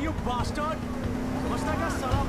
you bastard! समझता क्या साला?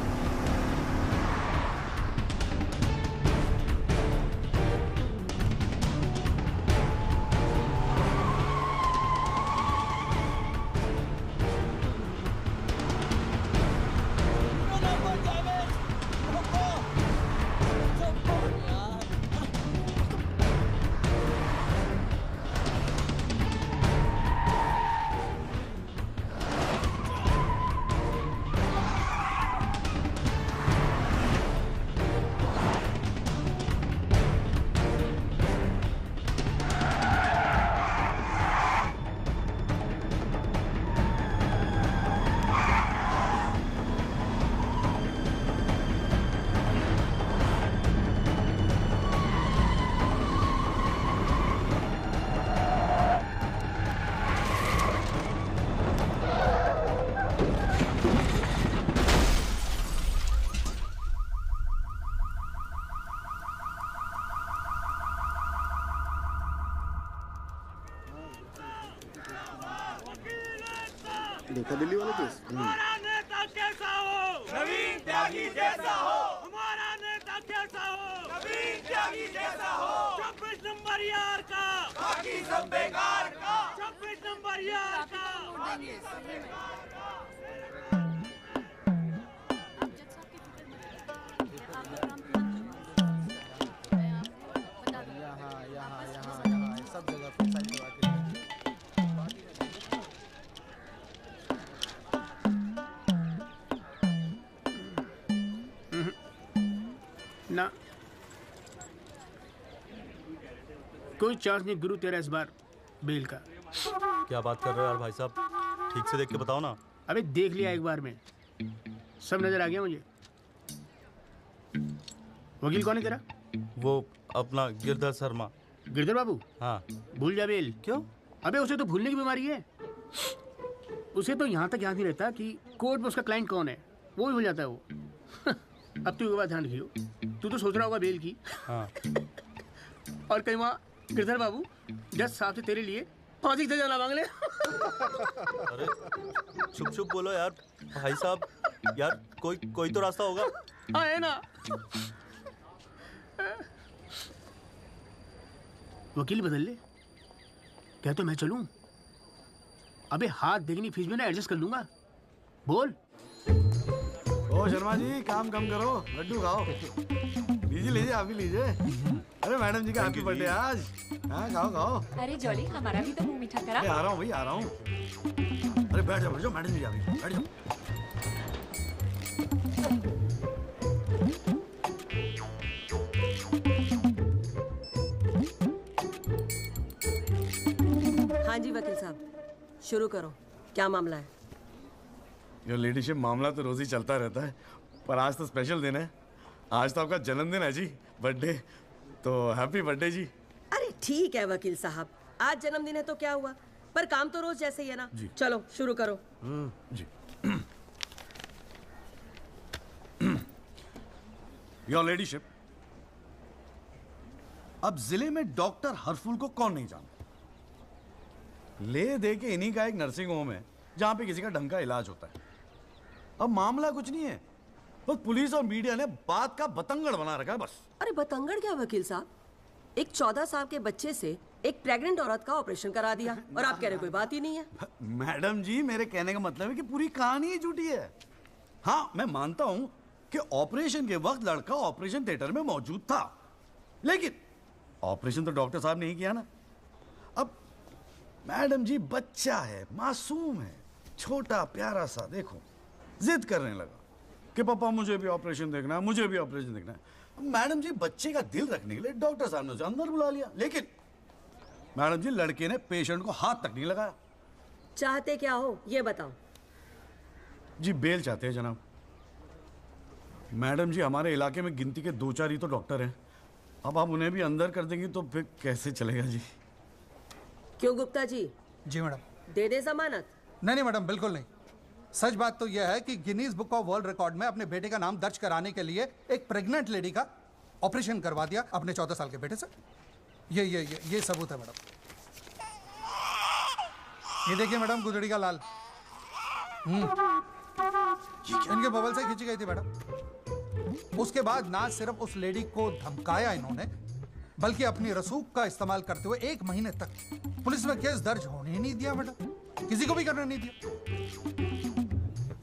देखा दिल्ली वाला केस? हमारा नेता कैसा हो? नवीन त्यागी जैसा हो। हमारा नेता कैसा हो? नवीन त्यागी जैसा हो। 26 नंबर यार का, बाकी सब बेकार का। 26 नंबर यार का। यहाँ सब जगह पे साइड लगा के ना कोई चांस नहीं गुरु तेरा इस बार बेल का। क्या बात कर रहे हो यार भाई साहब, ठीक से देख के बताओ ना। अबे देख लिया एक बार में, सब नजर आ गया मुझे। वकील कौन है तेरा? वो अपना गिरधर शर्मा। गिरधर बाबू? हाँ। भूल जा बेल। क्यों? अबे उसे तो भूलने की बीमारी है। उसे तो यहाँ तक याद नहीं रहता कि कोर्ट में उसका क्लाइंट कौन है, वो भी भूल जाता है वो। अब तू एक बात ध्यान रखियो, तू तो सोच रहा होगा बेल की। हाँ। और कहीं वहाँ गिरधर बाबू जज साहब से तेरे लिए फांसी से जाना मांग ले। अरे चुप चुप बोलो यार भाई साहब, यार कोई तो रास्ता होगा। हाँ है ना। वकील बदल ले, क्या तो मैं चलूं? अबे हाथ देखनी फीस में ना एडजस्ट कर लूंगा। बोल। ओ शर्मा जी, काम कम करो, लड्डू खाओ। लीजिए लीजिए, आप भी लीजिए। अरे मैडम जी का हैप्पी बर्थडे आज। हाँ खाओ खाओ। अरे जॉली, हमारा भी तो मुंह मीठा करा। आ रहा हूँ भाई, आ रहा हूँ। अरे बैठ जाओ मैडम जी, आ गई, बैठ जाओ। हाँ जी वकील साहब, शुरू करो, क्या मामला है? योर लेडीशिप, मामला तो रोज ही चलता रहता है, पर आज तो स्पेशल दिन है। आज तो आपका जन्मदिन है जी, बर्थडे। तो हैप्पी बर्थडे जी। अरे ठीक है वकील साहब, आज जन्मदिन है तो क्या हुआ, पर काम तो रोज जैसे ही है ना। चलो शुरू करो। जी। योर लेडीशिप, अब जिले में डॉक्टर हरफुल को कौन नहीं जानता? ले दे के इन्हीं का एक नर्सिंग होम है जहां पे किसी का ढंग का इलाज होता है। अब मामला कुछ नहीं है, बस पुलिस और मीडिया ने बात का बतंगड़ बना रखा है बस। अरे बतंगड़ क्या वकील साहब, एक 14 साल के बच्चे से एक प्रेग्नेंट औरत का ऑपरेशन करा दिया और आप कह रहे कोई बात ही नहीं है। मैडम जी, मेरे कहने का मतलब है कि पूरी कहानी ही झूठी है। हाँ, मैं मानता हूं कि ऑपरेशन के वक्त लड़का ऑपरेशन थिएटर में मौजूद था, लेकिन ऑपरेशन तो डॉक्टर साहब ने ही किया ना। अब मैडम जी, बच्चा है, मासूम है, छोटा प्यारा सा, देखो जिद करने लगा कि पापा मुझे भी ऑपरेशन देखना है, मुझे भी ऑपरेशन देखना है। मैडम जी, बच्चे का दिल रखने के लिए डॉक्टर साहब ने उसे अंदर बुला लिया, लेकिन मैडम जी, लड़के ने पेशेंट को हाथ तक नहीं लगाया। चाहते क्या हो ये बताओ। जी बेल चाहते हैं जनाब। मैडम जी, हमारे इलाके में गिनती के 2-4 ही तो डॉक्टर हैं। अब आप उन्हें भी अंदर कर देंगी तो फिर कैसे चलेगा जी? क्यों गुप्ता जी? जी मैडम। दे दे जमानत? नहीं मैडम, बिल्कुल नहीं। सच बात तो यह है कि Guinness book of world record में अपने बेटे का नाम दर्ज कराने के लिए एक प्रेग्नेंट लेडी का ऑपरेशन करवा दिया अपने 14 साल के बेटे से। ये सबूत है मैडम। ये देखिए मैडम, गुदड़ी का लाल। इनके मोबाइल से खींची गई थी मैडम। उसके बाद ना सिर्फ उस लेडी को धमकाया इन्होंने, बल्कि अपनी रसूख का इस्तेमाल करते हुए 1 महीने तक पुलिस में केस दर्ज होने ही नहीं दिया मैडम, किसी को भी करने नहीं दिया।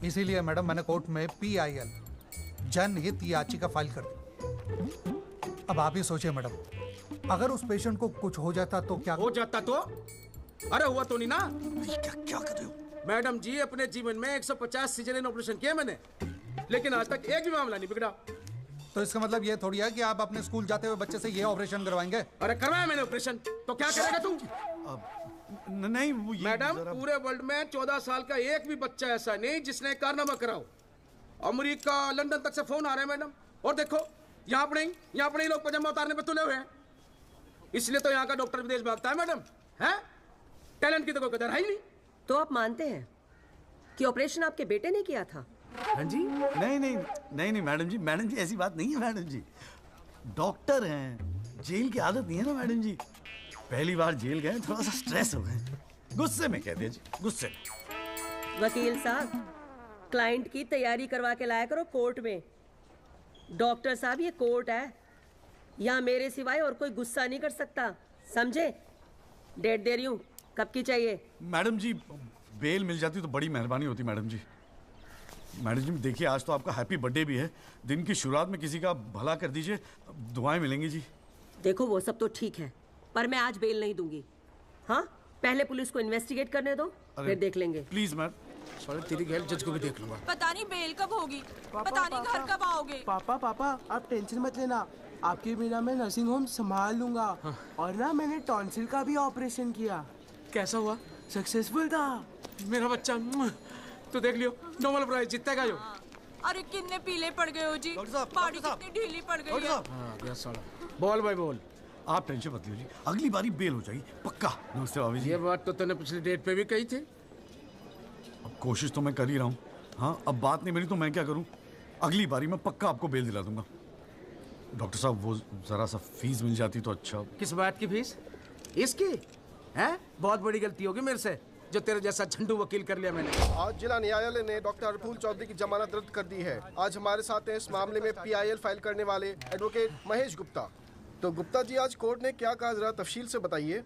इसीलिए मैडम मैंने कोर्ट में PIL जनहित याचिका फाइल कर दी। अब आप ही सोचिए मैडम, अगर उस पेशेंट को कुछ हो जाता तो क्या हो जाता तो? अरे हुआ तो नहीं ना। क्या कर रहे हो? मैडम जी, अपने जीवन में 150 सिजेरियन ऑपरेशन किए मैंने, लेकिन आज तक एक भी मामला नहीं बिगड़ा। तो इसका मतलब ये थोड़ी है कि आप अपने स्कूल जाते हुए बच्चे से ये ऑपरेशन करवाएंगे? अरे करवाया मैंने ऑपरेशन, तो क्या करेगा तू? नहीं वो ये मैडम, पूरे वर्ल्ड में 14 साल का एक भी बच्चा ऐसा नहीं जिसने कारनामा कराओ। अमेरिका, लंदन तक से फोन आ रहे हैं मैडम, और देखो यहाँ पर ही लोग पजामा उतारने पे तुले हुए हैं। इसलिए तो यहाँ का डॉक्टर विदेश भागता है मैडम, है? टैलेंट की तो कोई कदर है ही नहीं। तो आप मानते हैं कि ऑपरेशन आपके बेटे ने किया था? हाँ जी। नहीं मैडम जी ऐसी बात नहीं है मैडम जी। डॉक्टर हैं, जेल की आदत नहीं है ना मैडम जी। पहली बार जेल गए, थोड़ा सा स्ट्रेस हो गए, गुस्से में कह दिया जी, गुस्से में। वकील साहब, क्लाइंट की तैयारी करवा के लाया करो कोर्ट में। डॉक्टर साहब, ये कोर्ट है, यहाँ मेरे सिवाय और कोई गुस्सा नहीं कर सकता, समझे? डेट दे रही हूँ, कब की चाहिए? मैडम जी बेल मिल जाती तो बड़ी मेहरबानी होती मैडम जी। मैडम जी देखिए, आज तो आपका हैप्पी बर्थडे भी है, दिन की शुरुआत में किसी का भला कर दीजिए, दुआएं मिलेंगी जी। देखो वो सब तो ठीक है, पर मैं आज बेल नहीं दूंगी। हाँ, पहले पुलिस को इन्वेस्टिगेट करने दो, फिर देख लेंगे। Please ma'am. साले तेरी गैल जज को भी देख लूंगा। पता नहीं बेल कब होगी, पता नहीं घर कब आओगे। पापा आप टेंशन मत लेना, आपके बिना मैं नर्सिंग होम संभाल लूंगा। और ना मैंने टॉन्सिल का भी ऑपरेशन किया। कैसा हुआ? सक्सेसफुल था। मेरा बच्चा तो देख लियो, नोबेल प्राइज जीतेगा जो। अरे कितने पीले पड़ गए हो जी, डॉक्टर साहब, बॉडी डॉक्टर साहब। कितनी ढीली पड़ गई डॉक्टर है। साहब, हाँ गया साला। बोल भाई बोल। आप टेंशन मत लीजिए, अगली बारी बेल हो जाएगी पक्का। नमस्ते भाभी जी। ये बात तो तूने पिछली डेट पे भी कही थी। अब कोशिश तो मैं कर ही रहा हूँ। हाँ, अब बात नहीं मिली तो मैं क्या करूँ? अगली बारी मैं पक्का आपको बेल दिला दूंगा। डॉक्टर साहब, वो जरा सा फीस मिल जाती तो अच्छा। किस बात की फीस? इसकी है? बहुत बड़ी गलती होगी मेरे से, जो तेरे जैसा झंडू वकील कर लिया मैंने। आज जिला न्यायालय ने डॉक्टर हरफूल चौधरी की जमानत रद्द कर दी है। आज हमारे साथ हैं इस मामले में PIL फाइल करने वाले एडवोकेट महेश गुप्ता। तो गुप्ता जी, आज कोर्ट ने क्या कहा, जरा तफसील से बताइए।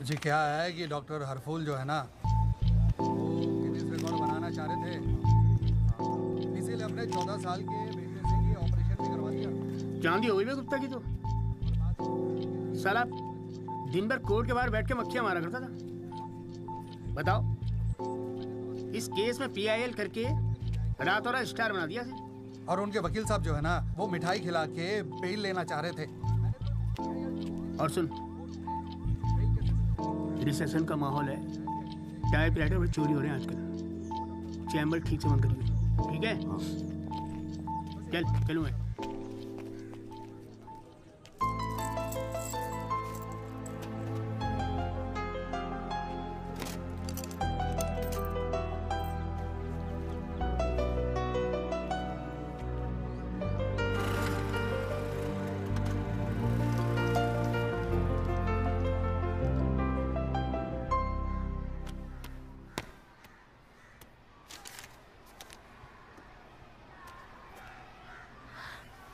जी क्या है कि डॉक्टर हरफूल जो है ना, वो गिनीज रिकॉर्ड बनाना चाह रहे थे, इसीलिए अपने 14 साल के बेटे से ये ऑपरेशन भी करवा दिया। चांदी हो गई ना गुप्ता की तो। साला दिन भर कोर्ट के बाहर बैठ के मक्खियां मारा करता था। बताओ, इस केस में PIL करके रातों रात स्टार बना दिया से। और उनके वकील साहब जो है ना, वो मिठाई खिला के बेल लेना चाह रहे थे। और सुन, रिसेशन का माहौल है, टाइपराइटर और चोरी हो रहे हैं आजकल। चैम्बर ठीक से बंद करिए, ठीक है? चलूँ मैं।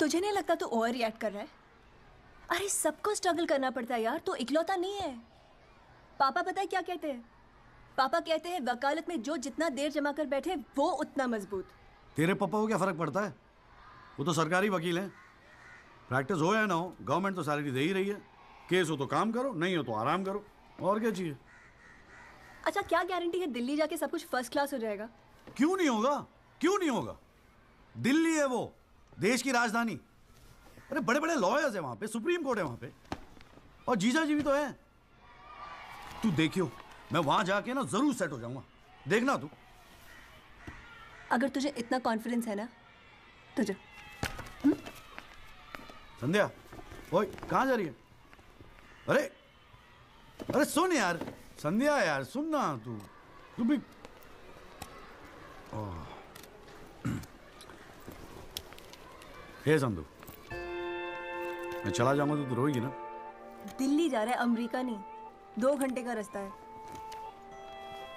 तुझे नहीं लगता तू ओवर रिएक्ट कर रहा है? अरे सबको स्ट्रगल करना पड़ता है यार, तू इकलौता नहीं है। पापा पता है क्या कहते हैं? पापा कहते हैं वकालत में जो जितना देर जमा कर बैठे वो उतना मजबूत। तेरे पापा को क्या फर्क पड़ता है? वो तो सरकारी वकील हैं। प्रैक्टिस हो या ना हो, गवर्नमेंट तो सैलरी दे ही रही है। केस हो तो काम करो, नहीं हो तो आराम करो, और क्या चाहिए? अच्छा, क्या गारंटी है दिल्ली जाके सब कुछ फर्स्ट क्लास हो जाएगा? क्यों नहीं होगा? क्यों नहीं होगा? दिल्ली है वो, देश की राजधानी। अरे बड़े बड़े लॉयर्स है वहां पे, सुप्रीम कोर्ट है वहां पे, और जीजा जी भी तो है। तू देखियो, मैं वहां जाके ना जरूर सेट हो जाऊंगा, देखना तू। अगर तुझे इतना कॉन्फिडेंस है ना तो जा। संध्या, ओए कहाँ जा रही है? अरे अरे सुन यार, संध्या यार सुन ना, तू भी। हे संधू, मैं चला जाऊंगा तो तू रोएगी ना? दिल्ली जा रहा है, अमेरिका नहीं। 2 घंटे का रास्ता है।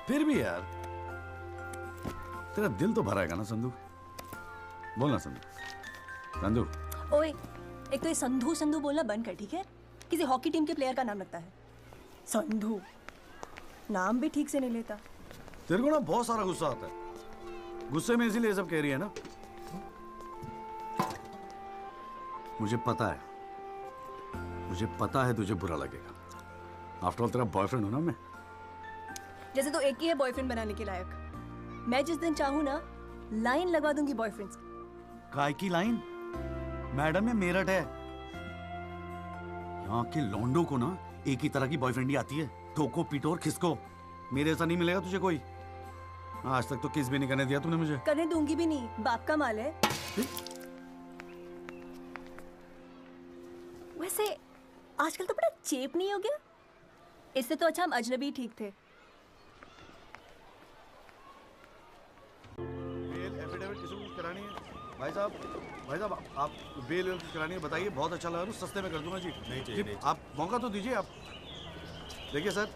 फिर भी यार, तेरा दिल तो भरा है ना संधू? बोलना संधू। संधू ओए, एक तो ये संधू संधू बोलना बंद कर, ठीक है? किसी हॉकी टीम के प्लेयर का नाम लगता है संधू। नाम भी ठीक से नहीं लेता। तेरे को ना बहुत सारा गुस्सा आता है, गुस्से में इसीलिए सब कह रही है ना। मुझे पता है तुझे बुरा लगेगा। आफ्टर ऑल तेरा बॉयफ्रेंड हूं ना मैं। जैसे तो एक ही है बॉयफ्रेंड बनाने के लायक। मैं जिस दिन चाहूँ ना लाइन लगवा दूंगी बॉयफ्रेंड्स की। काय की लाइन? मैडम में मेरठ है, यहाँ के लौंडों को ना एक ही तरह की बॉयफ्रेंड ही आती है, ठोको पीटो और खिसको। मेरे ऐसा नहीं मिलेगा तुझे कोई। आज तक तो किस भी नहीं करने दिया तूने मुझे। करने दूंगी भी नहीं, बाप का माल है। वैसे आजकल तो बड़ा चेप नहीं हो गया? इससे तो अच्छा हम अजनबी ठीक थे। बेल एफिडेविट किसी करानी है? भाई साहब आप बेल करानी है, बताइए। बहुत अच्छा लगा, सस्ते में कर दूंगा जी। नहीं चाहिए, नहीं आप मौका तो दीजिए। आप देखिए सर,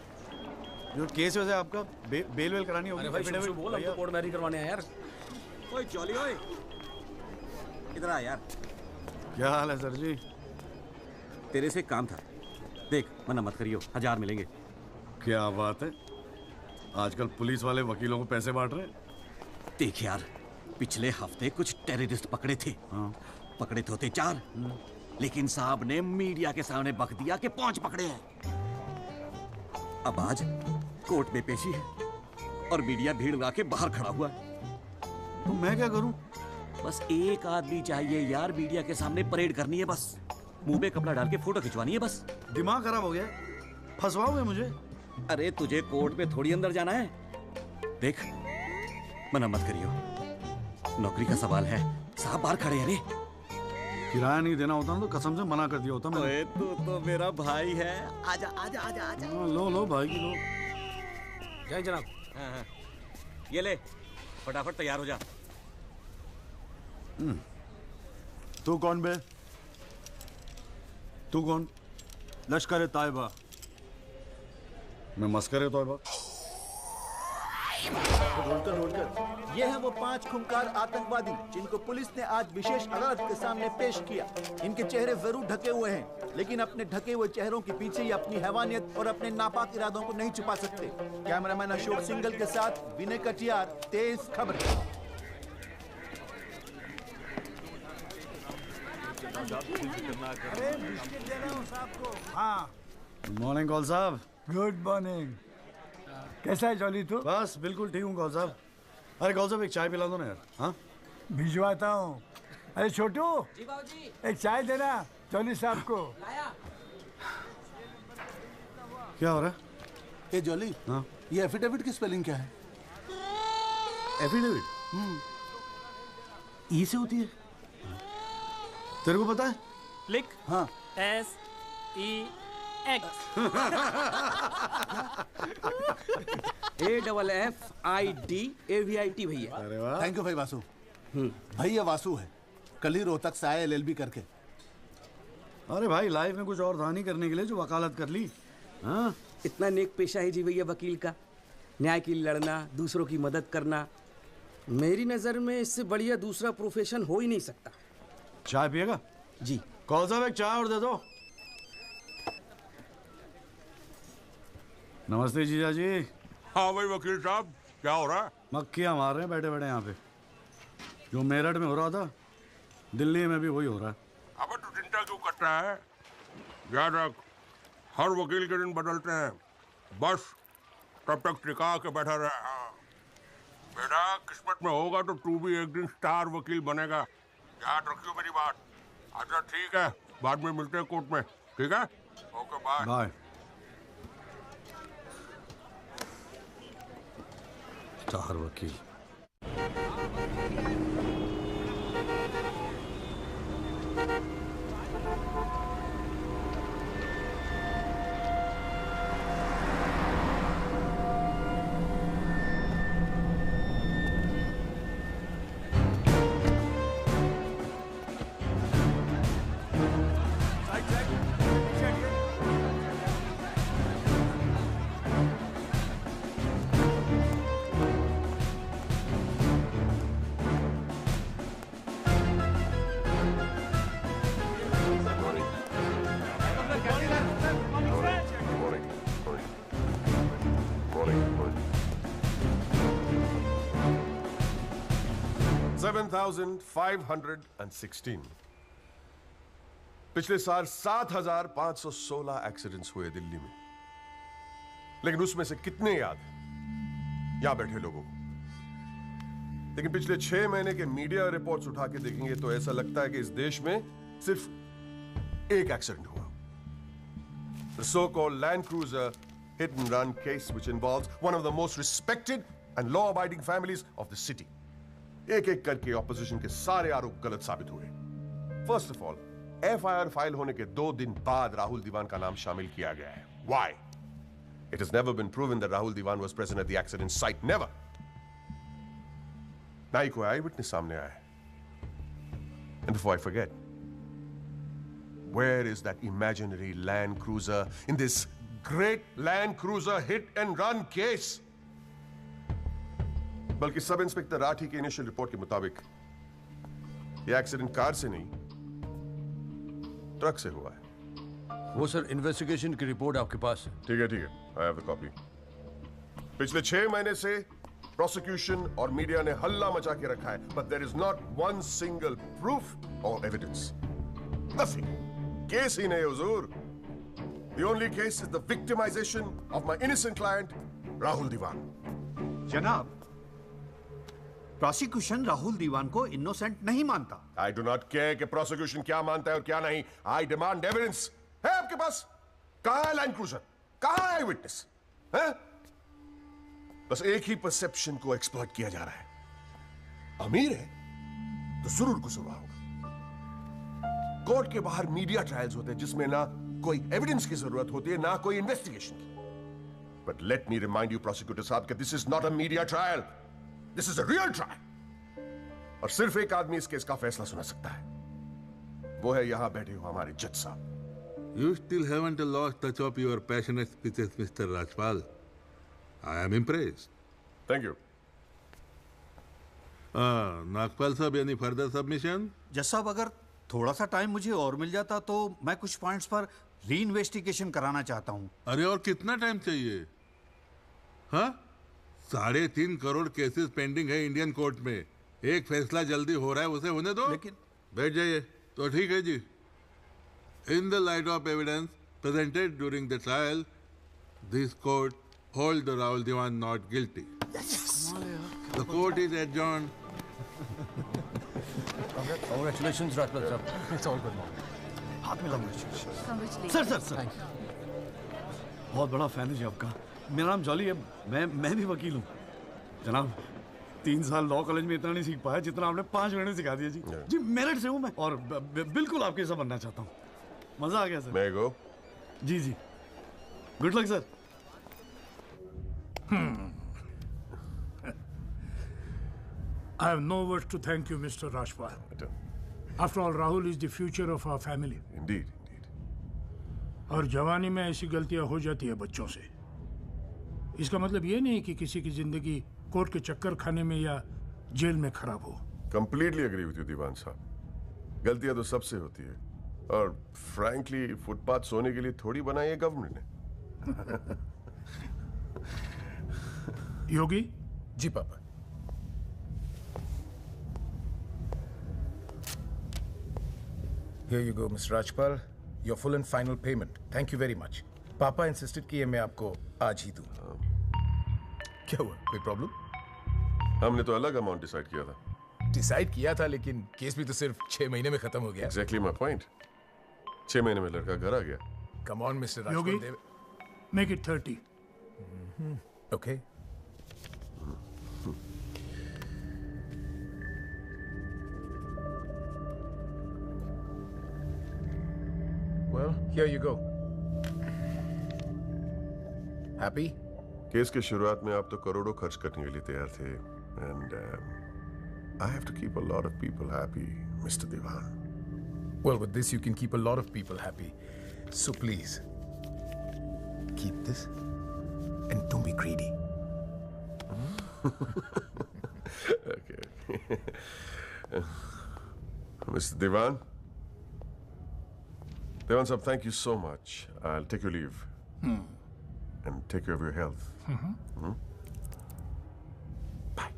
जो केस वैसे आपका बेल वेल करानी होगी। अरे भाई शुभ बोल, हमको कोर्ट मैरिज करवाने हैं यार। ओए जॉली, ओए इधर आ यार। क्या हाल है सर जी? तेरे से काम था, देख मना मत करियो, 1000 मिलेंगे। क्या बात है, आजकल पुलिस वाले वकीलों को पैसे बांट रहे हैं। देख यार, पिछले हफ्ते कुछ टेररिस्ट पकड़े थे। हाँ। पकड़े तो थे 4, लेकिन साहब ने मीडिया के सामने बक दिया कि 5 पकड़े हैं। अब आज कोर्ट में पेशी है और मीडिया भीड़ लगा के बाहर खड़ा हुआ है। तो मैं क्या करूं? बस एक आदमी चाहिए यार, मीडिया के सामने परेड करनी है बस। मुंह में कपड़ा डाल के फोटो खिंचवानी है बस। दिमाग खराब हो गया, फंसवाओगे मुझे? अरे तुझे कोर्ट में थोड़ी अंदर जाना है। देख मना मत करियो, नौकरी का सवाल है, साहब बाहर खड़े हैं। रे किराया नहीं देना होता ना तो कसम से मना कर दिया होता मैं। ओए तू तो मेरा भाई है, आजा आजा आजा आजा। लो भाई की लो। जय जनाब। हाँ। ये ले, फटाफट तैयार हो जा। तू कौन बे? तू कौन? लश्कर तायबा। मैं मस्कर तोयबा। ये हैं वो 5 खूंखार आतंकवादी जिनको पुलिस ने आज विशेष अदालत के सामने पेश किया। इनके चेहरे जरूर ढके हुए हैं, लेकिन अपने ढके हुए चेहरों के पीछे ये अपनी हैवानियत और अपने नापाक इरादों को नहीं छुपा सकते। कैमरामैन अशोक सिंगल के साथ विनय कटियार, तेज खबर। हाँ, मॉर्निंग कॉल साहब। Good morning. कैसा है जॉली तू? बस बिल्कुल ठीक हूँ कॉल साहब। अरे कॉल साहब एक चाय पिला दो ना यार। हाँ भिजवाता हूँ। अरे छोटू, एक चाय देना जॉली साहब को। क्या हो रहा है? ए जॉली, हाँ ये एफिडेविट की स्पेलिंग क्या है? एफिडेविट ई से होती है, तेरे को पता है? लिख। हाँ SEX। AFFIDAVIT भैया। अरे वाह, थैंक यू भाई वासु। भाई ये वासु है, कल ही रोहतक से आया LLB करके। अरे भाई लाइफ में कुछ और था नहीं करने के लिए जो वकालत कर ली। हाँ इतना नेक पेशा है जी भैया वकील का, न्याय के लिए लड़ना, दूसरों की मदद करना। मेरी नज़र में इससे बढ़िया दूसरा प्रोफेशन हो ही नहीं सकता। चाय पिएगा? जी। कॉल साहब एक चाय और दे दो। नमस्ते जीजा जी। हाँ भाई वकील साहब, क्या हो रहा है? मक्खियाँ मार रहे हैं बैठे बैठे यहाँ पे। जो मेरठ में हो रहा था दिल्ली में भी वही हो रहा है। अबे तू चिंता क्यों करता है? याद रख, हर वकील के दिन बदलते हैं, बस तब तक टिका के बैठा रहे। हाँ बेटा, किस्मत में होगा तो तू भी एक दिन स्टार वकील बनेगा, याद रखियो मेरी बात। अच्छा ठीक है, बाद में मिलते हैं कोर्ट में, ठीक है? Okay bye. बाय। स्टार वकील। 7,516। पिछले साल 7,516 एक्सीडेंट्स हुए दिल्ली में, लेकिन उसमें से कितने याद हैं यहां बैठे लोगों को? लेकिन पिछले 6 महीने के मीडिया रिपोर्ट्स उठा के देखेंगे तो ऐसा लगता है कि इस देश में सिर्फ एक एक्सीडेंट हुआ। The so-called Land Cruiser hit and run case, which involves one of the most respected and law-abiding families of the city. एक-एक करके ऑपोजिशन के सारे आरोप गलत साबित हुए। First of all, FIR file होने के 2 दिन बाद राहुल दीवान का नाम शामिल किया गया है। Why? It has never been proven that Rahul Diwan was present at the accident site. Never. ना ही कोई आई विटनेस सामने आया है। And before I forget, where is that imaginary Land Cruiser in this great Land Cruiser hit and run case? बल्कि sub inspector Rathi की initial report के मुताबिक यह एक्सीडेंट कार से नहीं, ट्रक से हुआ है। वो सर इन्वेस्टिगेशन की रिपोर्ट आपके पास है? ठीक है, आई हैव द कॉपी। पिछले 6 महीने से प्रोसिक्यूशन और मीडिया ने हल्ला मचा के रखा है, but there is not one single proof or evidence. Nothing. Case ही नहीं हुजूर। The only case is the victimisation of my innocent client Rahul Diwan. जनाब, प्रोसिक्यूशन राहुल दीवान को इनोसेंट नहीं मानता। आई डू नॉट केयर कि प्रोसिक्यूशन क्या मानता है और क्या नहीं। I demand evidence. है आपके पास? कहां है लैंड क्रूजर? कहां है विटनेस? है? बस एक ही परसेप्शन को एक्सप्लॉइट किया जा रहा है। अमीर है तो जरूर कुछ हुआ होगा। कोर्ट के बाहर मीडिया ट्रायल्स होते हैं जिसमें ना कोई एविडेंस की जरूरत होती है, ना कोई इन्वेस्टिगेशन की। But let me remind you prosecutor साहब कि this is not a media trial, this is a real trial. और सिर्फ एक आदमी इस केस का फैसला सुना सकता है, वो है यहां बैठे हुए हमारे जज साहब। You still haven't lost touch of your passionate speeches, Mr. Rajpal. I am impressed. Thank you. Nagpal साहब, any further submission? जज साहब, अगर थोड़ा सा टाइम मुझे और मिल जाता तो मैं कुछ पॉइंट्स पर री इन्वेस्टिगेशन कराना चाहता हूँ। अरे और कितना टाइम चाहिए? हाँ, 3.5 करोड़ केसेस पेंडिंग है इंडियन कोर्ट में। एक फैसला जल्दी हो रहा है, उसे होने दो। लेकिन बैठ जाइए। तो ठीक है जी। In the light of evidence presented during the trial, this court holds the Rahul Diwan not guilty. Yes. The court is adjourned. Congratulations, Rajpal sir. It's all good now. हाथ मिला मुझे। सर बहुत बड़ा फैन है जी आपका। मेरा नाम jolly है, मैं भी वकील हूँ। जनाब, 3 साल लॉ कॉलेज में इतना नहीं सीख पाया जितना आपने 5 महीने में सिखा दिया जी। जी मेरिट से हूँ मैं और बिल्कुल आपके जैसा बनना चाहता हूँ। मजा आ गया सर। मैं गो। जी good luck sir. I have no words to thank you, Mr. Rajpal. After all, Rahul is the future of our family. Indeed. और जवानी में ऐसी गलतियां हो जाती है बच्चों से। इसका मतलब ये नहीं कि किसी की जिंदगी कोर्ट के चक्कर खाने में या जेल में खराब हो। Completely agree with you, दीवान साहब। गलतियां तो सबसे होती है और फ्रैंकली फुटपाथ सोने के लिए थोड़ी बनाई है गवर्नमेंट ने। योगी जी पापा। Here you go, Mr. Rajpal. Your full and final payment. Thank you very much. पापा इंसिस्टेड कि मैं आपको आज ही दूं। क्या हुआ? कोई प्रॉब्लम? हमने तो अलग अमाउंट डिसाइड किया था। डिसाइड किया था, लेकिन केस भी तो सिर्फ 6 महीने में खत्म हो गया। Exactly my point. 6 महीने में लड़का घर आ गया। Come on, Mr. Rajpal. Yogi, make it 30. Okay. Well, here you go. Happy? Case के शुरुआत में आप तो करोड़ों खर्च करने के लिए तैयार थे, and I have to keep a lot of people happy, Mr. Diwan. Well, with this you can keep a lot of people happy. So please, keep this and don't be greedy. Okay. Mr. Diwan? Diwan sahab, thank you so much. I'll take your leave. And take care of your health. Bye.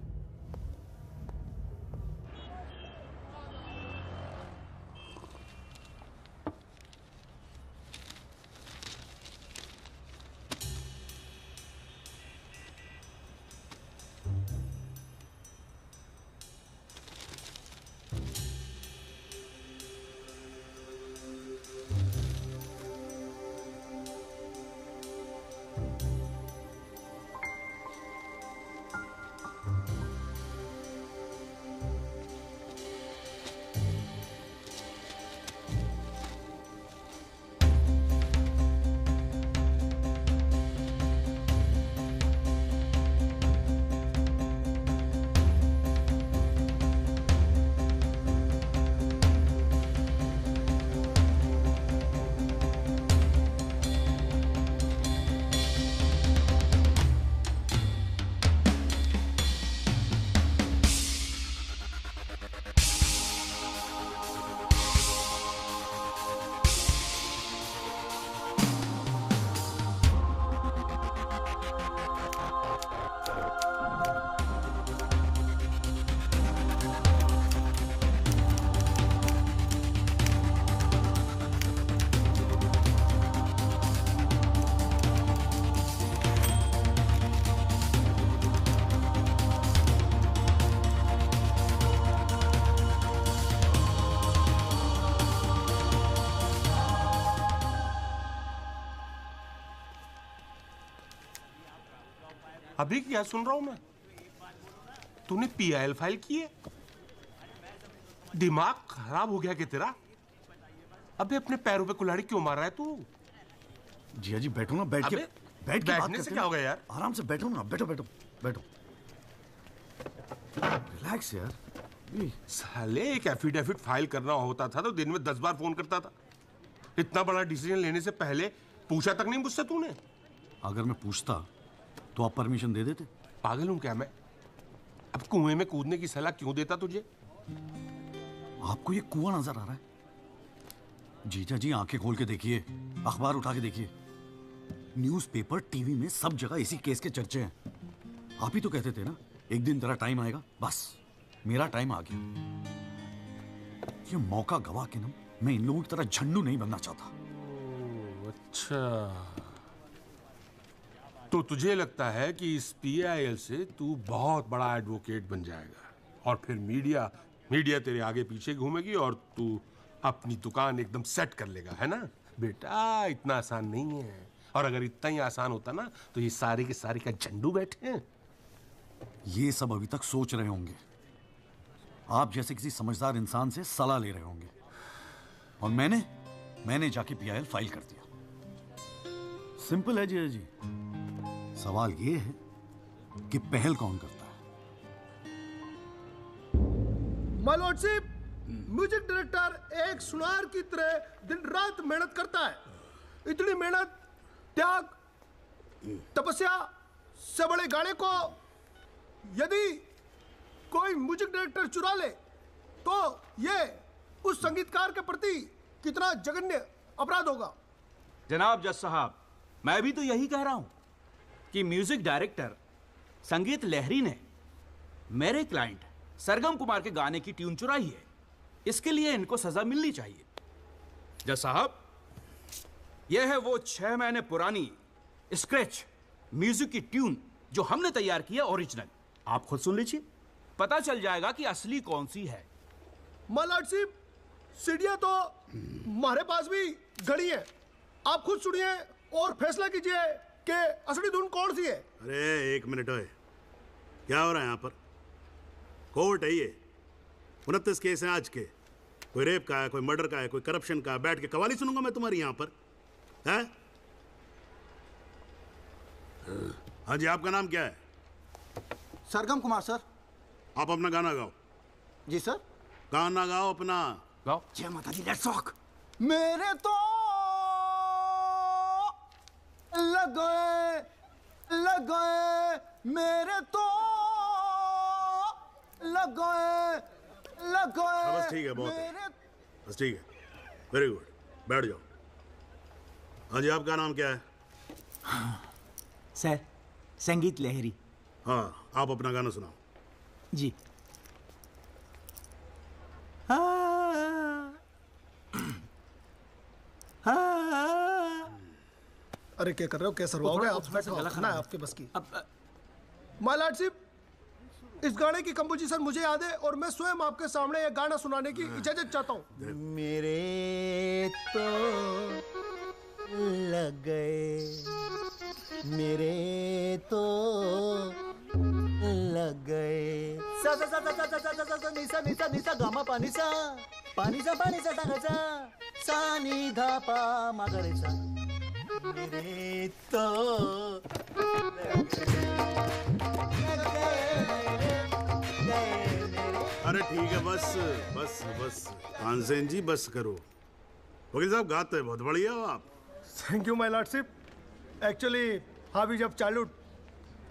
अभी क्या सुन रहा हूं मैं? तूने PIL file की है? दिमाग खराब हो गया क्या तेरा? अबे अपने पैरों पे कुल्हाड़ी क्यों मार रहा है तू? जिया जी बैठो ना, बैठ के बैठने से क्या हो गया यार? आराम से बैठो ना, बैठो बैठो बैठो, रिलैक्स यार। साले एक एफिडेविट फाइल करना होता था तो दिन में 10 बार फोन करता था। इतना बड़ा डिसीजन लेने से पहले पूछा तक नहीं मुझसे तूने? अगर मैं पूछता तो आप परमिशन दे देते? पागल हूं क्या मैं? अब कुएं में कूदने की सलाह क्यों देता तुझे? आपको ये कुआं नजर आ रहा है? जीजा जी आंखें खोल के देखिए, अखबार उठा के देखिए, न्यूज़पेपर, टीवी में सब जगह इसी केस के चर्चे हैं। आप ही तो कहते थे ना एक दिन तेरा टाइम आएगा। बस मेरा टाइम आ गया। ये मौका गवा के ना मैं इन लोगों की तरह झंडू नहीं बनना चाहता। अच्छा, तो तुझे लगता है कि इस पीआईएल से तू बहुत बड़ा एडवोकेट बन जाएगा और फिर मीडिया तेरे आगे पीछे घूमेगी और तू अपनी दुकान एकदम सेट कर लेगा, है ना? बेटा इतना आसान नहीं है, और अगर इतना ही आसान होता ना तो ये सारे के सारे का झंडू बैठे हैं। ये सब अभी तक सोच रहे होंगे, आप जैसे किसी समझदार इंसान से सलाह ले रहे होंगे, और मैंने जाके पीआईएल फाइल कर दिया। सिंपल है जी जी। सवाल ये है कि पहल कौन करता है? माय लॉर्डशिप, म्यूजिक डायरेक्टर एक सुनार की तरह दिन रात मेहनत करता है। इतनी मेहनत, त्याग, तपस्या से बड़े गाने को यदि कोई म्यूजिक डायरेक्टर चुरा ले तो ये उस संगीतकार के प्रति कितना जघन्य अपराध होगा। जनाब जज साहब, मैं भी तो यही कह रहा हूं कि म्यूजिक डायरेक्टर संगीत लहरी ने मेरे क्लाइंट सरगम कुमार के गाने की ट्यून चुराई है। इसके लिए इनको सजा मिलनी चाहिए। जज साहब, यह है वो 6 महीने पुरानी स्क्रैच म्यूजिक की ट्यून जो हमने तैयार की है, ओरिजिनल। आप खुद सुन लीजिए, पता चल जाएगा कि असली कौन सी है। माय लॉर्डशिप, सीढ़ियां तो हमारे पास भी घड़ी है। आप खुद सुनिए और फैसला कीजिए कि असली धुन कौन सी है। अरे एक मिनट ओए, क्या हो रहा है यहाँ पर? कोर्ट है ये, 29 केस हैं आज के। कोई रेप का है, कोई मर्डर का है, कोई करप्शन का है। बैठ के कवाली सुनूंगा मैं तुम्हारी यहाँ पर, है? हाँ जी, आपका नाम क्या है? सरगम कुमार सर। आप अपना गाना गाओ। जी सर। गाना गाओ अपना। गाओ। जय माता दी, लेट्स रॉक। मेरे तो लगे मेरे तो लगे बस ठीक है, बहुत है, बस ठीक है, वेरी गुड, बैठ जाओ। हाँ जी, आपका नाम क्या है? सर, संगीत लहरी। हाँ, आप अपना गाना सुनाओ। जी। अरे क्या कर रहे हो, कैसे रुआओगे आप? खाना है आपके बस की। माय लॉर्डशिप, इस गाने की कंपोजिशन मुझे याद है और मैं स्वयं आपके सामने ये गाना सुनाने की इजाजत चाहता हूँ। मेरे तो लग गए, मेरे तो लग गए। सा सा सा सा सा सा सा सा सा निसा निसा निसा गामा पानी सा टागा सा नी धा पा मागरे सा। मेरे तो अरे ठीक है, बस बस बस तानसेन जी, बस करो। वकील साहब, गाते हैं बहुत बढ़िया हो आप। Thank you my lordship. Actually हाँ भी जब चालू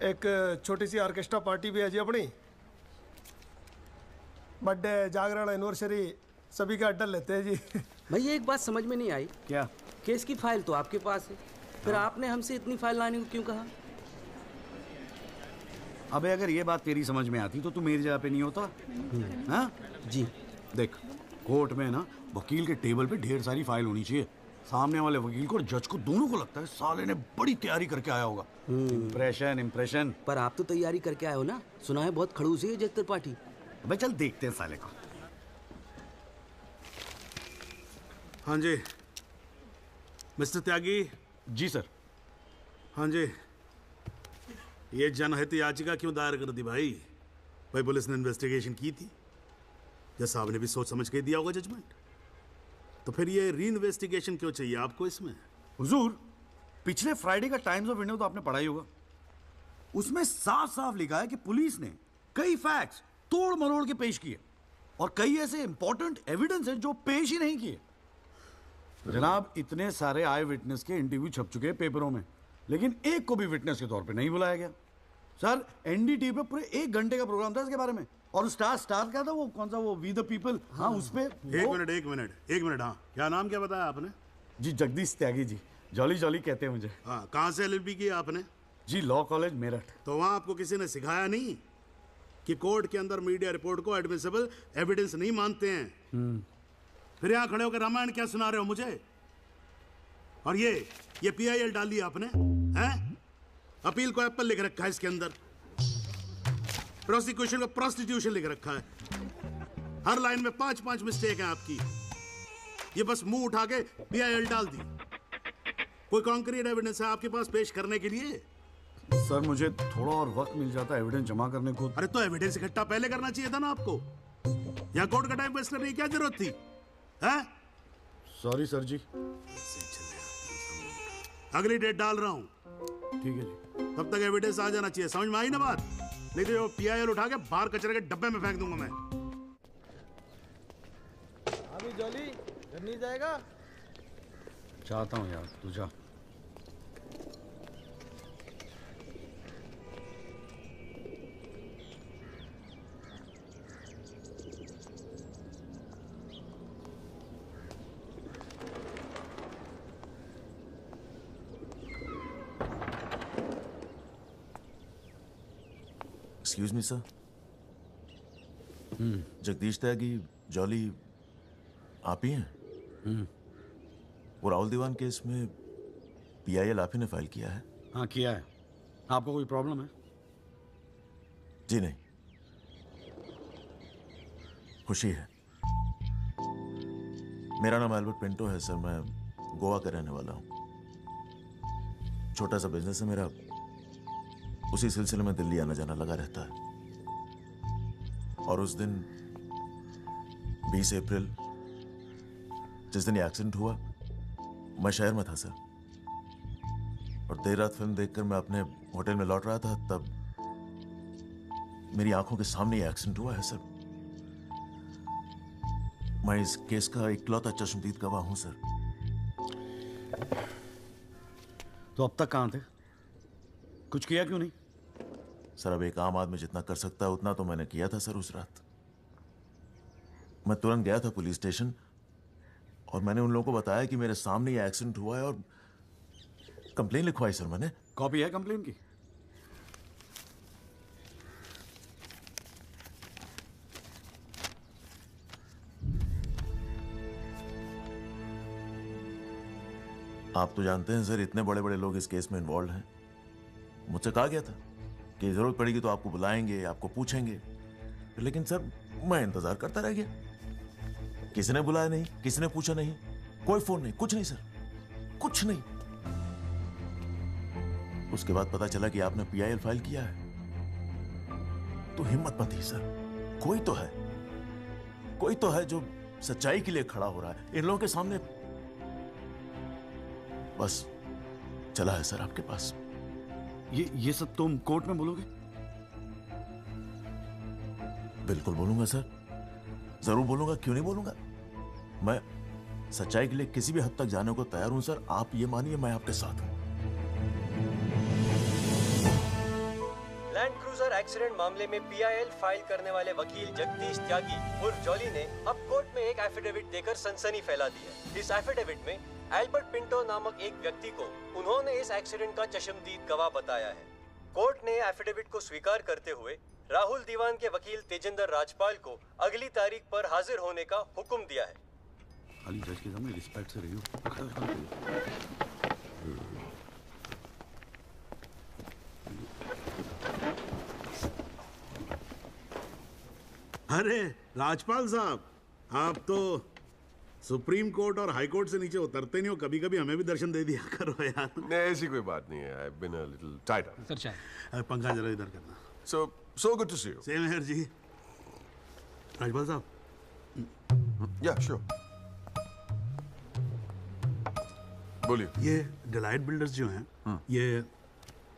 एक छोटी सी ऑर्केस्ट्रा पार्टी भी है जी अपनी। बर्थडे, जागरण, एनिवर्सरी सभी का अड्डा लेते हैं जी। भैया एक बात समझ में नहीं आई। क्या? केस की फाइल तो आपके पास है, फिर आपने हमसे इतनी फाइल लाने को क्यों कहा? अबे अगर ये बात तेरी समझ में आती तो तू मेरी जगह पे नहीं होता। हाँ जी। देख, कोर्ट में ना वकील के टेबल पे ढेर सारी फाइल होनी चाहिए। सामने वाले वकील को और जज को दोनों को लगता है साले ने बड़ी तैयारी करके आया होगा। इम्प्रेशन। पर आप तो तैयारी करके आए हो ना, सुना है बहुत खड़ूस है जज त्रिपाठी। भाई चल देखते हैं साले को। हाँ जी मिस्टर त्यागी। जी सर। हाँ जी, ये जनहित याचिका क्यों दायर कर दी भाई? भाई पुलिस ने इन्वेस्टिगेशन की थी, जज साहब ने भी सोच समझ के दिया होगा जजमेंट, तो फिर ये री इन्वेस्टिगेशन क्यों चाहिए आपको इसमें? हुजूर, पिछले फ्राइडे का टाइम्स ऑफ इंडिया तो आपने पढ़ा ही होगा। उसमें साफ साफ लिखा है कि पुलिस ने कई फैक्ट्स तोड़ मरोड़ के पेश किए और कई ऐसे इंपॉर्टेंट एविडेंस हैं जो पेश ही नहीं किए। जनाब, इतने सारे आई विटनेस के इंटरव्यू छप चुके हैं पेपरों में, लेकिन एक को भी विटनेस के तौर पे नहीं बुलाया गया। सर, एनडीटीवी पे पूरे 1 घंटे का प्रोग्राम था इसके बारे में, और स्टार क्या था वो, कौन सा वो, वी द पीपल, हाँ उस पे। एक मिनट, हाँ क्या नाम क्या बताया आपने? जी जगदीश त्यागी जी, जॉली जॉली कहते हैं मुझे। हाँ, कहाँ से एलएलबी की आपने? जी लॉ कॉलेज मेरठ। तो वहाँ आपको किसी ने सिखाया नहीं कि कोर्ट के अंदर मीडिया रिपोर्ट को एडमिसिबल एविडेंस नहीं मानते हैं? फिर यहाँ खड़े होकर रामायण क्या सुना रहे हो मुझे? और ये PIL डाल दिया आपने, हैं? अपील को एप्पल लिख रखा है इसके अंदर, प्रोसिक्यूशन को प्रोस्टिट्यूशन लिख रखा है। हर लाइन में 5 मिस्टेक है आपकी। ये बस मुंह उठा के PIL डाल दी। कोई कॉन्क्रीट एविडेंस है आपके पास पेश करने के लिए? सर, मुझे थोड़ा और वक्त मिल जाता एविडेंस जमा करने को। अरे तो एविडेंस इकट्ठा पहले करना चाहिए था ना आपको। यहाँ कोर्ट का टाइम वेस्ट करने की क्या जरूरत थी? हैं? सॉरी सर जी। अगली डेट डाल रहा हूँ। ठीक है जी। तब तक एविडेंस आ जाना चाहिए, समझ में आई ना बात? नहीं तो वो PIL उठा के बाहर कचरे के डब्बे में फेंक दूंगा मैं। अभी जॉली घर नहीं जाएगा? चाहता हूँ यार, तू जा। Excuse me sir. Jagdish Tyagi, Jolly आप ही हैं? वो राहुल दीवान केस में PIL आप ही ने फाइल किया है? हाँ किया है। आपको कोई प्रॉब्लम है? जी नहीं, खुशी है। मेरा नाम एल्बर्ट पिंटो है सर, मैं गोवा का रहने वाला हूँ। छोटा सा बिजनेस है मेरा, उसी सिलसिले में दिल्ली आना जाना लगा रहता है। और उस दिन 20 अप्रैल जिस दिन ये एक्सीडेंट हुआ, मैं शहर में था सर, और देर रात फिल्म देखकर मैं अपने होटल में लौट रहा था, तब मेरी आंखों के सामने ये एक्सीडेंट हुआ है सर। मैं इस केस का इकलौता चश्मदीद गवाह हूं सर। तो अब तक कहां थे? कुछ किया क्यों नहीं? सर, अब एक आम आदमी जितना कर सकता है उतना तो मैंने किया था सर। उस रात मैं तुरंत गया था पुलिस स्टेशन और मैंने उन लोगों को बताया कि मेरे सामने ये एक्सीडेंट हुआ है और कंप्लेन लिखवाई सर मैंने। कॉपी है कंप्लेन की? आप तो जानते हैं सर, इतने बड़े बड़े लोग इस केस में इन्वॉल्व हैं। मुझसे कहा गया था कि जरूरत पड़ेगी तो आपको बुलाएंगे, आपको पूछेंगे, लेकिन सर मैं इंतजार करता रह गया। किसी ने बुलाया नहीं, किसी ने पूछा नहीं, कोई फोन नहीं, कुछ नहीं सर, कुछ नहीं। उसके बाद पता चला कि आपने PIL फाइल किया है, तो हिम्मत मत ही सर। कोई तो है जो सच्चाई के लिए खड़ा हो रहा है इन लोगों के सामने। बस चला है सर आपके पास। ये सब तुम कोर्ट में बोलोगे? बिल्कुल बोलूंगा सर, जरूर बोलूंगा, क्यों नहीं बोलूंगा। मैं सच्चाई के लिए किसी भी हद तक जाने को तैयार हूं सर। आप ये मानिए मैं आपके साथ हूं। लैंड क्रूजर एक्सीडेंट मामले में PIL फाइल करने वाले वकील जगदीश त्यागी उर्फ जॉली ने अब कोर्ट में एक एफिडेविट देकर सनसनी फैला दी है। इस एफिडेविट में एल्बर्ट पिंटो नामक एक व्यक्ति को उन्होंने इस एक्सीडेंट का चश्मदीद गवाह बताया है। कोर्ट ने एफिडेविट को स्वीकार करते हुए राहुल दीवान के वकील तेजिंदर राजपाल को अगली तारीख पर हाजिर होने का हुक्म दिया है। खाली जज के सामने रिस्पेक्ट से रहियो। अरे राजपाल साहब, आप तो सुप्रीम कोर्ट और हाई कोर्ट से नीचे उतरते नहीं हो, कभी कभी हमें भी दर्शन दे दिया करो यार। नहीं, ऐसी कोई बात नहीं है। I've been a little tied up. Sir चाय पंखा जरा इधर करना। So good to see you. Same here जी। राजपाल साहब। Yeah, sure. बोलिए। ये डिलाइट बिल्डर्स जो हैं, ये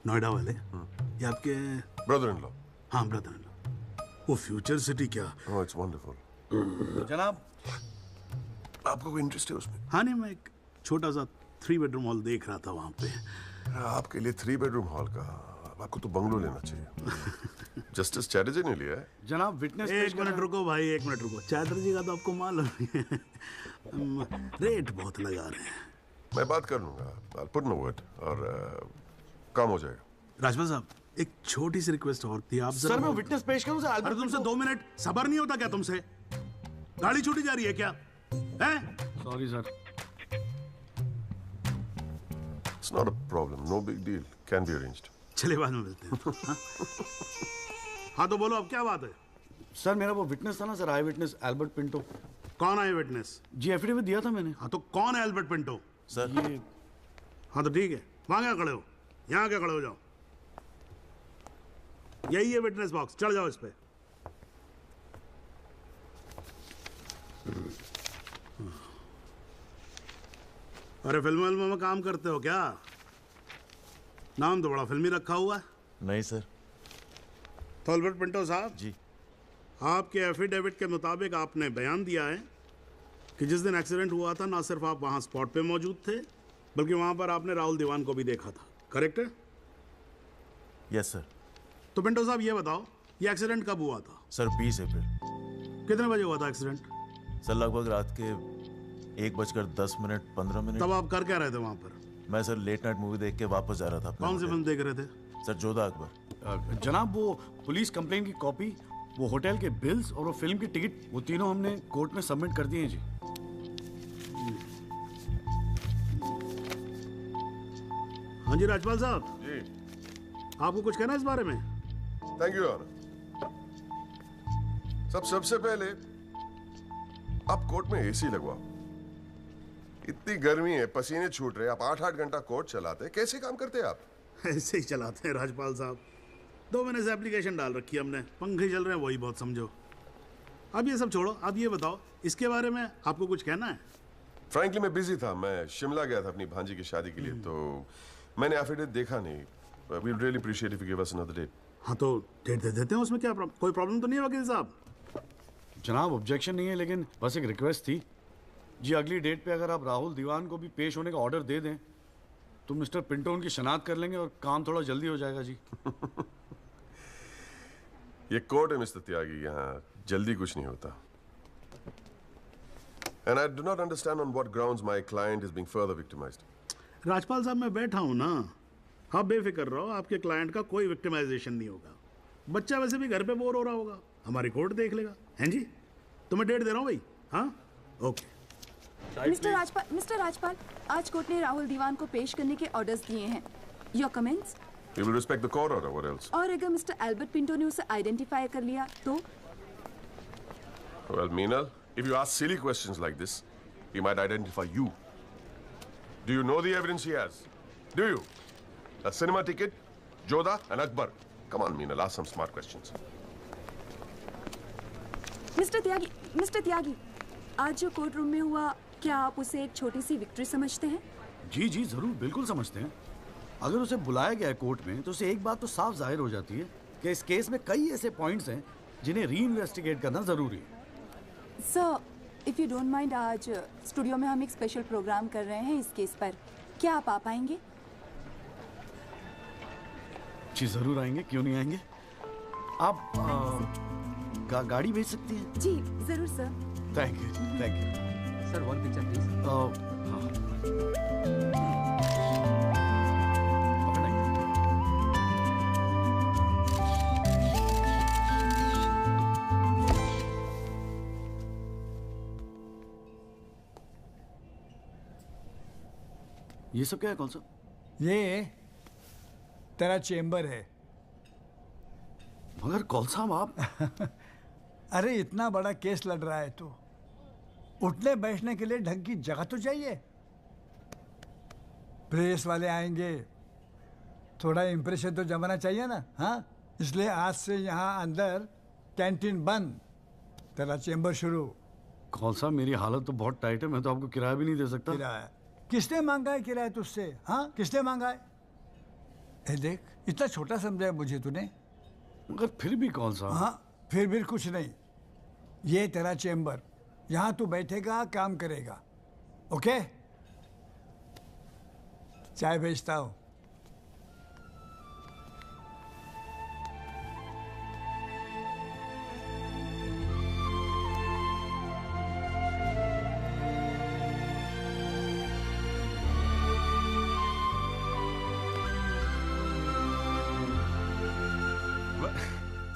नोएडा वाले, ये आपके ब्रदर इन लॉ। हाँ, ब्रदर इन लॉ। वो फ्यूचर सिटी क्या? Oh, it's wonderful. जनाब, आपको कोई इंटरेस्ट है उसमें? हाँ नहीं, मैं एक छोटा सा 3 बेडरूम हॉल देख रहा था वहाँ पे। आपके लिए 3 बेडरूम हॉल का, आपको तो बंगलो लेना चाहिए। जस्टिस चैटर्जी ने लिया है। जनाब, विटनेस। एक मिनट रुको भाई, एक मिनट रुको। चैटर्जी का तो आपको मालूम है, रेट बहुत लगा रहे हैं। मैं बात कर लूंगा, I'll put in a word और काम हो जाएगा। राजपाल साहब, एक छोटी सी रिक्वेस्ट और थी। आप सर, मैं विटनेस पेश करूं सर? अरे तुमसे 2 मिनट सबर नहीं होता क्या तुमसे? गाड़ी छूटी जा रही है क्या? हैं? Sorry sir. It's not a problem, no big deal, can be arranged. चलिए बाद में मिलते हैं। हाँ तो बोलो, अब क्या बात है? सर, मेरा वो विटनेस था ना सर, आई विटनेस एल्बर्ट पिंटो। कौन है विटनेस? जी, एफिडेविट दिया था मैंने। हाँ तो कौन है एल्बर्ट पिंटो? सर ये। हाँ तो ठीक है, वहां क्या खड़े हो? यहाँ क्या खड़े हो जाओ। यही है विटनेस बॉक्स, चढ़ जाओ इस पे। अरे फिल्म में काम करते हो क्या? नाम तो बड़ा फिल्मी रखा हुआ है। नहीं सर। तो एल्बर्ट पिंटो साहब जी, आपके एफिडेविट के मुताबिक आपने बयान दिया है कि जिस दिन एक्सीडेंट हुआ था, ना सिर्फ आप वहां स्पॉट पे मौजूद थे, बल्कि वहां पर आपने राहुल दीवान को भी देखा था। करेक्ट है? Yes sir. तो पिंटो साहब ये बताओ, ये एक्सीडेंट कब हुआ था? सर 20 अप्रैल। कितने बजे हुआ था एक्सीडेंट? सर लगभग रात के 1:10 तब आप कर क्या रहे थे वहां पर? मैं सर लेट नाइट मूवी देख के वापस जा रहा था। कौन सी फिल्म देख रहे थे? सर जोधा अकबर। जनाब, वो पुलिस कंप्लेन की कॉपी, वो होटल के बिल्स और वो फिल्म की टिकट, वो तीनों हमने कोर्ट में सबमिट कर दिए हैं जी। हाँ जी राजपाल साहब जी, आपको कुछ कहना है इस बारे में? Thank you honour. सबसे पहले आप कोर्ट में एसी लगवाओ। इतनी गर्मी है, पसीने छूट रहे, आप 8-8 घंटा कोर्ट चलाते हैं, कैसे काम करते हैं आप? ऐसे ही चलाते हैं राजपाल साहब। 2 महीने से एप्लीकेशन डाल रखी है हमने, पंखे चल रहे हैं, वही बहुत समझो। अब ये सब छोड़ो, अब ये बताओ, इसके बारे में आपको कुछ कहना है? फ्रैंकली मैं बिजी था, मैं शिमला गया था अपनी भांजी की शादी के लिए, तो मैंने एफिडेविट देखा नहीं। We really appreciate if you give us another date. हाँ तो डेट दे देते हैं, उसमें क्या कोई प्रॉब्लम तो नहीं है वकील साहब? जनाब, ऑब्जेक्शन नहीं है, लेकिन बस एक रिक्वेस्ट थी जी, अगली डेट पे अगर आप राहुल दीवान को भी पेश होने का ऑर्डर दे दें तो मिस्टर पिंटो उनकी शनाख्त कर लेंगे और काम थोड़ा जल्दी हो जाएगा जी। ये कोर्ट है मिस्टर त्यागी, यहाँ जल्दी कुछ नहीं होता। And I do not understand on what grounds my client is being further victimized. Rajpal साहब, मैं बैठा हूँ ना, आप बेफिक्र रहो, आपके क्लाइंट का कोई विक्टिमाइजेशन नहीं होगा। बच्चा वैसे भी घर पे बोर हो रहा होगा, हमारी कोर्ट देख लेगा। हैं जी? तो मैं डेट दे रहा हूँ भाई। हाँ, ओके। मिस्टर राजपाल, आज कोर्ट ने राहुल दीवान को पेश करने के ऑर्डर्स दिए हैं। Your comments? We will respect the court order. What else? और अगर मिस्टर एल्बर्ट पिंटो ने उसे आइडेंटिफाई कर लिया तो? Well, Meenal, if you ask silly questions like this, he might identify you. Do you know the evidence he has? Do you? A cinema ticket, Jodha and Akbar. Come on, Meenal, ask some smart questions. Mister Tyagi, आज जो court room में हुआ, क्या आप उसे एक छोटी सी victory समझते हैं? जी जी जरूर, बिल्कुल समझते हैं। अगर उसे बुलाया गया है कोर्ट में तो उसे एक बात तो साफ जाहिर हो जाती है कि इस केस में कई ऐसे पॉइंट्स हैं जिन्हें री इन्वेस्टिगेट करना जरूरी है। Sir, if you don't mind, आज स्टूडियो में हम एक स्पेशल प्रोग्राम कर रहे हैं इस केस पर, क्या आप आ पाएंगे? जी जरूर आएंगे, क्यों नहीं आएंगे। आप गाड़ी भेज सकती हैं? जी जरूर sir. Thank you, thank you sir. 1 picture please. ये सब क्या है? कौन सा? ये तेरा चेम्बर है। मगर कौन सा आप? अरे इतना बड़ा केस लड़ रहा है तो उठने बैठने के लिए ढंग की जगह तो चाहिए। प्रेस वाले आएंगे, थोड़ा इंप्रेशन तो जमाना चाहिए ना। हाँ, इसलिए आज से यहाँ अंदर कैंटीन बंद, तेरा चेंबर शुरू। कौन सा, मेरी हालत तो बहुत टाइट है, मैं तो आपको किराया भी नहीं दे सकता। किराया किसने मांगा है? किराया तुझसे? हाँ, किसने मांगा है? ए देख, इतना छोटा समझा मुझे तूने। मगर फिर भी कौन सा? हाँ, फिर भी कुछ नहीं। ये तेरा चेंबर, यहाँ तू बैठेगा, काम करेगा। ओके, चाय भेजता हूँ।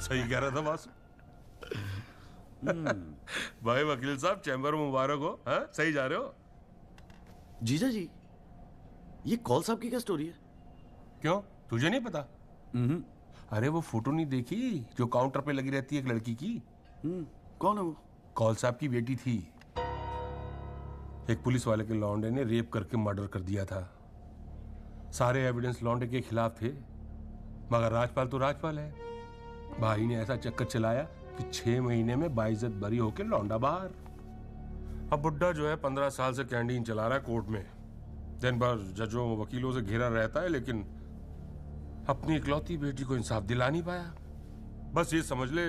सही कह रहा था बॉस। भाई वकील साहब, चैम्बर मुबारक हो। हाँ, सही जा रहे हो। जीजा जी, ये कॉल साहब की क्या स्टोरी है? क्यों, तुझे नहीं पता? अरे वो फोटो नहीं देखी जो काउंटर पे लगी रहती है एक लड़की की? कौन है वो? कॉल साहब की बेटी थी। एक पुलिस वाले के लौंडे ने रेप करके मर्डर कर दिया था। सारे एविडेंस लौंडे के खिलाफ थे, मगर राजपाल तो राजपाल है। भाई ने ऐसा चक्कर चलाया कि 6 महीने में बाइज्जत बरी होके लौंडा बाहर। अब बुड्ढा जो है 15 साल से कैंटीन चला रहा है कोर्ट में। दिन भर जजों वकीलों से घिरा रहता है, लेकिन अपनी इकलौती बेटी को इंसाफ दिला नहीं पाया। बस ये समझ ले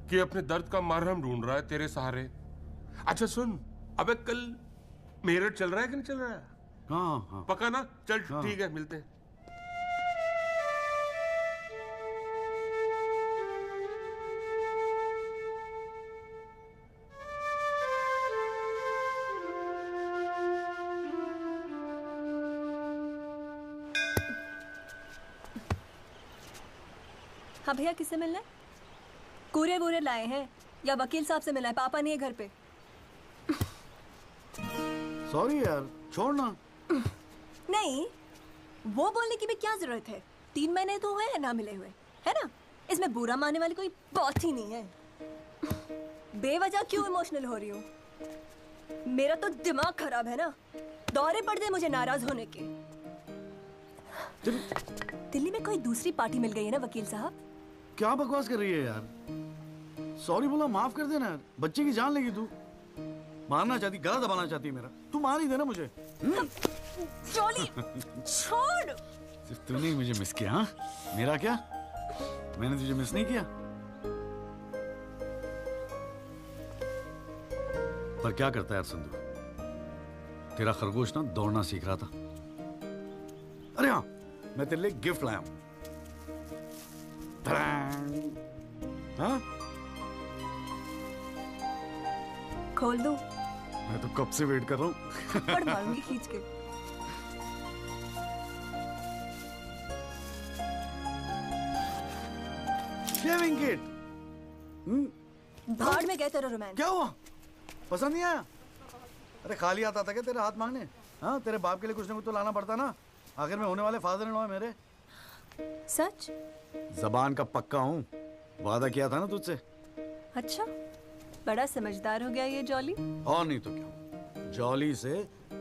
कि अपने दर्द का मरहम ढूंढ रहा है तेरे सहारे। अच्छा सुन, अबे कल मेरठ चल रहा है कि नहीं चल रहा है? हाँ। पक्का ना? चल ठीक है, मिलते हैं। हाँ भैया, किससे मिलना है? कूरे वूरे लाए हैं या वकील साहब से मिलना है? पापा नहीं है घर पे। सॉरी यार, छोड़ना। नहीं, वो बोलने की भी क्या जरूरत है? 3 महीने तो हुए हैं ना मिले हुए, है ना? इसमें बुरा मानने वाली कोई बात ही नहीं है। बेवजह क्यों इमोशनल हो रही हूँ? मेरा तो दिमाग खराब है ना, दौरे पड़ गए मुझे नाराज होने के। दिल्ली में कोई दूसरी पार्टी मिल गई है ना वकील साहब? क्या बकवास कर रही है यार? सॉरी बोला, माफ कर देना यार। बच्चे की जान लेगी तू। मारना चाहती, गला दबाना चाहती है मेरा। तू मार ही देना मुझे। जॉली, छोड़। सिर्फ तूने ही मुझे मिस किया? हाँ, मेरा क्या? मैंने तुझे मिस नहीं किया। पर क्या करता है यार संधू, तेरा खरगोश ना दौड़ना सीख रहा था। अरे हाँ, मैं तेरे लिए गिफ्ट लाया हूं। हाँ? खोल दो। मैं तो कब से वेट कर रहा हूँ। थप्पड़ मारूंगी खींच के। Shaving kit. भाड़ में गए तेरा रोमांस। क्या हुआ? पसंद नहीं आया? अरे खाली आता था क्या तेरे हाथ मांगने? हाँ, तेरे बाप के लिए कुछ ना कुछ तो लाना पड़ता ना। आखिर में होने वाले फादर इन लॉ है मेरे। सच? जबान का पक्का हूँ, वादा किया था ना तुझसे। अच्छा, बड़ा समझदार हो गया ये जॉली। और नहीं तो क्या, जॉली से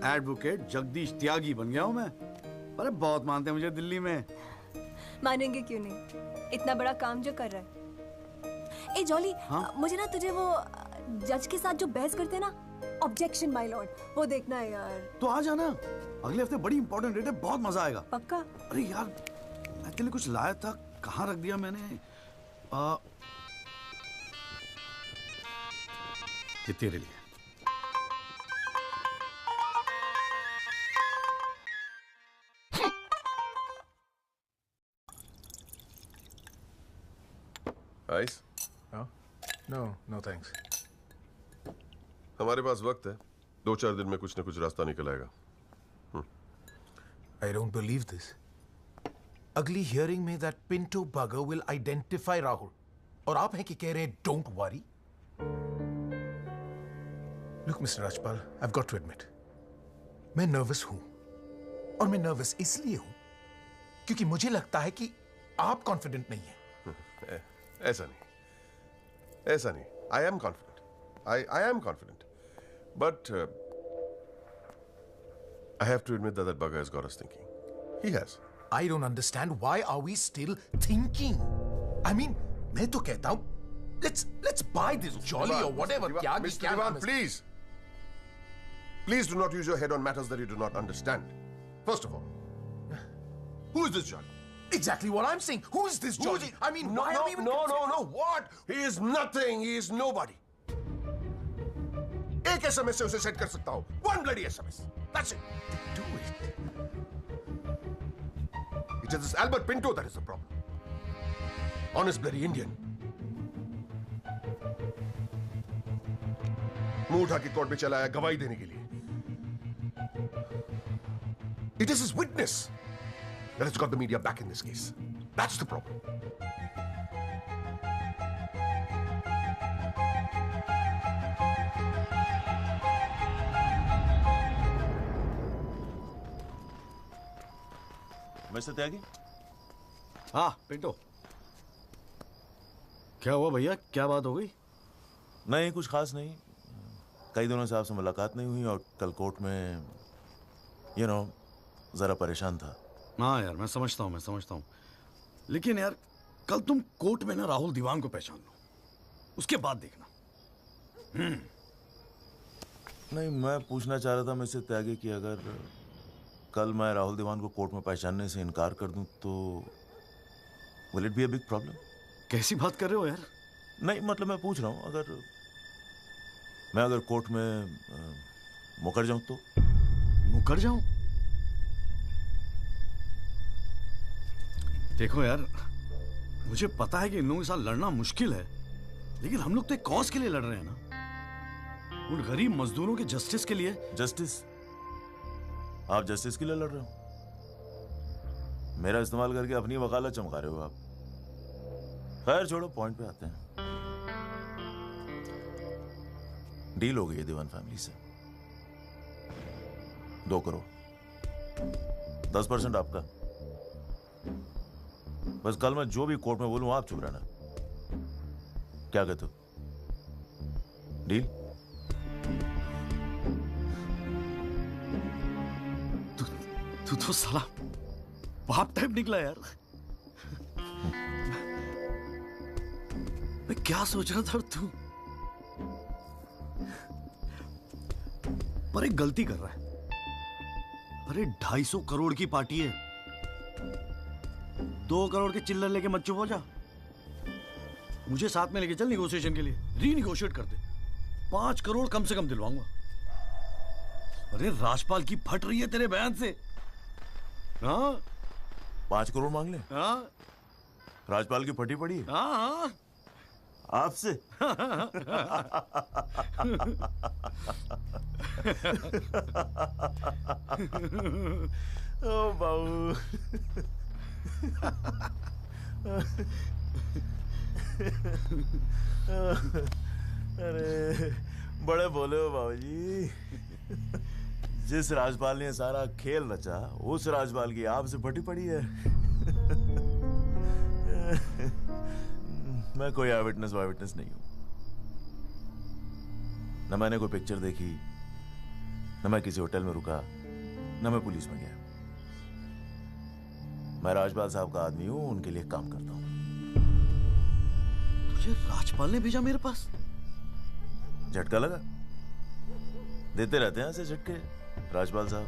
एडवोकेट जगदीश त्यागी बन गया हूँ मैं। अरे बहुत मानते हैं मुझे दिल्ली में। मानेंगे क्यों नहीं, इतना बड़ा काम जो कर रहा है। ए जॉली, हाँ? मुझे ना तुझे वो जज के साथ जो बहस करते हैं ना, ऑब्जेक्शन माय लॉर्ड, वो देखना है यार। तो आ जाना, अगले हफ्ते बड़ी इंपॉर्टेंट डेट है, बहुत मजा आएगा। पक्का? अरे यार, मैं तेरे लिए कुछ लाया था, कहाँ रख दिया मैंने? ये तेरे लिए। आइस? No thanks. हमारे पास वक्त है, 2-4 दिन में कुछ ना कुछ रास्ता निकल आएगा। I don't believe this. अगली हियरिंग में that Pinto bugger will identify Rahul. और आप हैं कि कह रहे हैं don't worry? Look, Mr. Rajpal, I've got to admit, मैं नर्वस हूं। और मैं नर्वस इसलिए हूं क्योंकि मुझे लगता है कि आप कॉन्फिडेंट नहीं हैं। ऐसा नहीं। I am confident. I am confident. But I have to admit that bugger has got us thinking. He has. I don't understand why are we still thinking? I mean, मैं तो कहता हूँ, let's buy this Jolly or whatever. Mr. Diwan, please. Please do not use your head on matters that you do not understand. First of all, who is this Jolly? Exactly what I'm saying. Who is this Jolly? I mean, why are we even... No. What? He is nothing. He is nobody. एक SMS से उसे set कर सकता हूँ. One bloody SMS. That's it. Do it. It is this Albert Pinto that is the problem. Honest bloody Indian. मुंह उठा के court में चला आया गवाही देने के लिए. It is his witness that has got the media back in this case. That's the problem. Mister Tyagi? हाँ पिंटो, क्या हुआ भैया? क्या बात हो गई? नहीं, कुछ खास नहीं. कई दिनों से आपसे मुलाकात नहीं हुई और कल कोर्ट में जरा परेशान था. हाँ यार, मैं समझता हूँ. लेकिन यार, कल तुम कोर्ट में ना राहुल दीवान को पहचान लो, उसके बाद देखना. नहीं, मैं पूछना चाह रहा था मिस्टर त्यागी कि अगर कल मैं राहुल दीवान को कोर्ट में पहचानने से इनकार कर दूं तो will it be a big problem? कैसी बात कर रहे हो यार? नहीं, मतलब मैं पूछ रहा हूं, अगर कोर्ट में मुकर जाऊं तो? मुकर जाऊं? देखो यार, मुझे पता है कि इन लोगों के साथ लड़ना मुश्किल है, लेकिन हम लोग तो एक कॉज के लिए लड़ रहे हैं ना, उन गरीब मजदूरों के जस्टिस के लिए. जस्टिस? आप जस्टिस के लिए लड़ रहे हो? मेरा इस्तेमाल करके अपनी वकालत चमका रहे हो आप. खैर छोड़ो, पॉइंट पे आते हैं. डील हो गई है दीवान फैमिली से. 2 करोड़, 10% आपका. बस कल मैं जो भी कोर्ट में बोलूं आप चुप रहना. क्या कहते हो? डील? तू तो साला बाप टाइप निकला यार. मैं क्या सोच रहा था तू? पर एक गलती कर रहा है. अरे 250 करोड़ की पार्टी है. 2 करोड़ के चिल्लर लेके मत चुप हो जा. मुझे साथ में लेके चल निगोशिएशन के लिए. रीनिगोशिएट करते. 5 करोड़ कम से कम दिलवाऊंगा. अरे राजपाल की फट रही है तेरे बयान से. हाँ, 5 करोड़ मांग ले? हाँ, राजपाल की फटी पड़ी है? हाँ. आपसे? ओ बाबू. अरे बड़े बोले हो बाबूजी. जिस राजपाल ने सारा खेल रचा, उस राजपाल की आपसे फटी पड़ी है. मैं कोई आईविटनेस नहीं हूं. न मैंने कोई पिक्चर देखी, न मैं किसी होटल में रुका, न मैं पुलिस में गया. मैं राजपाल साहब का आदमी हूं, उनके लिए काम करता हूं. तुझे राजपाल ने भेजा मेरे पास? झटका लगा? देते रहते हैं ऐसे झटके राजपाल साहब.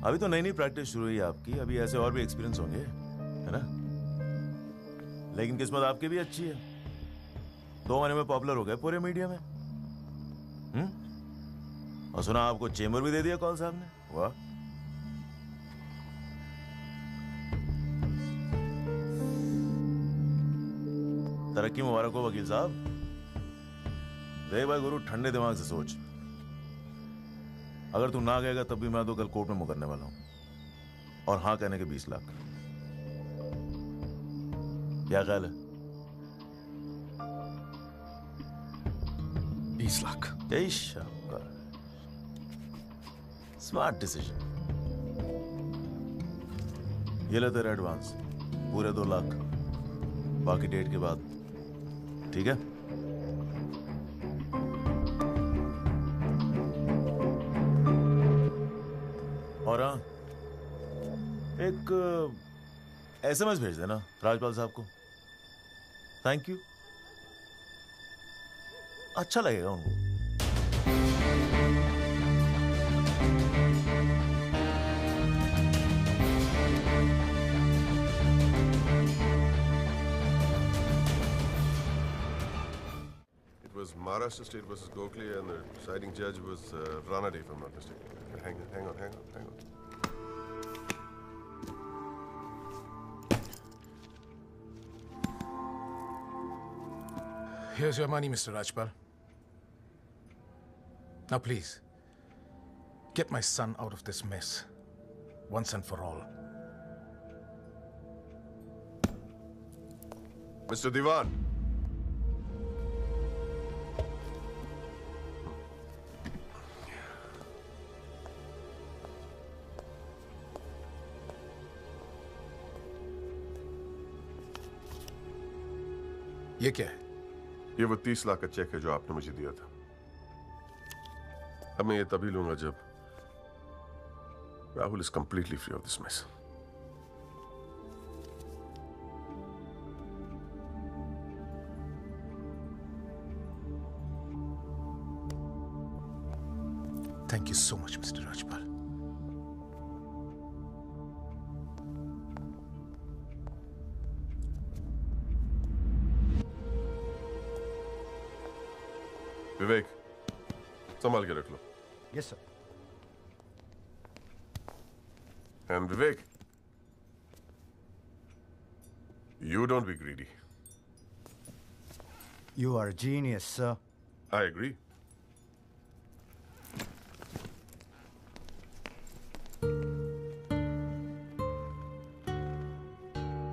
अभी तो नई प्रैक्टिस शुरू हुई है आपकी. अभी ऐसे और भी एक्सपीरियंस होंगे, है ना? लेकिन किस्मत आपकी भी अच्छी है. 2 महीने में पॉपुलर हो गए पूरे मीडिया में. और सुना आपको चेंबर भी दे दिया कौल साहब ने. वाह. तरक्की मुबारक हो वकील साहब. देख भाई गुरु, ठंडे दिमाग से सोच. अगर तू ना गएगा तब भी मैं तो कल कोर्ट में मुकरने वाला हूं. और हाँ कहने के 20 लाख. क्या ख्याल है? 20 लाख. Smart decision. ये ले तेरा एडवांस, पूरे 2 लाख. बाकी डेट के बाद. ठीक है? एक SMS भेज देना राजपाल साहब को। थैंक यू, अच्छा लगेगा उनको। It was Maharashtra State versus Gokhale, and the deciding judge was Ranade, if I'm not mistaken. Hang on. Here's your money, Mr. Rajpal. Now, please, get my son out of this mess, once and for all. Mr. Diwan. ये क्या है? ये वो 30 लाख का check है जो आपने मुझे दिया था। अब मैं ये तभी लूंगा जब Rahul is completely free of this mess. Thank you so much, Mr. Rajpal. Vivek, संभाल के रख लो। Yes sir. And Vivek, you don't be greedy. You are a genius, sir. I agree.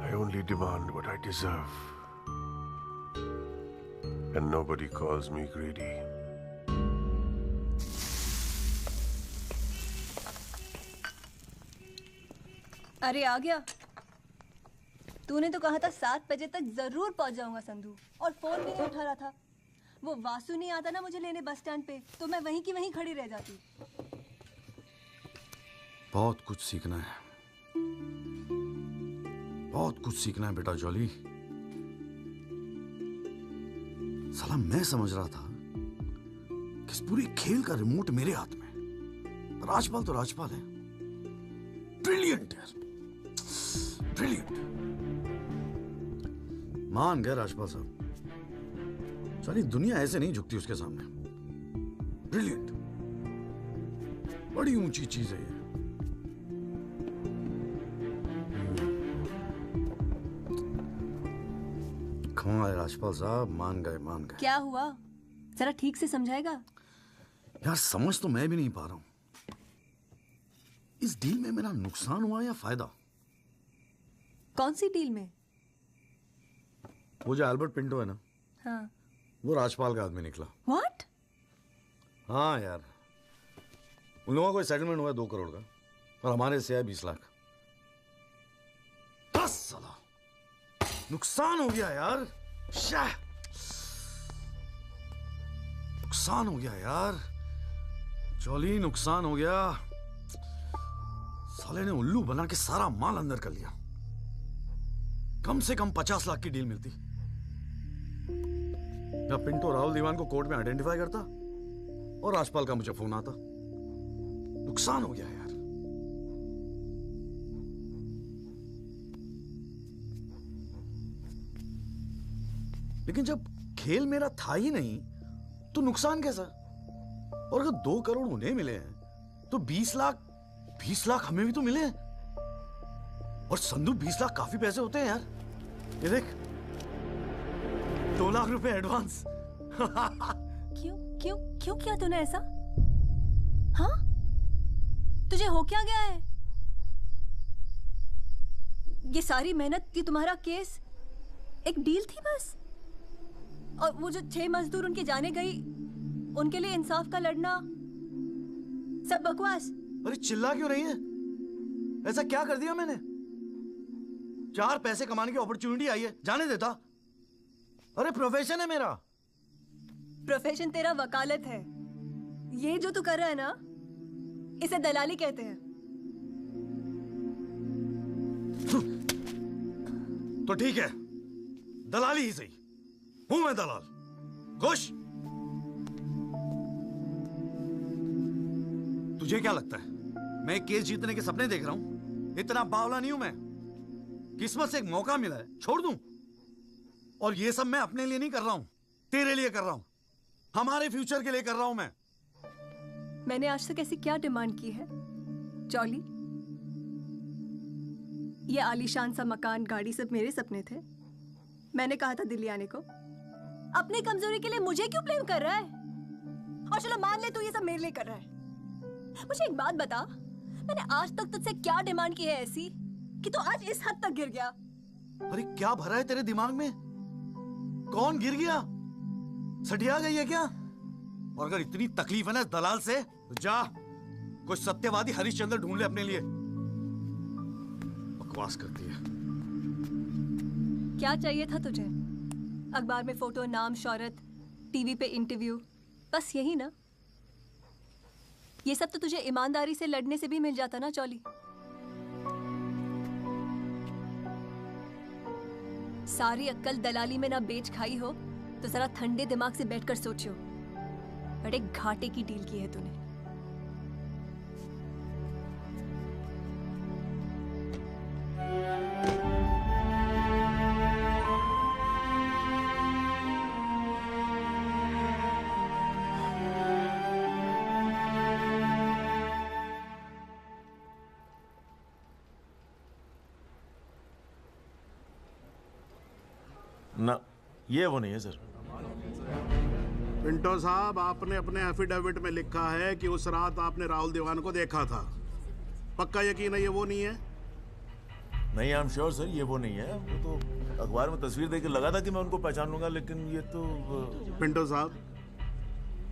I only demand what I deserve. And nobody calls me greedy. अरे आ गया। तूने तो कहा था 7 बजे तक जरूर पहुंच जाऊंगा संधू, और फोन भी नहीं उठा रहा था। वो वासु नहीं आता ना मुझे लेने बस स्टैंड पे, तो मैं वहीं की वहीं खड़ी रह जाती। बहुत कुछ सीखना है, बहुत कुछ सीखना है बेटा जॉली। साला मैं समझ रहा था कि इस पूरी खेल का रिमोट मेरे हाथ में। राजपाल तो राजपाल है, ब्रिलियंट यार, ब्रिलियंट। मान गए राजपाल साहब, सारी दुनिया ऐसे नहीं झुकती उसके सामने। ब्रिलियंट, बड़ी ऊंची चीज है ये। कमाल है राजपाल साहब, मान गए मान गए। क्या हुआ, जरा ठीक से समझाएगा? यार समझ तो मैं भी नहीं पा रहा हूं, इस डील में मेरा नुकसान हुआ या फायदा? कौन सी डील में? वो जो एल्बर्ट पिंटो है ना, हाँ। वो राजपाल का आदमी निकला। What? हाँ यार, उन लोगों का कोई सेटलमेंट हुआ है 2 करोड़ का, और हमारे से है 20 लाख। 10 साला नुकसान हो गया यार, नुकसान हो गया यार, जॉली नुकसान हो गया। साले ने उल्लू बना के सारा माल अंदर कर लिया। कम से कम 50 लाख की डील मिलती। या पिंटो राहुल दीवान को कोर्ट में आइडेंटिफाई करता और राजपाल का मुझे फोन आता। नुकसान हो गया यार। लेकिन जब खेल मेरा था ही नहीं तो नुकसान कैसा? और अगर 2 करोड़ उन्हें मिले हैं तो 20 लाख हमें भी तो मिले हैं। और संधू 20 लाख काफी पैसे होते हैं यार। ये देख, 2 लाख रुपए एडवांस। क्यों किया तूने ऐसा? हाँ, तुझे हो क्या गया है? ये सारी मेहनत, ये तुम्हारा केस एक डील थी बस? और वो जो 6 मजदूर उनके जाने गई, उनके लिए इंसाफ का लड़ना, सब बकवास। अरे चिल्ला क्यों रही है? ऐसा क्या कर दिया मैंने? 4 पैसे कमाने की अपॉर्चुनिटी आई है, जाने देता? अरे प्रोफेशन है मेरा। प्रोफेशन तेरा वकालत है। ये जो तू कर रहा है ना, इसे दलाली कहते हैं। तो ठीक है, दलाली ही सही, हूं मैं दलाल। खुश? तुझे क्या लगता है मैं केस जीतने के सपने देख रहा हूं? इतना बावला नहीं हूं मैं। किस्मत से एक मौका मिला है, छोड़ दूं? और ये सब मैं अपने लिए नहीं कर रहा हूं, तेरे लिए कर रहा हूं, हमारे फ्यूचर के लिए कर रहा हूं मैं। मैंने आज तक ऐसी क्या डिमांड की है जॉली? ये आलीशान सा मकान, गाड़ी सब मेरे सपने थे। मैंने कहा था दिल्ली आने को। अपनी कमजोरी के लिए मुझे क्यों ब्लेम कर रहा है? और चलो मान ले तू ये सब मेरे लिए कर रहा है। मुझे एक बात बता, मैंने आज तक तुझसे क्या डिमांड की है ऐसी कि तू आज इस हद तक गिर गया? अरे क्या भरा है तेरे दिमाग में? कौन गिर गया? सटिया गई है क्या? और अगर इतनी तकलीफ है ना इस दलाल से, तो जा कोई सत्यवादी हरिश्चंद्र ढूंढ ले अपने लिए। बकवास करती है। क्या चाहिए था तुझे? अखबार में फोटो, नाम, शोहरत, टीवी पे इंटरव्यू, बस यही ना? ये सब तो तुझे ईमानदारी से लड़ने से भी मिल जाता ना चौली। सारी अक्कल दलाली में ना बेच खाई हो तो जरा ठंडे दिमाग से बैठकर सोचो, बड़े घाटे की डील की है तूने। ना, ये वो नहीं है सर। पिंटो साहब, आपने अपने एफिडेविट में लिखा है कि उस रात आपने राहुल दीवान को देखा था। पक्का यकीन है ये वो नहीं है? नहीं, आई एम श्योर सर, ये वो नहीं है। वो तो अखबार में तस्वीर देख के लगा था कि मैं उनको पहचान लूंगा, लेकिन ये तो पिंटो साहब,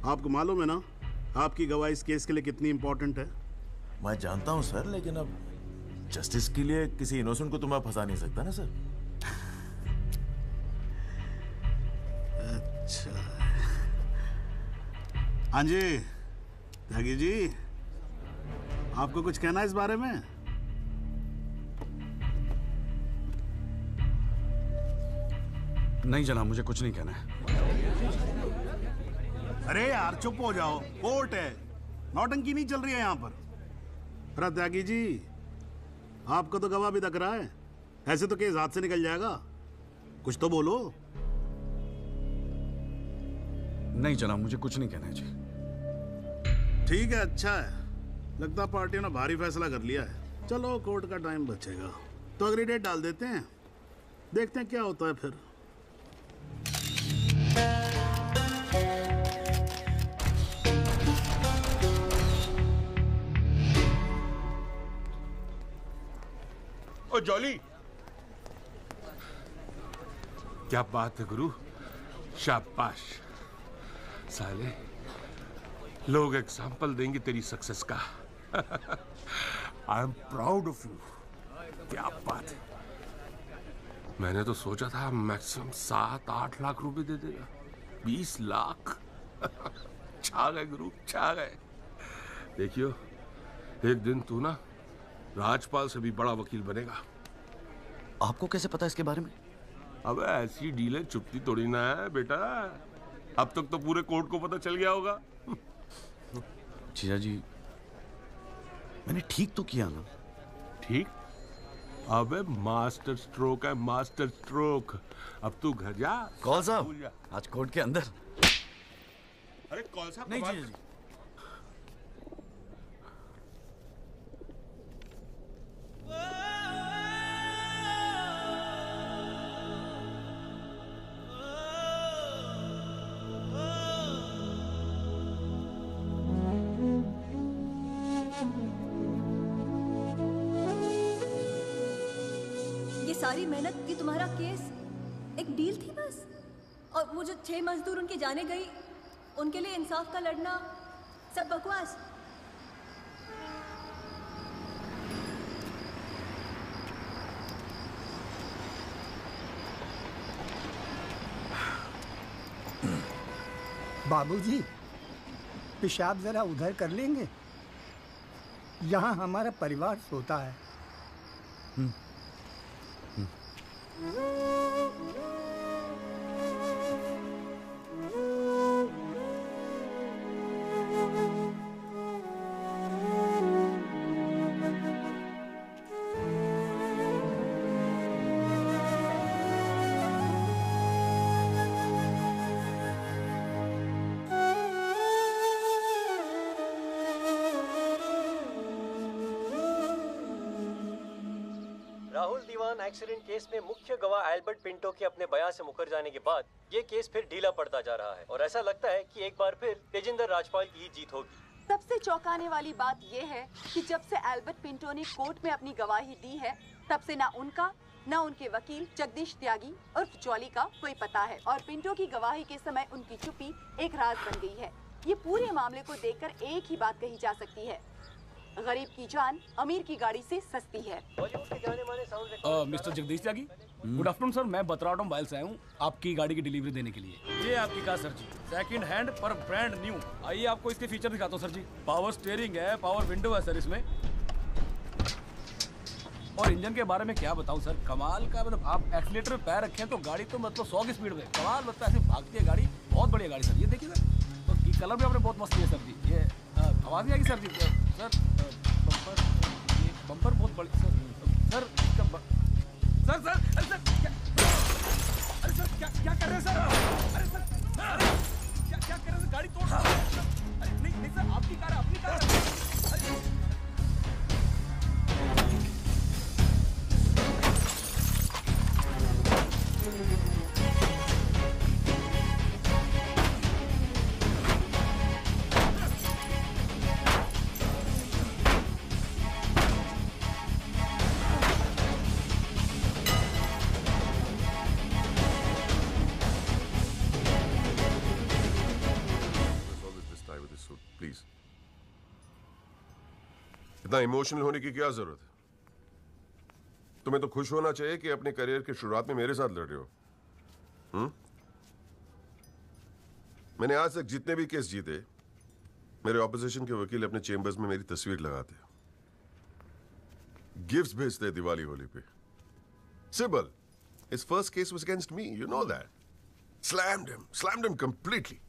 आपको मालूम है ना आपकी गवाही इस केस के लिए कितनी इंपॉर्टेंट है? मैं जानता हूँ सर, लेकिन अब जस्टिस के लिए किसी इनोसेंट को तो मैं फंसा नहीं सकता ना सर। अच्छा, हाँ जी त्यागी जी, आपको कुछ कहना है इस बारे में? नहीं जनाब, मुझे कुछ नहीं कहना है। अरे यार चुप हो जाओ, कोर्ट है, नौटंकी नहीं चल रही है यहाँ पर। अरे त्यागी जी, आपको तो गवाह भी तक रहा है, ऐसे तो केस हाथ से निकल जाएगा, कुछ तो बोलो। नहीं जनाब, मुझे कुछ नहीं कहना है जी। ठीक है, अच्छा है, लगता पार्टियों ने भारी फैसला कर लिया है। चलो कोर्ट का टाइम बचेगा तो अगली डेट डाल देते हैं, देखते हैं क्या होता है फिर। ओ जॉली, क्या बात है गुरु, शाबाश। साले लोग एग्जाम्पल देंगे तेरी सक्सेस का। I am proud of you. क्या बात है। मैंने तो सोचा था मैक्सिमम 7-8 लाख रुपए दे देगा। 20 लाख। छा गए गुरु, छा गए। देखियो, एक दिन तू ना राजपाल से भी बड़ा वकील बनेगा। आपको कैसे पता इसके बारे में? अब ऐसी डीलें चुपती थोड़ी ना है बेटा। अब तक तो पूरे कोर्ट को पता चल गया होगा। जीजा जी, मैंने ठीक तो किया ना? ठीक? अबे मास्टर स्ट्रोक है, मास्टर स्ट्रोक। अब तू घर जा। कौल साहब, आज कोर्ट के अंदर। अरे कौल साहब नहीं जीजा जी। सारी मेहनत की तुम्हारा केस एक डील थी बस? और वो जो 6 मजदूर उनके जाने गई, उनके लिए इंसाफ का लड़ना सब बकवास? बाबूजी, पेशाब जरा उधर कर लेंगे? यहाँ हमारा परिवार सोता है। राहुल दीवान एक्सीडेंट केस में मुख्य गवाह एल्बर्ट पिंटो के अपने बयान से मुकर जाने के बाद ये केस फिर ढीला पड़ता जा रहा है और ऐसा लगता है कि एक बार फिर तेजिंदर राजपाल की ही जीत होगी। सबसे चौंकाने वाली बात यह है कि जब से एल्बर्ट पिंटो ने कोर्ट में अपनी गवाही दी है तब से ना उनका न उनके वकील जगदीश त्यागी और जॉली का कोई पता है और पिंटो की गवाही के समय उनकी चुप्पी एक राज बन गई है। ये पूरे मामले को देखकर एक ही बात कही जा सकती है, गरीब की जान अमीर की गाड़ी से सस्ती है। मिस्टर जगदीश त्यागी, गुड आफ्टरनून सर। मैं बतराटो मोबाइल से आया हूँ आपकी गाड़ी की डिलीवरी देने के लिए। ये आपकी कार सर जी, सेकंड हैंड पर ब्रांड न्यू। आइए आपको इसके फीचर दिखाता हूँ सर जी। पावर स्टीयरिंग है, पावर विंडो है सर इसमें, और इंजन के बारे में क्या बताऊं सर, कमाल का। मतलब आप एक्सीलेटर पे पैर रखें तो गाड़ी तो मतलब 100 की स्पीड में कमाल लगता है, ऐसे भागती है गाड़ी। बहुत बढ़िया गाड़ी सर, ये देखिए सर, तो ये कलर भी आपने बहुत मस्त किया सर जी। ये आवाज़ नहीं आएगी सर जी। सर बम्पर, ये बम्पर बहुत बड़ी सर इसका सर सर अरे सर क्या, अरे सर क्या कर रहे हैं सर? अरे सर क्या कर रहे हैं? गाड़ी तोड़ रहा है। अरे नहीं सर, आपकी कार है, अपनी कार है। इतना इमोशनल होने की क्या जरूरत है? तुम्हें तो खुश होना चाहिए कि अपने करियर की शुरुआत में मेरे साथ लड़ रहे हो। मैंने आज तक जितने भी केस जीते, मेरे ऑपोजिशन के वकील अपने चेंबर्स में मेरी तस्वीर लगाते, गिफ्ट्स भेजते दिवाली होली पे। Sibal, his first case was against me, you know that. Slammed him completely.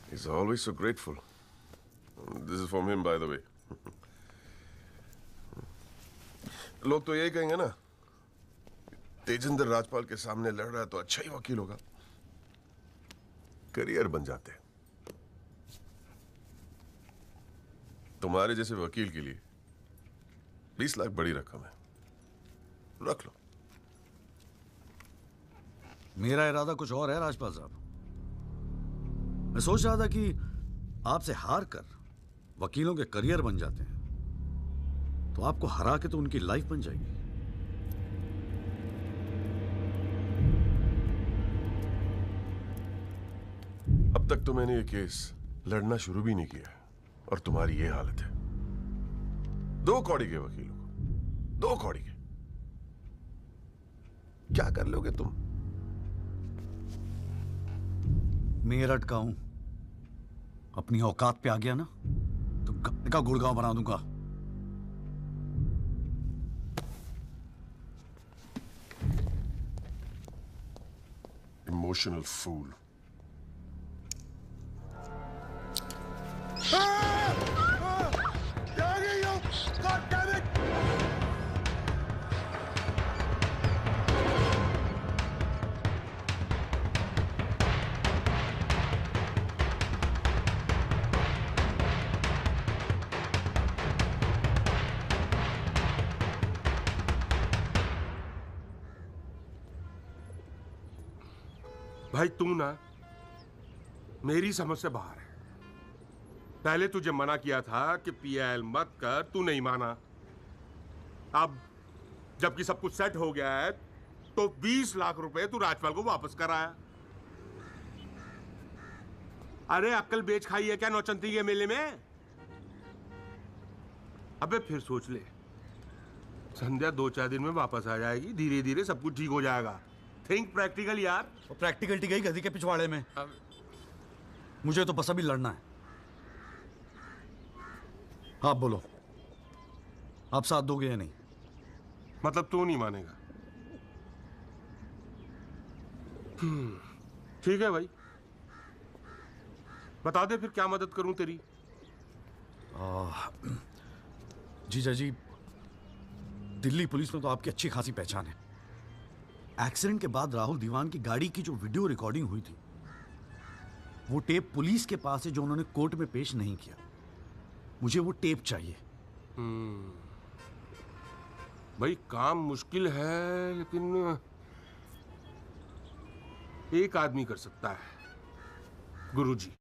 He's always so grateful. This is from him, by the way. लोग तो यही कहेंगे ना, तेजिंदर राजपाल के सामने लड़ रहा है तो अच्छा ही वकील होगा, करियर बन जाते हैं। तुम्हारे जैसे वकील के लिए 20 लाख बड़ी रकम है, रख लो। मेरा इरादा कुछ और है राजपाल साहब। मैं सोच रहा था कि आपसे हार कर वकीलों के करियर बन जाते हैं तो आपको हरा के तो उनकी लाइफ बन जाएगी। अब तक तो मैंने ये केस लड़ना शुरू भी नहीं किया और तुम्हारी ये हालत है। 2 कौड़ी के वकीलों को, 2 कौड़ी के, क्या कर लोगे तुम? मेरठ का हूं, अपनी औकात पे आ गया ना तो गप्पे का गुड़गांव बना दूंगा। Emotional fool. भाई तू ना मेरी समझ से बाहर है। पहले तुझे मना किया था कि पीएल मत कर, तू नहीं माना। अब जबकि सब कुछ सेट हो गया है तो 20 लाख रुपए तू राजपाल को वापस कराया। अरे अक्ल बेच खाई है क्या नौचंती के मेले में? अबे फिर सोच ले, संध्या 2-4 दिन में वापस आ जाएगी, धीरे धीरे सब कुछ ठीक हो जाएगा। थिंक प्रैक्टिकल यार। और प्रैक्टिकलिटी गई गधी के पिछवाड़े में। मुझे तो बस अभी लड़ना है। आप बोलो, आप साथ दोगे या नहीं? मतलब तू नहीं मानेगा? ठीक है भाई, बता दे फिर क्या मदद करूं तेरी। जीजा जी, दिल्ली पुलिस में तो आपकी अच्छी खासी पहचान है। एक्सीडेंट के बाद राहुल दीवान की गाड़ी की जो वीडियो रिकॉर्डिंग हुई थी, वो टेप पुलिस के पास है जो उन्होंने कोर्ट में पेश नहीं किया। मुझे वो टेप चाहिए। भाई काम मुश्किल है, लेकिन एक आदमी कर सकता है, गुरुजी।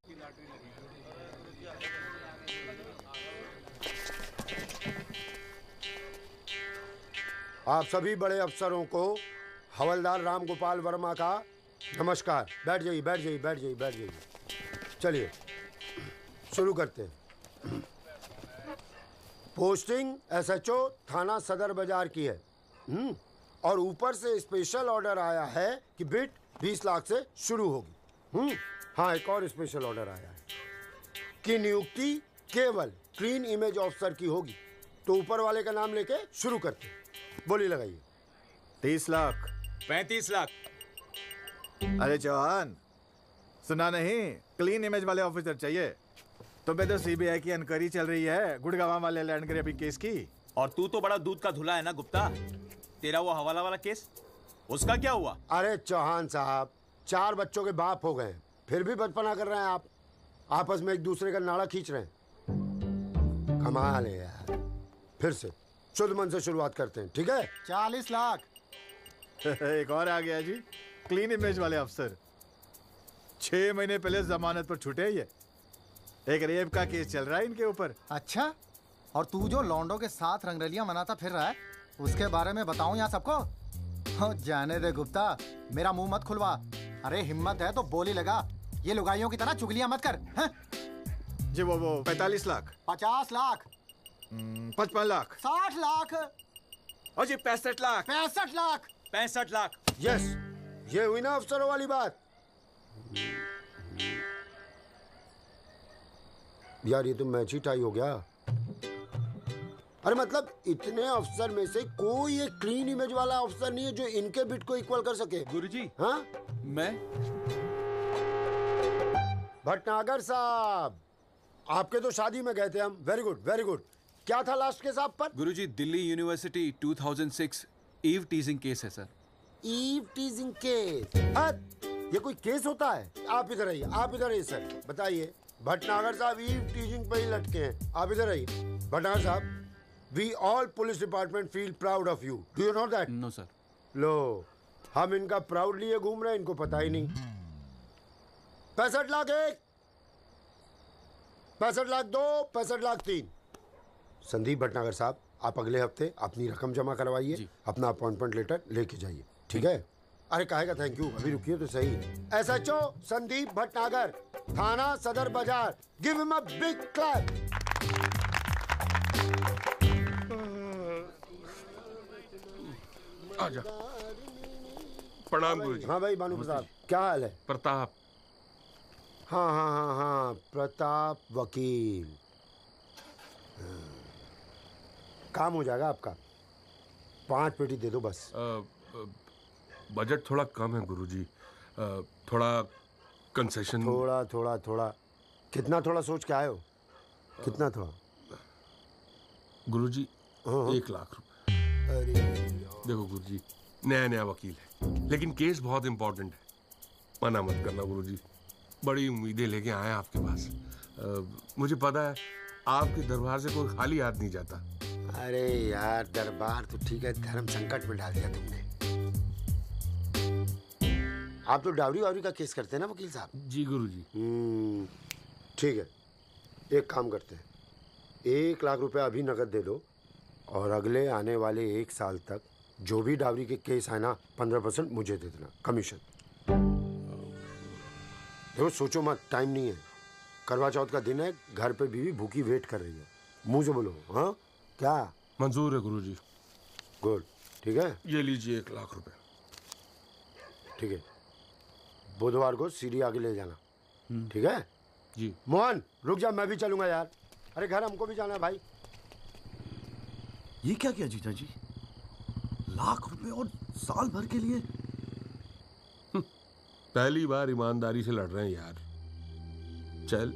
आप सभी बड़े अफसरों को हवलदार राम गोपाल वर्मा का नमस्कार। बैठ जाइए, बैठ जाइए, बैठ जाइए, बैठ जाइए। चलिए शुरू करते हैं। पोस्टिंग एसएचओ थाना सदर बाजार की है। और ऊपर से स्पेशल ऑर्डर आया है कि बिट 20 लाख से शुरू होगी। हाँ, एक और स्पेशल ऑर्डर आया है कि नियुक्ति केवल क्लीन इमेज ऑफिसर की होगी। तो ऊपर वाले का नाम लेके शुरू करते हैं। बोली लगाइए। 30 लाख 35 लाख। अरे चौहान, सुना नहीं? क्लीन इमेज वाले ऑफिसर चाहिए। तुम्हें तो सीबीआई की इंक्वायरी चल रही है गुड़गांव वाले लैंड ग्रैबिंग केस की। और तू तो बड़ा दूध का धुला है ना गुप्ता। तेरा वो हवाला वाला केस, उसका क्या हुआ? अरे चौहान साहब, 4 बच्चों के बाप हो गए, फिर भी बचपना कर रहे हैं आप। आपस में एक दूसरे का नाड़ा खींच रहे हैं। कमाल है यार। फिर से शुद्ध मन से शुरुआत करते हैं, ठीक है? 40 लाख। एक और आ गया जी, क्लीन इमेज वाले अफसर। 6 महीने पहले जमानत पर छूटे ये। एक रेप का केस चल रहा है इनके ऊपर। अच्छा, और तू जो लौंडों के साथ रंगरलियां मनाता फिर रहा है, उसके बारे में बताऊं यहाँ सबको? हो जाने दे गुप्ता, मेरा मुंह मत खुलवा। अरे हिम्मत है तो बोली लगा, ये लुगाइयों की तरह चुगलियां मत कर। हैं? जी वो 45 लाख 50 लाख 55 लाख 60 लाख और जी 65 लाख 65 लाख 65 लाख। यस, ये हुई ना अफसरों वाली बात। यार ये तो मैच ही टाई हो गया। अरे मतलब इतने अफसर में से कोई एक क्लीन इमेज वाला अफसर नहीं है जो इनके बिट को इक्वल कर सके। गुरुजी, हाँ? मैं भटनागर साहब, आपके तो शादी में गए थे हम। Very good, very good. क्या था लास्ट केस आप पर? Guruji, Delhi university 2006 eve teasing case है सर। Eve teasing case? ये कोई केस होता है? आप इधर आइए, आप इधर आइए सर, बताइए। भटनागर साहब ईव टीजिंग पे ही लटके हैं। आप इधर आइए। Bhatnagar sahab, we all police department feel proud of you. Do you know that? No sir. लो, हम इनका प्राउड लिए घूम रहे हैं, इनको पता ही नहीं। 65 लाख 1, 65 लाख 2, 65 लाख 3। संदीप भटनागर साहब, आप अगले हफ्ते अपनी रकम जमा करवाइए, अपना अपॉइंटमेंट लेटर लेके जाइए, ठीक है? अरे काहेगा थैंक यू, अभी रुकिए तो सही। एसएचओ संदीप भटनागर, थाना सदर बाजार, give him a big clap. आजा। प्रणाम गुरुजी। हाँ भाई भानु प्रताप, क्या हाल है? प्रताप। हाँ हाँ हाँ हाँ, प्रताप वकील। काम हो जाएगा आपका। 5 पेटी दे दो बस। बजट थोड़ा कम है गुरुजी, थोड़ा कंसेशन। थोड़ा थोड़ा थोड़ा कितना थोड़ा सोच के आए हो? कितना थोड़ा? गुरुजी 1 लाख रुपए। अरे देखो गुरुजी, नया वकील है, लेकिन केस बहुत इंपॉर्टेंट है। मना मत करना गुरुजी, बड़ी उम्मीदें लेके आए आपके पास। मुझे पता है आपके दरबार से कोई खाली हाथ नहीं जाता। अरे यार, दरबार तो ठीक है, धर्म संकट में डाल दिया तुमने। आप तो डावरी वावरी का केस करते हैं ना वकील साहब? जी गुरुजी। ठीक है, एक काम करते हैं, 1 लाख रुपए अभी नकद दे दो, और अगले आने वाले 1 साल तक जो भी डावरी के केस है ना, 15% मुझे दे देना कमीशन। देखो सोचो मत, टाइम नहीं है। करवा चौथ का दिन है, घर पे बीवी भूखी वेट कर रही है। मुंह से बोलो। हाँ क्या? मंजूर है गुरुजी। गुड, ठीक है। ये लीजिए 1 लाख रुपए। ठीक है, बुधवार को सीढ़ी आगे ले जाना, ठीक है? जी। मोहन रुक जा, मैं भी चलूंगा यार। अरे घर हमको भी जाना है भाई। ये क्या किया जीजा जी? 1 लाख रुपए और साल भर के लिए? पहली बार ईमानदारी से लड़ रहे हैं यार। चल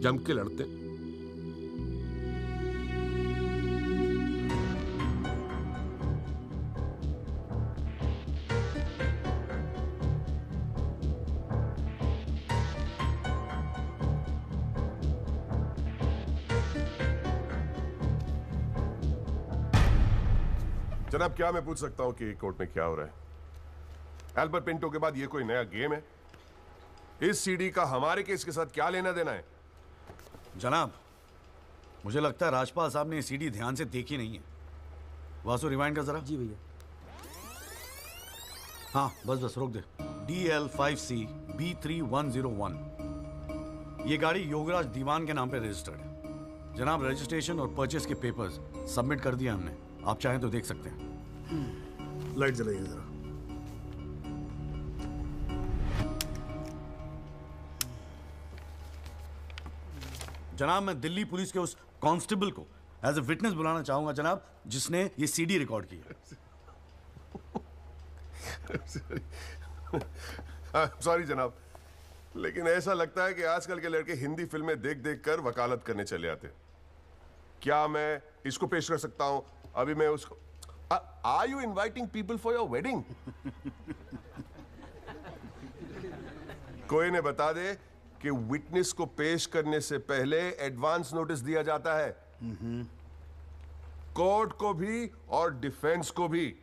जम के लड़ते हैं। जनाब, क्या मैं पूछ सकता हूं कि कोर्ट में क्या हो रहा है? एल्बर्ट पिंटो के बाद ये कोई नया गेम है? इस सीडी का हमारे केस के साथ क्या लेना देना है? जनाब, मुझे लगता है राजपाल साहब ने ये सीडी ध्यान से देखी नहीं है। वासु रिवाइंड कर जरा। जी भैया। हाँ बस रोक दे। DL5C B3101, ये गाड़ी योगराज दीवान के नाम पे रजिस्टर्ड है। जनाब, रजिस्ट्रेशन और परचेस के पेपर्स सबमिट कर दिया हमने, आप चाहें तो देख सकते हैं। लाइट जलाइए जरा। जनाब, मैं दिल्ली पुलिस के उस कांस्टेबल को एज ए विटनेस बुलाना चाहूंगा जनाब, जिसने ये सीडी रिकॉर्ड की है। सॉरी जनाब, लेकिन ऐसा लगता है कि आजकल के लड़के हिंदी फिल्में देख देख कर वकालत करने चले आते। क्या मैं इसको पेश कर सकता हूं? अभी मैं उसको are you inviting people for your wedding? कोई ने बता दे कि विटनेस को पेश करने से पहले एडवांस नोटिस दिया जाता है, कोर्ट को भी और डिफेंस को भी,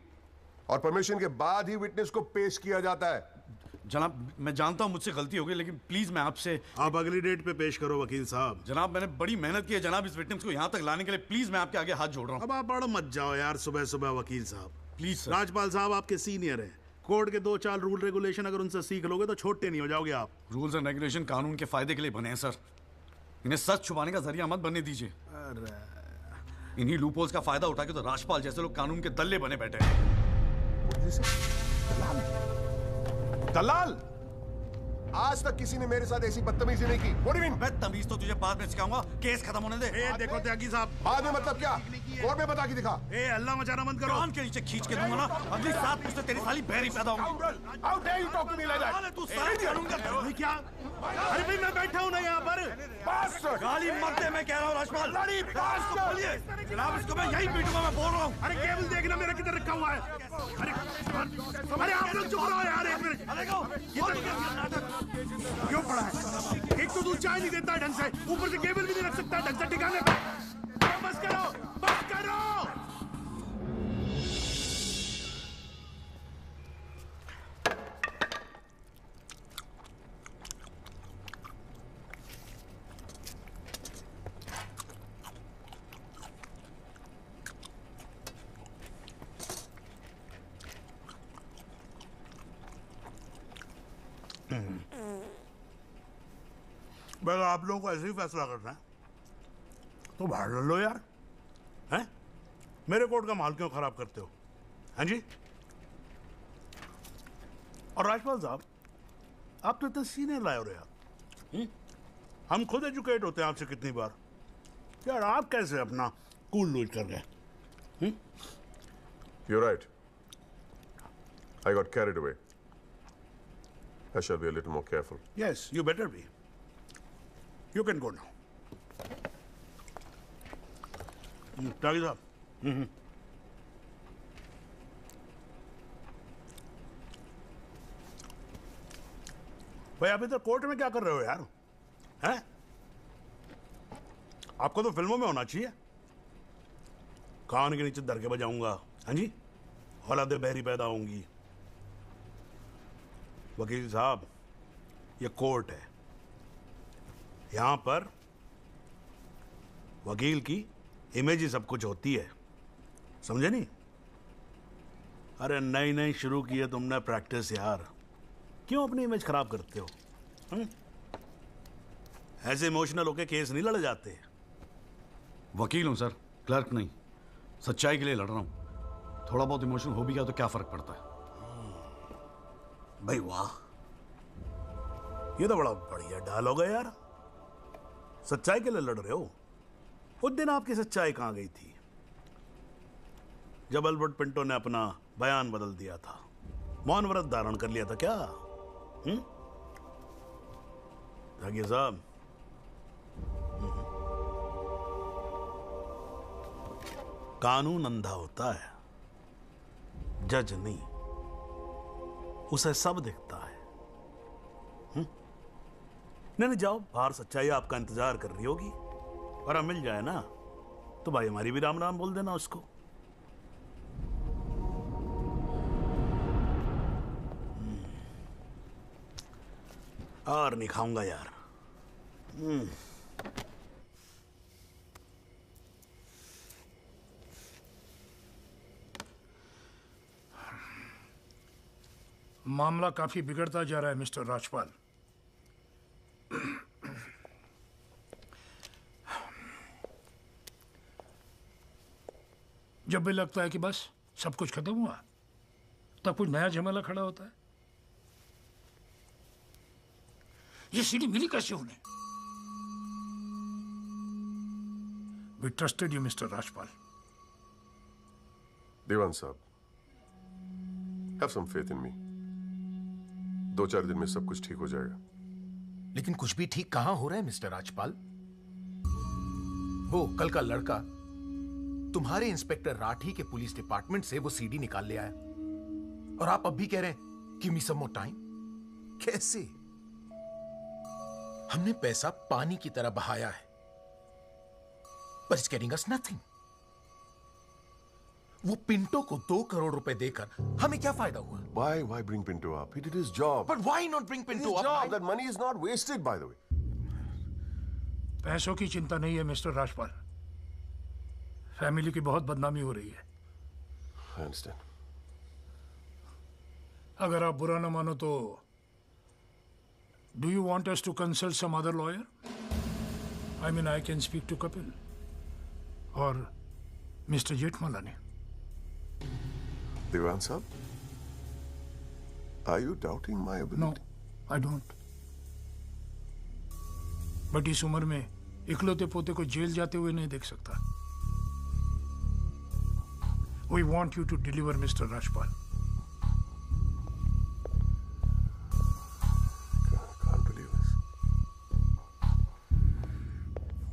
और परमिशन के बाद ही विटनेस को पेश किया जाता है। जनाब, मैं जानता हूं मुझसे गलती हो गई, लेकिन प्लीज मैं आपसे। आप अगली डेट पे पेश करो वकील साहब। जनाब, मैंने बड़ी मेहनत की है जनाब इस विटनेस को यहां तक लाने के लिए। प्लीज मैं आपके आगे हाथ जोड़ रहा हूं। अब आप बड़ा मत जाओ यार सुबह सुबह वकील साहब। Please sir. राजपाल साहब आपके सीनियर हैं, कोर्ट के 2-4 रूल रेगुलेशन अगर उनसे सीख लोगे तो छोटे नहीं हो जाओगे आप। रूल्स एंड रेगुलेशन कानून के फायदे के लिए बने हैं सर, इन्हें सच छुपाने का जरिया मत बनने दीजिए। इन्हीं लूपहोल्स का फायदा उठा के तो राजपाल जैसे लोग कानून के दल्ले बने बैठे हैं। दलाल, आज तक किसी ने मेरे साथ ऐसी बदतमीजी नहीं की। What do you mean? बदतमीज तो तुझे बाद में सिखाऊंगा, केस खत्म होने दे। देखो त्यागी साहब, बाद में मतलब क्या? कोर्ट में बता के दिखा। अल्लाह मचाना बंद करो। कान के नीचे खींच के दूंगा ना, अगली 7 पुश्तें तेरी साली बहरी पैदा होंगी। How dare you talk to me like that? तू सारे कानून का क्या? अरे भाई मैं बैठा हूं ना यहाँ पर। गाली मत दे, मैं कह रहा हूँ राजपाल। इसको बोलिए जनाब, इसको मैं यही पीटूंगा, मैं बोल रहा हूँ। अरे केबल देखना मेरा किधर रखा हुआ है। अरे आप लोग चुप रहो यार, एक मिनट। क्यों पड़ा है? एक तो तू चाय नहीं देता ढंग से, ऊपर से केबल भी नहीं रख सकता ढंग से ठिकाने पे। बस करो, बस करो। अगर आप लोगों को ऐसे ही फैसला करना है तो बाहर लड़ लो यार, हैं? मेरे कोर्ट का माहौल क्यों खराब करते हो? हैं जी? और राजपाल साहब, आप तो इतने सीनियर लाए हो रहे यार। हम खुद एजुकेट होते हैं आपसे कितनी बार यार, आप कैसे अपना कूल लूज कर गए? You're right. I got carried away. I shall be a little more careful. Yes, you better be. You can go now. त्यागी साहब। भाई आप इधर कोर्ट में क्या कर रहे हो यार? हैं? आपको तो फिल्मों में होना चाहिए। कान के नीचे धर के बजाऊंगा, हाँ जी, औलादे बहरी पैदा होंगी। वकील साहब, ये कोर्ट है, यहां पर वकील की इमेज ही सब कुछ होती है, समझे नहीं? अरे नई नई शुरू की है तुमने प्रैक्टिस यार, क्यों अपनी इमेज खराब करते हो? ऐसे इमोशनल होके केस नहीं लड़े जाते। वकील हूं सर, क्लर्क नहीं। सच्चाई के लिए लड़ रहा हूं। थोड़ा बहुत इमोशनल हो भी गया तो क्या फर्क पड़ता है? भाई वाह, ये तो बड़ा बढ़िया डायलॉग है यार। सच्चाई के लिए लड़ रहे हो? उस दिन आपकी सच्चाई कहां गई थी जब अल्बर्ट पिंटो ने अपना बयान बदल दिया था, मौन व्रत धारण कर लिया था क्या? जागिर साहब, कानून अंधा होता है, जज नहीं। उसे सब दिखता है। नहीं, जाओ, बाहर सच्चाई आपका इंतजार कर रही होगी, और अब मिल जाए ना तो भाई हमारी भी राम राम बोल देना उसको। और नहीं खाऊंगा यार। मामला काफी बिगड़ता जा रहा है मिस्टर राजपाल। जब भी लगता है कि बस सब कुछ खत्म हुआ, तब कुछ नया झमेला खड़ा होता है। ये सीढ़ी मिली कैसे उन्हें? We trusted you, Mr. Rajpal. देवान साहब, have some faith in me. 2-4 दिन में सब कुछ ठीक हो जाएगा। लेकिन कुछ भी ठीक कहां हो रहा है मिस्टर राजपाल? वो कल का लड़का तुम्हारे इंस्पेक्टर राठी के पुलिस डिपार्टमेंट से वो सीडी निकाल ले आया, और आप अब भी कह रहे हैं गिव मी सम मोर टाइम। कैसे? हमने पैसा पानी की तरह बहाया है, but it's getting us nothing. वो पिंटो को 2 करोड़ रुपए देकर हमें क्या फायदा हुआ? Why bring Pinto up? He did his job. But why not bring Pinto His up? job. That money is not wasted, by the way. पैसों की चिंता नहीं है मिस्टर राजपाल। फैमिली की बहुत बदनामी हो रही है। I understand. अगर आप बुरा न मानो तो do you want us to consult some other lawyer? I mean, I can speak to Kapil or Mr. Jetmalani. Devan sahab, are you doubting my ability? No, I don't. But इस उम्र में इकलौते पोते को जेल जाते हुए नहीं देख सकता। We want you to deliver, Mr. Rajpal. Can't believe this.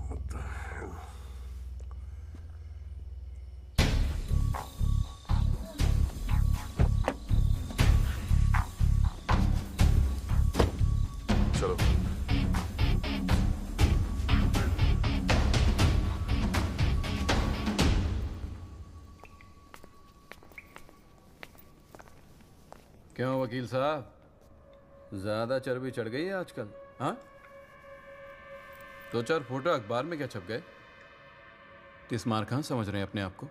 What the hell? चलो। क्यों वकील साहब, ज्यादा चर्बी चढ़ गई है आजकल? हाँ, 2-4 फोटो अखबार में क्या छप गए? किस मार कहाँ समझ रहे हैं अपने आप को?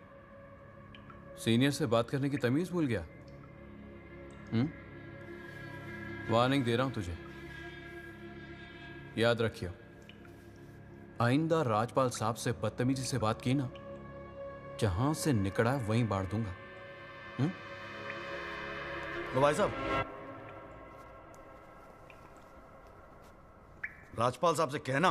सीनियर से बात करने की तमीज भूल गया? वार्निंग दे रहा हूं तुझे, याद रखियो, आइंदा राजपाल साहब से बदतमीजी से बात की ना, जहां से निकला वहीं बांट दूंगा। तो भाई साहब, राजपाल साहब से कहना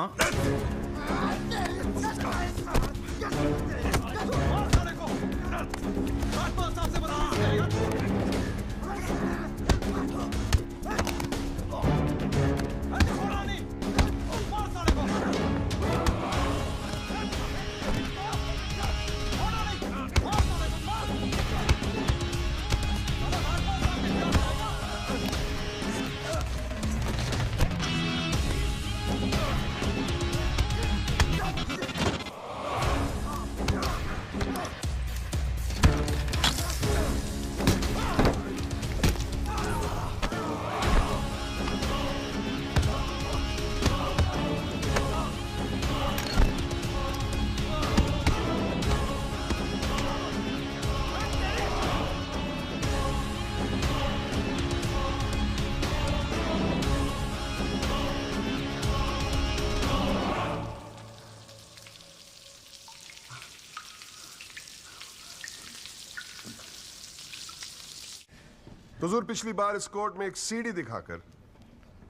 हुजूर, पिछली बार इस कोर्ट में एक सीडी दिखाकर,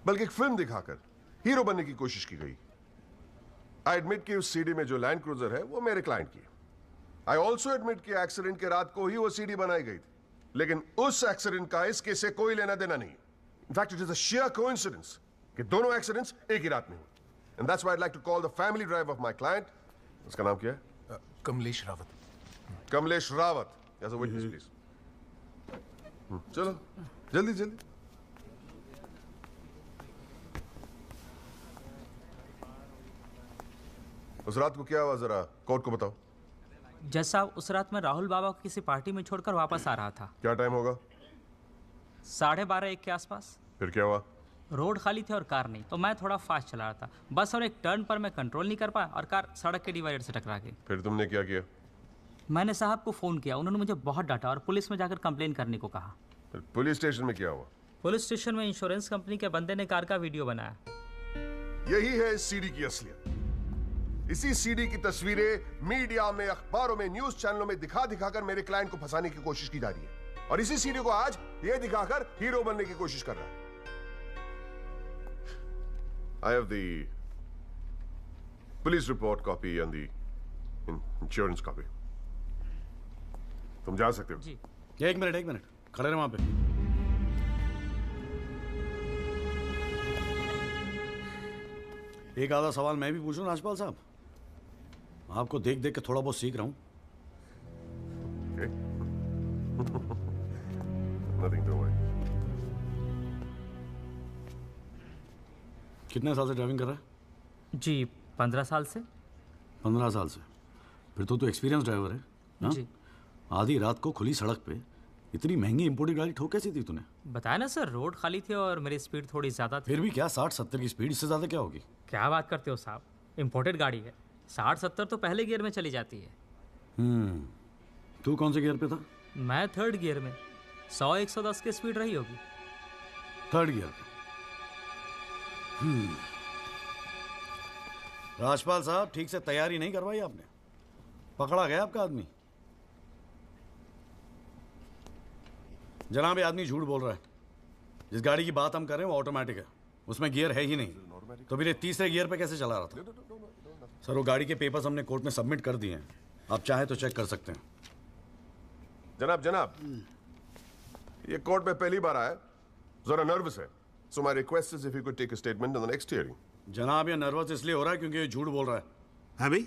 बल्कि एक फिल्म दिखाकर हीरो बनने की कोशिश की गई। आई एडमिट कि उस सीडी में जो लैंड क्रूजर है वो मेरे क्लाइंट की है। आई ऑल्सो एडमिट कि एक्सीडेंट के रात को ही वो सीडी बनाई गई थी, लेकिन उस एक्सीडेंट का इस केस से कोई लेना देना नहीं। In fact, it is a sheer coincidence कि दोनों एक्सीडेंट्स एक ही रात में हुए. And that's why I'd like to call the family driver of my client. उसका नाम क्या है? Kamlesh Rawat. Kamlesh Rawat. As a witness, please. चलो, जल्दी जल्दी. उस रात को क्या हुआ, जरा कोर्ट को बताओ. जज साहब, उस रात मैं राहुल बाबा को किसी पार्टी में छोड़कर वापस आ रहा था. क्या टाइम होगा? 12:30 1 के आसपास. फिर क्या हुआ? रोड खाली थी और कार नहीं, तो मैं थोड़ा फास्ट चला रहा था. बस और एक टर्न पर मैं कंट्रोल नहीं कर पाया और कार सड़क के डिवाइडर से टकरा गई. फिर तुमने क्या किया? मैंने साहब को फ़ोन किया. उन्होंने मुझे बहुत डांटा और पुलिस में जाकर कंप्लेन करने को कहा. फिर पुलिस स्टेशन में क्या हुआ? पुलिस स्टेशन में इंश्योरेंस कंपनी के बंदे ने कार का वीडियो बनाया. यही है इस सीडी की असलियत. इसी सीडी की तस्वीरें मीडिया में, अखबारों में, न्यूज चैनलों में दिखा दिखाकर मेरे क्लाइंट को फंसाने की कोशिश की जा रही है. और इसी सीडी को आज ये दिखाकर हीरो बनने की कोशिश कर रहा है. I have the police report copy and the insurance copy. तुम जा सकते हो. जी. एक मिनट खड़े रहे वहां पे. एक आधा सवाल मैं भी पूछूं राजपाल साहब? आपको देख देख के थोड़ा बहुत सीख रहा हूं. Nothing to worry. कितने साल से ड्राइविंग कर रहा है? जी 15 साल से. 15 साल से? फिर तो तू एक्सपीरियंस ड्राइवर है ना? जी. आधी रात को खुली सड़क पे इतनी महंगी इंपोर्टेड गाड़ी ठोक कैसी थी तूने? बताया ना सर, रोड खाली थी और मेरी स्पीड थोड़ी ज़्यादा थी. फिर भी क्या 60-70 की स्पीड, इससे ज़्यादा क्या होगी? क्या बात करते हो साहब, इंपोर्टेड गाड़ी है. 60-70 तो पहले गियर में चली जाती है. तू कौन से गियर पे था? मैं 3rd गियर में. 100-110 की स्पीड रही होगी. 3rd गियर पे. राजपाल साहब, ठीक से तैयारी नहीं करवाई आपने. पकड़ा गया आपका आदमी. जनाब, ये आदमी झूठ बोल रहा है. जिस गाड़ी की बात हम कर रहे हैं वो ऑटोमेटिक है, उसमें गियर है ही नहीं. तो फिर ये 3रे गियर पे कैसे चला रहा था? सर, वो गाड़ी के पेपर्स हमने कोर्ट में सबमिट कर दिए हैं. आप चाहे तो चेक कर सकते हैं. जनाब, ये कोर्ट में पहली बार आया, जरा नर्वस है. So my request is if you could take a statement in the next hearing. जनाब, ये नर्वस इसलिए हो रहा है क्योंकि ये झूठ बोल रहा है. है भाई?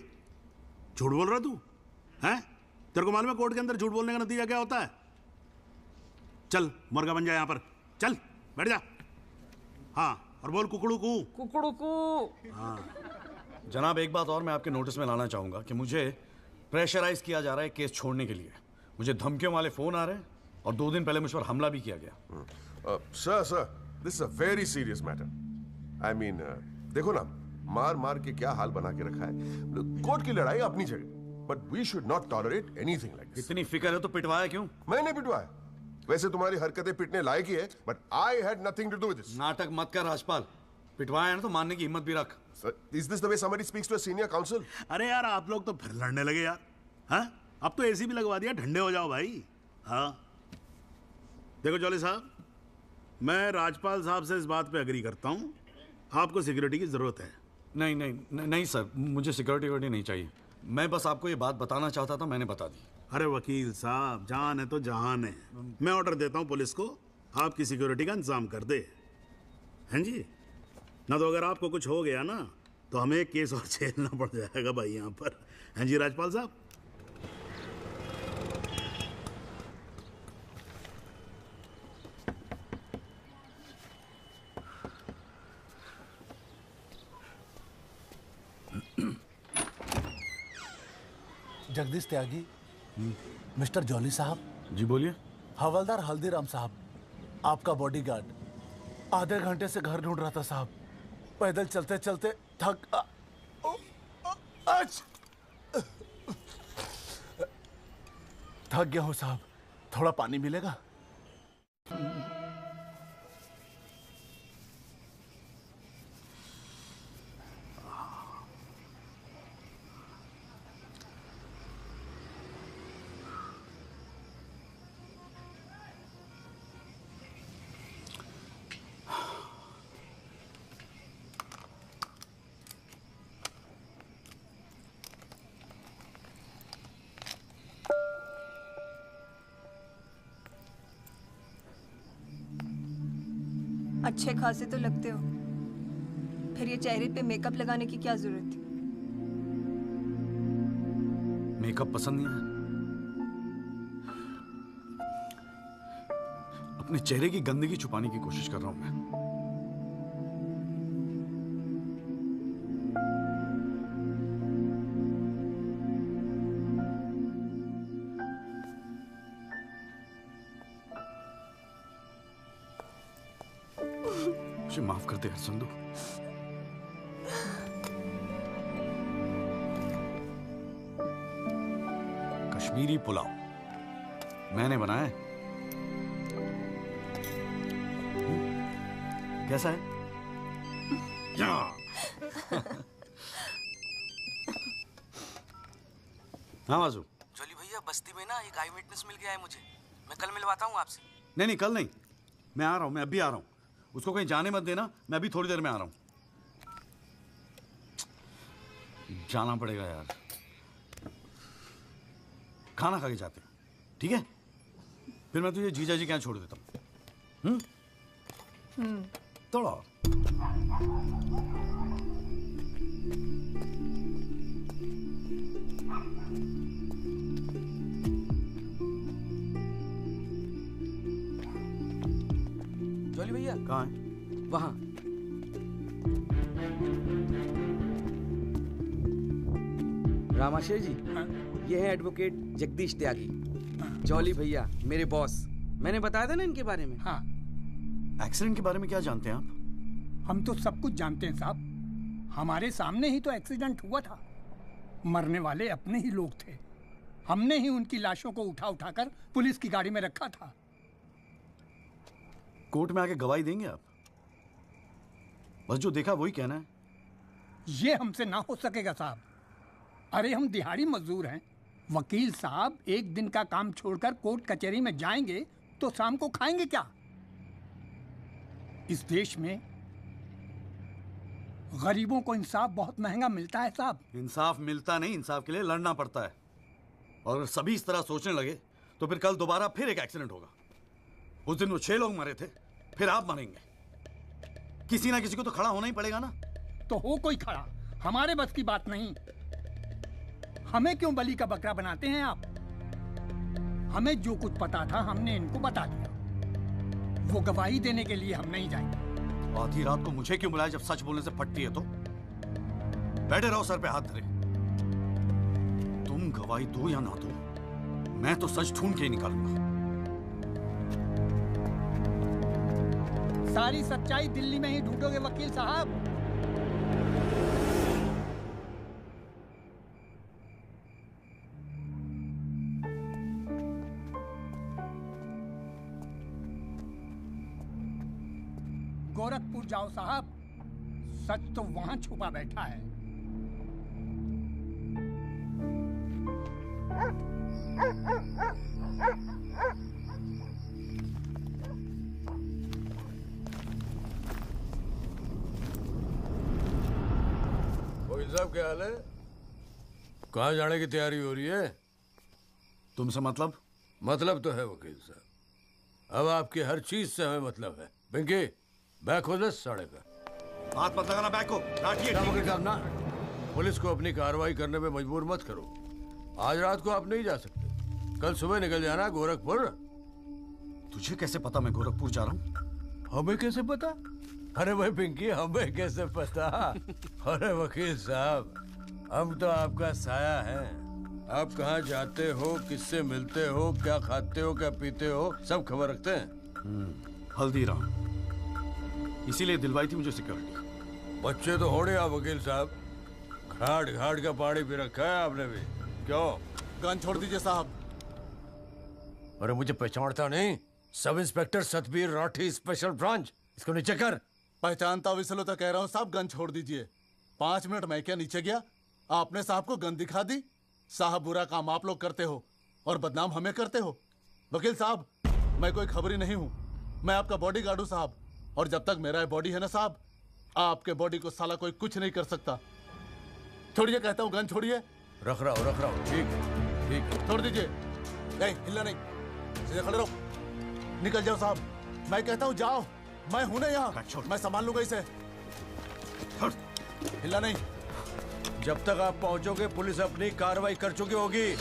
झूठ बोल रहा तू? हैं? तेरे को मालूम है कोर्ट के अंदर झूठ बोलने का नतीजा क्या होता है? चल मुर्गा बन जा यहाँ पर. चल बैठ जा. हाँ, और बोल कुकड़ू कू. कुकड़ू कू. हाँ. जनाब, एक बात और मैं आपके नोटिस में लाना चाहूंगा कि मुझे प्रेशराइज किया जा रहा है केस छोड़ने के लिए. मुझे धमकियों वाले फोन आ रहे हैं और 2 दिन पहले मुझ पर हमला भी किया गया. Sir, this is a very serious matter. I mean, देखो ना, मार के क्या हाल बना के रखा है. कोर्ट की लड़ाई अपनी जगह, but we should not tolerate anything like this. इतनी फिक्र है तो पिटवाया क्यों? मैंने पिटवाया. वैसे तुम्हारी हरकतें पिटने लायक ही है, but I had nothing to do with this. नाटक मत कर राजपाल. पिटवाया ना तो मानने की हिम्मत भी रख. Is this the way somebody speaks to a senior counsel? अरे यार, आप लोग तो फिर लड़ने लगे यार. हाँ? अब तो एसी भी लगवा दिया, ठंडे हो जाओ भाई. हाँ. देखो जॉली साहब, मैं राजपाल साहब से इस बात पे एग्री करता हूँ. आपको सिक्योरिटी की जरूरत है. नहीं सर, मुझे सिक्योरिटी नहीं चाहिए. मैं बस आपको ये बात बताना चाहता था, मैंने बता दी. अरे वकील साहब, जान है तो जहान है. मैं ऑर्डर देता हूँ पुलिस को, आपकी सिक्योरिटी का इंतजाम कर दे. हैं जी? ना तो अगर आपको कुछ हो गया ना तो हमें एक केस और झेलना पड़ जाएगा भाई यहाँ पर. हैं जी राजपाल साहब? जगदीश त्यागी, मिस्टर जॉली साहब. जी बोलिए. हवलदार हल्दीराम साहब, आपका बॉडीगार्ड आधे घंटे से घर ढूंढ रहा था साहब. पैदल चलते चलते थक गया हूँ साहब. थोड़ा पानी मिलेगा? अच्छे खासे तो लगते हो, फिर ये चेहरे पे मेकअप लगाने की क्या जरूरत थी? मेकअप पसंद नहीं है? अपने चेहरे की गंदगी छुपाने की कोशिश कर रहा हूं मैं। मुझे माफ कर दे यार संधू। कश्मीरी पुलाव मैंने बनाया है। कैसा है? हाँ वाजू। जॉली भैया, बस्ती में ना एक आई विटनेस मिल गया है मुझे। मैं कल मिलवाता हूँ आपसे। नहीं कल नहीं, मैं आ रहा हूं, मैं अभी आ रहा हूं। उसको कहीं जाने मत देना, मैं अभी थोड़ी देर में आ रहा हूं। जाना पड़ेगा यार, खाना खा के जाते हैं, ठीक है? फिर मैं तुझे जीजा जी के यहाँ छोड़ देता हूँ। थोड़ा और। जॉली भैया कहाँ है? वहां। रामाशय जी, ये है एडवोकेट जगदीश त्यागी। जॉली भैया मेरे बॉस। मैंने बताया था ना इनके बारे में। हाँ। एक्सीडेंट के बारे में क्या जानते हैं आप? हम तो सब कुछ जानते हैं साहब। हमारे सामने ही तो एक्सीडेंट हुआ था। मरने वाले अपने ही लोग थे। हमने ही उनकी लाशों को उठा उठाकर पुलिस की गाड़ी में रखा था। कोर्ट में आके गवाही देंगे आप? बस जो देखा वही कहना है। ये हमसे ना हो सकेगा साहब। अरे हम दिहाड़ी मजदूर हैं। वकील साहब एक दिन का काम छोड़कर कोर्ट कचहरी में जाएंगे तो शाम को खाएंगे क्या? इस देश में गरीबों को इंसाफ बहुत महंगा मिलता है साहब। इंसाफ मिलता नहीं, इंसाफ के लिए लड़ना पड़ता है। और अगर सभी इस तरह सोचने लगे तो फिर कल दोबारा फिर एक एक्सीडेंट होगा। उस दिन वो 6 लोग मरे थे, फिर आप मरेंगे। किसी ना किसी को तो खड़ा होना ही पड़ेगा ना। तो हो कोई खड़ा, हमारे बस की बात नहीं। हमें क्यों बलि का बकरा बनाते हैं आप? हमें जो कुछ पता था हमने इनको बता दिया। वो गवाही देने के लिए हम नहीं जाएंगे। आधी रात को मुझे क्यों बुलाया जब सच बोलने से फटती है? तो बैठे रहो सर पे हाथ धरे। तुम गवाही दो या ना दो, मैं तो सच ढूंढ के ही निकालूंगा। सारी सच्चाई दिल्ली में ही ढूंढोगे वकील साहब। गोरखपुर जाओ साहब, सच तो वहां छुपा बैठा है। वकील साहब क्या हाल है? कहाँ जाने की तैयारी हो रही है? तुमसे मतलब? मतलब तो है वकील साहब। अब आपकी हर चीज से हमें मतलब है। पिंकी, बैग खोल साढ़े का। हाथ मत लगाना बैग को। वकील साहब ना, पुलिस को अपनी कार्रवाई करने में मजबूर मत करो। आज रात को आप नहीं जा सकते, कल सुबह निकल जाना गोरखपुर। तुझे कैसे पता मैं गोरखपुर जा रहा हूँ? हमें कैसे पता? अरे भाई पिंकी, हमें कैसे पता? अरे वकील साहब, हम तो आपका साया है। आप कहाँ जाते हो, किससे मिलते हो, क्या खाते हो, क्या पीते हो, सब खबर रखते हैं। हल्दीराम, इसीलिए दिलवाई थी मुझे सिक्योरिटी। बच्चे तो होड़े आप वकील साहब, घाट घाट का पानी पी रखा है आपने भी। क्यों? गन छोड़ दीजिए साहब। अरे मुझे पहचानता नहीं? Sub inspector Satbir Rathi, special branch. इसको नीचे कर। पहचानता हूँ इसलिए तो कह रहा हूँ साहब, गन छोड़ दीजिए। 5 मिनट मैं क्या नीचे गया, आपने साहब को गन दिखा दी। साहब बुरा काम आप लोग करते हो और बदनाम हमें करते हो। वकील साहब, मैं कोई खबरी नहीं हूँ, मैं आपका बॉडीगार्ड हूँ साहब। और जब तक मेरा बॉडी है ना साहब, आपके बॉडी को साला कोई कुछ नहीं कर सकता। छोड़िए कहता हूँ, गन छोड़िए। रख रहा हूँ। ठीक ठीक, छोड़ दीजिए। नहीं हिलना नहीं, सीधे खड़े रहो। निकल जाओ साहब, मैं कहता हूँ जाओ। मैं हूं ना यहाँ, मैं संभाल लूंगा इसे। हिला नहीं। जब तक आप पहुंचोगे पुलिस अपनी कार्रवाई कर चुकी होगी।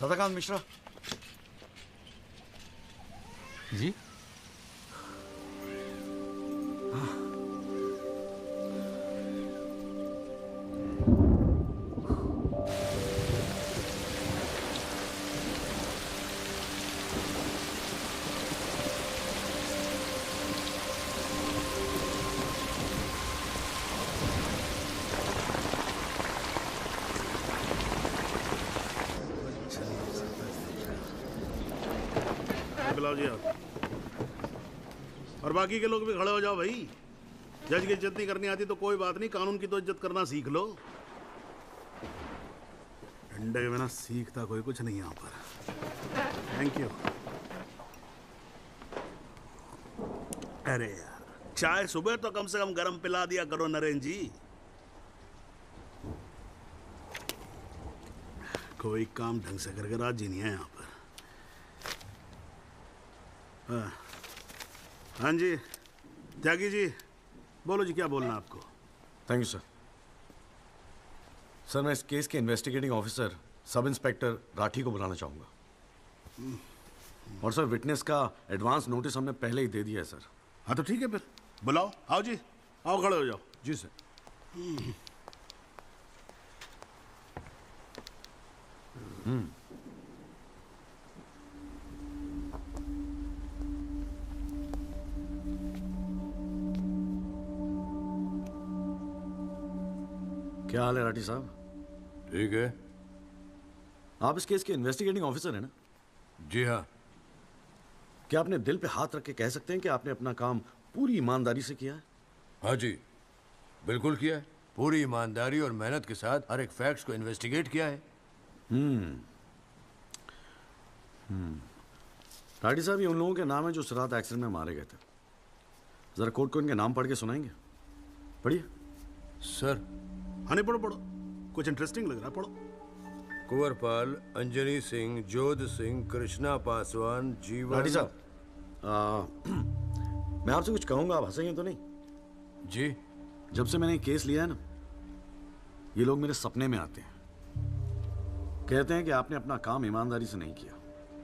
सदाकांत मिश्रा जी। बुलाओ जी आप। और बाकी के लोग भी खड़े हो जाओ भाई। जज की इज्जत नहीं करनी आती तो कोई बात नहीं, कानून की तो इज्जत करना सीख लो। डंडे के बिना सीखता कोई कुछ नहीं यहाँ पर। Thank you. अरे यार, चाय सुबह तो कम से कम गर्म पिला दिया करो नरेंद्र जी। कोई काम ढंग से करके राजी नहीं है यहाँ पर। हाँ जी त्यागी जी, बोलो जी, क्या बोलना है आपको? Thank you sir. सर मैं इस केस के investigating officer sub inspector Rathi को बुलाना चाहूँगा। और सर विटनेस का एडवांस नोटिस हमने पहले ही दे दिया है सर। हाँ तो ठीक है, फिर बुलाओ। आओ जी, आओ खड़े हो जाओ। जी सर। क्या हाल है राठी साहब? ठीक है। आप इस केस के इन्वेस्टिगेटिंग ऑफिसर हैं ना? जी हाँ। क्या आपने दिल पे हाथ रख के कह सकते हैं कि आपने अपना काम पूरी ईमानदारी से किया है? हाँ जी, बिल्कुल किया है। पूरी ईमानदारी और मेहनत के साथ हर एक फैक्ट्स को इन्वेस्टिगेट किया है। राठी साहब, ये उन लोगों के नाम है जो उस रात एक्सीडेंट में मारे गए थे। जरा कोर्ट को इनके नाम पढ़ के सुनाएंगे? पढ़िए। सर। हाँ नहीं, पढ़ो पढ़ो, कुछ इंटरेस्टिंग लग रहा है, पढ़ो। कुंवरपाल, अंजनी सिंह, जोध सिंह, कृष्णा पासवान, जीवन। राठी साहब, मैं आपसे कुछ कहूंगा, आप हंसेंगे तो नहीं? जी। जब से मैंने केस लिया है ना, ये लोग मेरे सपने में आते हैं, कहते हैं कि आपने अपना काम ईमानदारी से नहीं किया।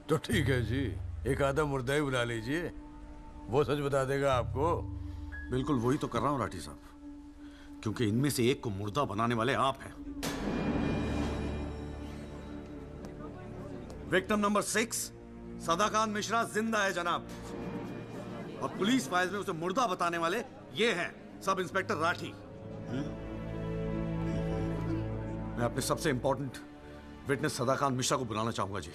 तो ठीक है जी, एक आधा मुर्दा ही बुला लीजिए, वो सच बता देगा आपको। बिल्कुल वही तो कर रहा हूं राठी साहब, क्योंकि इनमें से एक को मुर्दा बनाने वाले आप हैं। विक्टिम नंबर 6 सदाकांत मिश्रा जिंदा है जनाब, और पुलिस फाइल्स में उसे मुर्दा बताने वाले ये हैं सब इंस्पेक्टर राठी। मैं अपने सबसे इंपॉर्टेंट विटनेस सदाकांत मिश्रा को बुलाना चाहूंगा जी।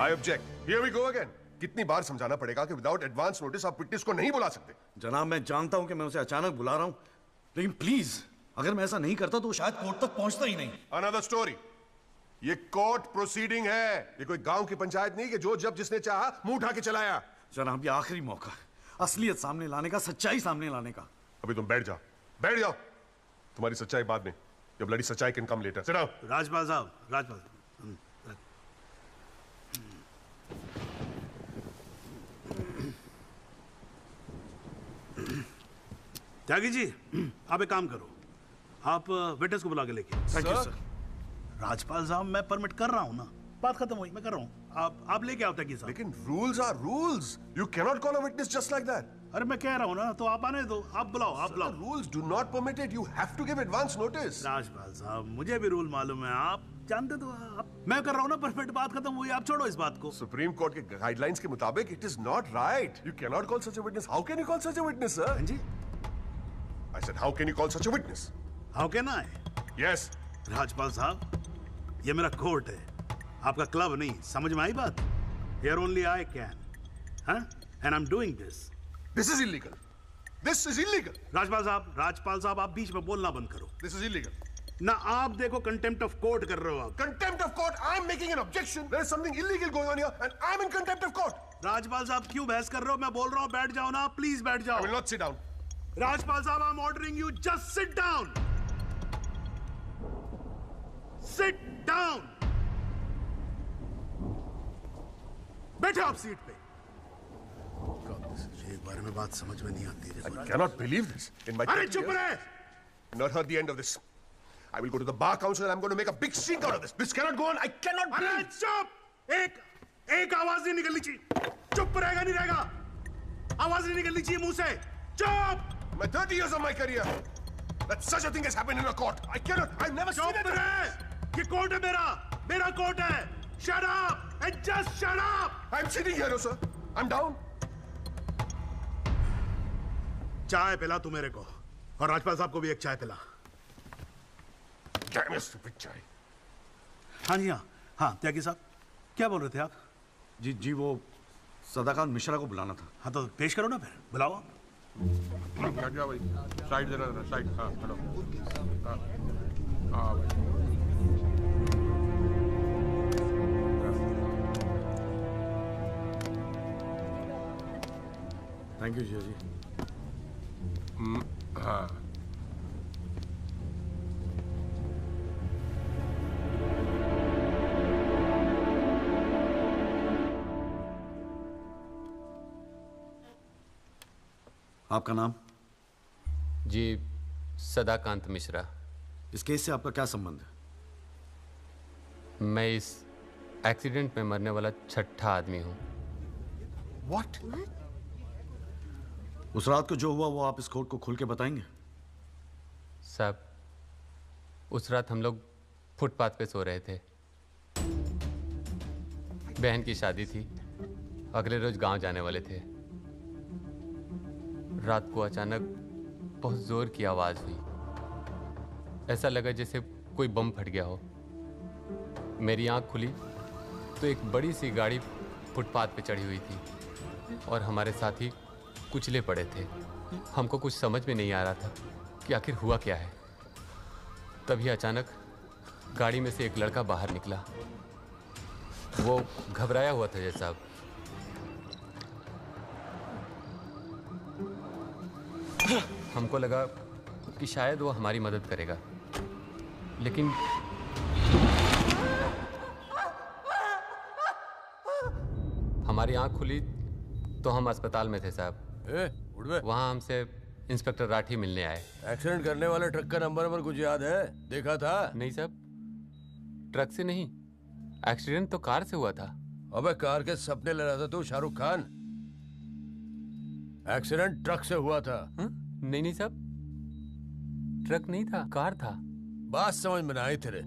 I object. Here we go again. कितनी बार समझाना पड़ेगा कि विदाउट एडवांस नोटिस आप विटनेस को नहीं बुला सकते? जनाब मैं जानता हूं कि मैं उसे अचानक बुला रहा हूं, लेकिन प्लीज अगर मैं ऐसा नहीं करता तो शायद कोर्ट तक पहुंचता ही नहीं। Another story. ये कोर्ट प्रोसीडिंग है, ये कोई गांव की पंचायत नहीं कि जो जब जिसने चाहा मुंह उठा के चलाया। जनाब ये आखिरी मौका है असलियत सामने लाने का, सच्चाई सामने लाने का। अभी तुम बैठ जाओ, बैठ जाओ। तुम्हारी सच्चाई बाद में, जब लड़ी सच्चाई can come later. Sit down. Rajpal साहब, राजपाल साहब। त्यागी जी, आप एक काम करो, आप विटनेस को बुला के लेके। Thank you sir. राजपाल साहब मैं परमिट कर रहा हूं ना, बात खत्म हुई, मैं कर रहा हूं। आप लेके आओ त्यागी साहब। लेकिन rules are rules. You can not call a witness just like that. अरे मैं कह रहा हूँ ना, तो आप आने दो, आप बुलाओ, आप बुलाओ। Rules do not permit it, you have to give advance notice. Rajpal साहब, मुझे भी रूल मालूम है, आप जानते तो आप। मैं कर रहा हूँ ना, परफेक्ट, बात खत्म हुई, आप छोड़ो इस बात को। सुप्रीम कोर्ट के गाइडलाइंस के मुताबिक it is not right. You can not call such a witness. How can you call such a witness, sir? जी, I said how can you call such a witness? How can I? Yes Rajpal साहब, ये मेरा court है, आपका club नहीं। समझ में आई बात? Here only I can, huh? And I'm doing this. This is illegal. This is illegal. Rajpal साहब, आप बीच में बोलना बंद करो। This is illegal. ना आप देखो कंटेम्प्ट ऑफ कोर्ट कर रहे हो आप। Contempt of court. I'm making an objection. There is something illegal going on here, and I'm in contempt of court. Rajpal साहब क्यों बहस कर रहे हो? मैं बोल रहा हूँ, बैठ जाओ ना, प्लीज बैठ जाओ। I will not sit down. Rajpal साहब, I'm ordering you, just sit down. Sit down. बैठो आप सीट पे। एक बार में बात समझ में नहीं आती है। I cannot believe this. In my अरे चुप रहे! Not heard the end of this. I will go to the bar council and I'm going to make a big scene out of this. This cannot go on. I cannot अरे breathe. चुप! एक आवाज नहीं निकलनी चाहिए। चुप रहेगा नहीं रहेगा? आवाज नहीं निकलनी चाहिए मुंह से। चुप! My 30 years of my career, that such a thing has happened in a court. I cannot. I've never seen it. चुप रहे! ये कोर्ट है मेरा कोर्ट है। Shut up and just shut up. I'm sitting here, sir. I'm down. चाय पिला तू मेरे को, और राजपाल साहब को भी एक चाय पिला। Damn your stupid चाय। हाँ जी, हाँ त्यागी साहब, क्या बोल रहे थे आप? जी वो सदाकांत मिश्रा को बुलाना था। हाँ तो पेश करो ना फिर, बुलाओ। हट जाओ भाई, साइड देना, साइड। हाँ हेलो, हाँ भाई। थैंक यू जी। हाँ आपका नाम? जी, सदाकांत मिश्रा। इस केस से आपका क्या संबंध है? मैं इस एक्सीडेंट में मरने वाला छठा आदमी हूँ। What? उस रात को जो हुआ वो आप इस कोर्ट को खुल के बताएंगे? साहब, उस रात हम लोग फुटपाथ पे सो रहे थे। बहन की शादी थी, अगले रोज गांव जाने वाले थे। रात को अचानक बहुत जोर की आवाज हुई। ऐसा लगा जैसे कोई बम फट गया हो। मेरी आंख खुली तो एक बड़ी सी गाड़ी फुटपाथ पे चढ़ी हुई थी और हमारे साथी कुचले पड़े थे। हमको कुछ समझ में नहीं आ रहा था कि आखिर हुआ क्या है। तभी अचानक गाड़ी में से एक लड़का बाहर निकला। वो घबराया हुआ था जैसा। हमको लगा कि शायद वो हमारी मदद करेगा, लेकिन हमारी आंख खुली तो हम अस्पताल में थे साहब। वहाँ हमसे इंस्पेक्टर राठी मिलने आए। एक्सीडेंट करने वाले ट्रक का नंबर कुछ याद है? देखा था? नहीं साहब, ट्रक से नहीं, एक्सीडेंट तो कार से हुआ था। अबे कार के सपने ले रहा था तू, शाहरुख खान। एक्सीडेंट ट्रक से हुआ था। नहीं साहब, ट्रक नहीं था, कार था। बात समझ में ना आई तेरे।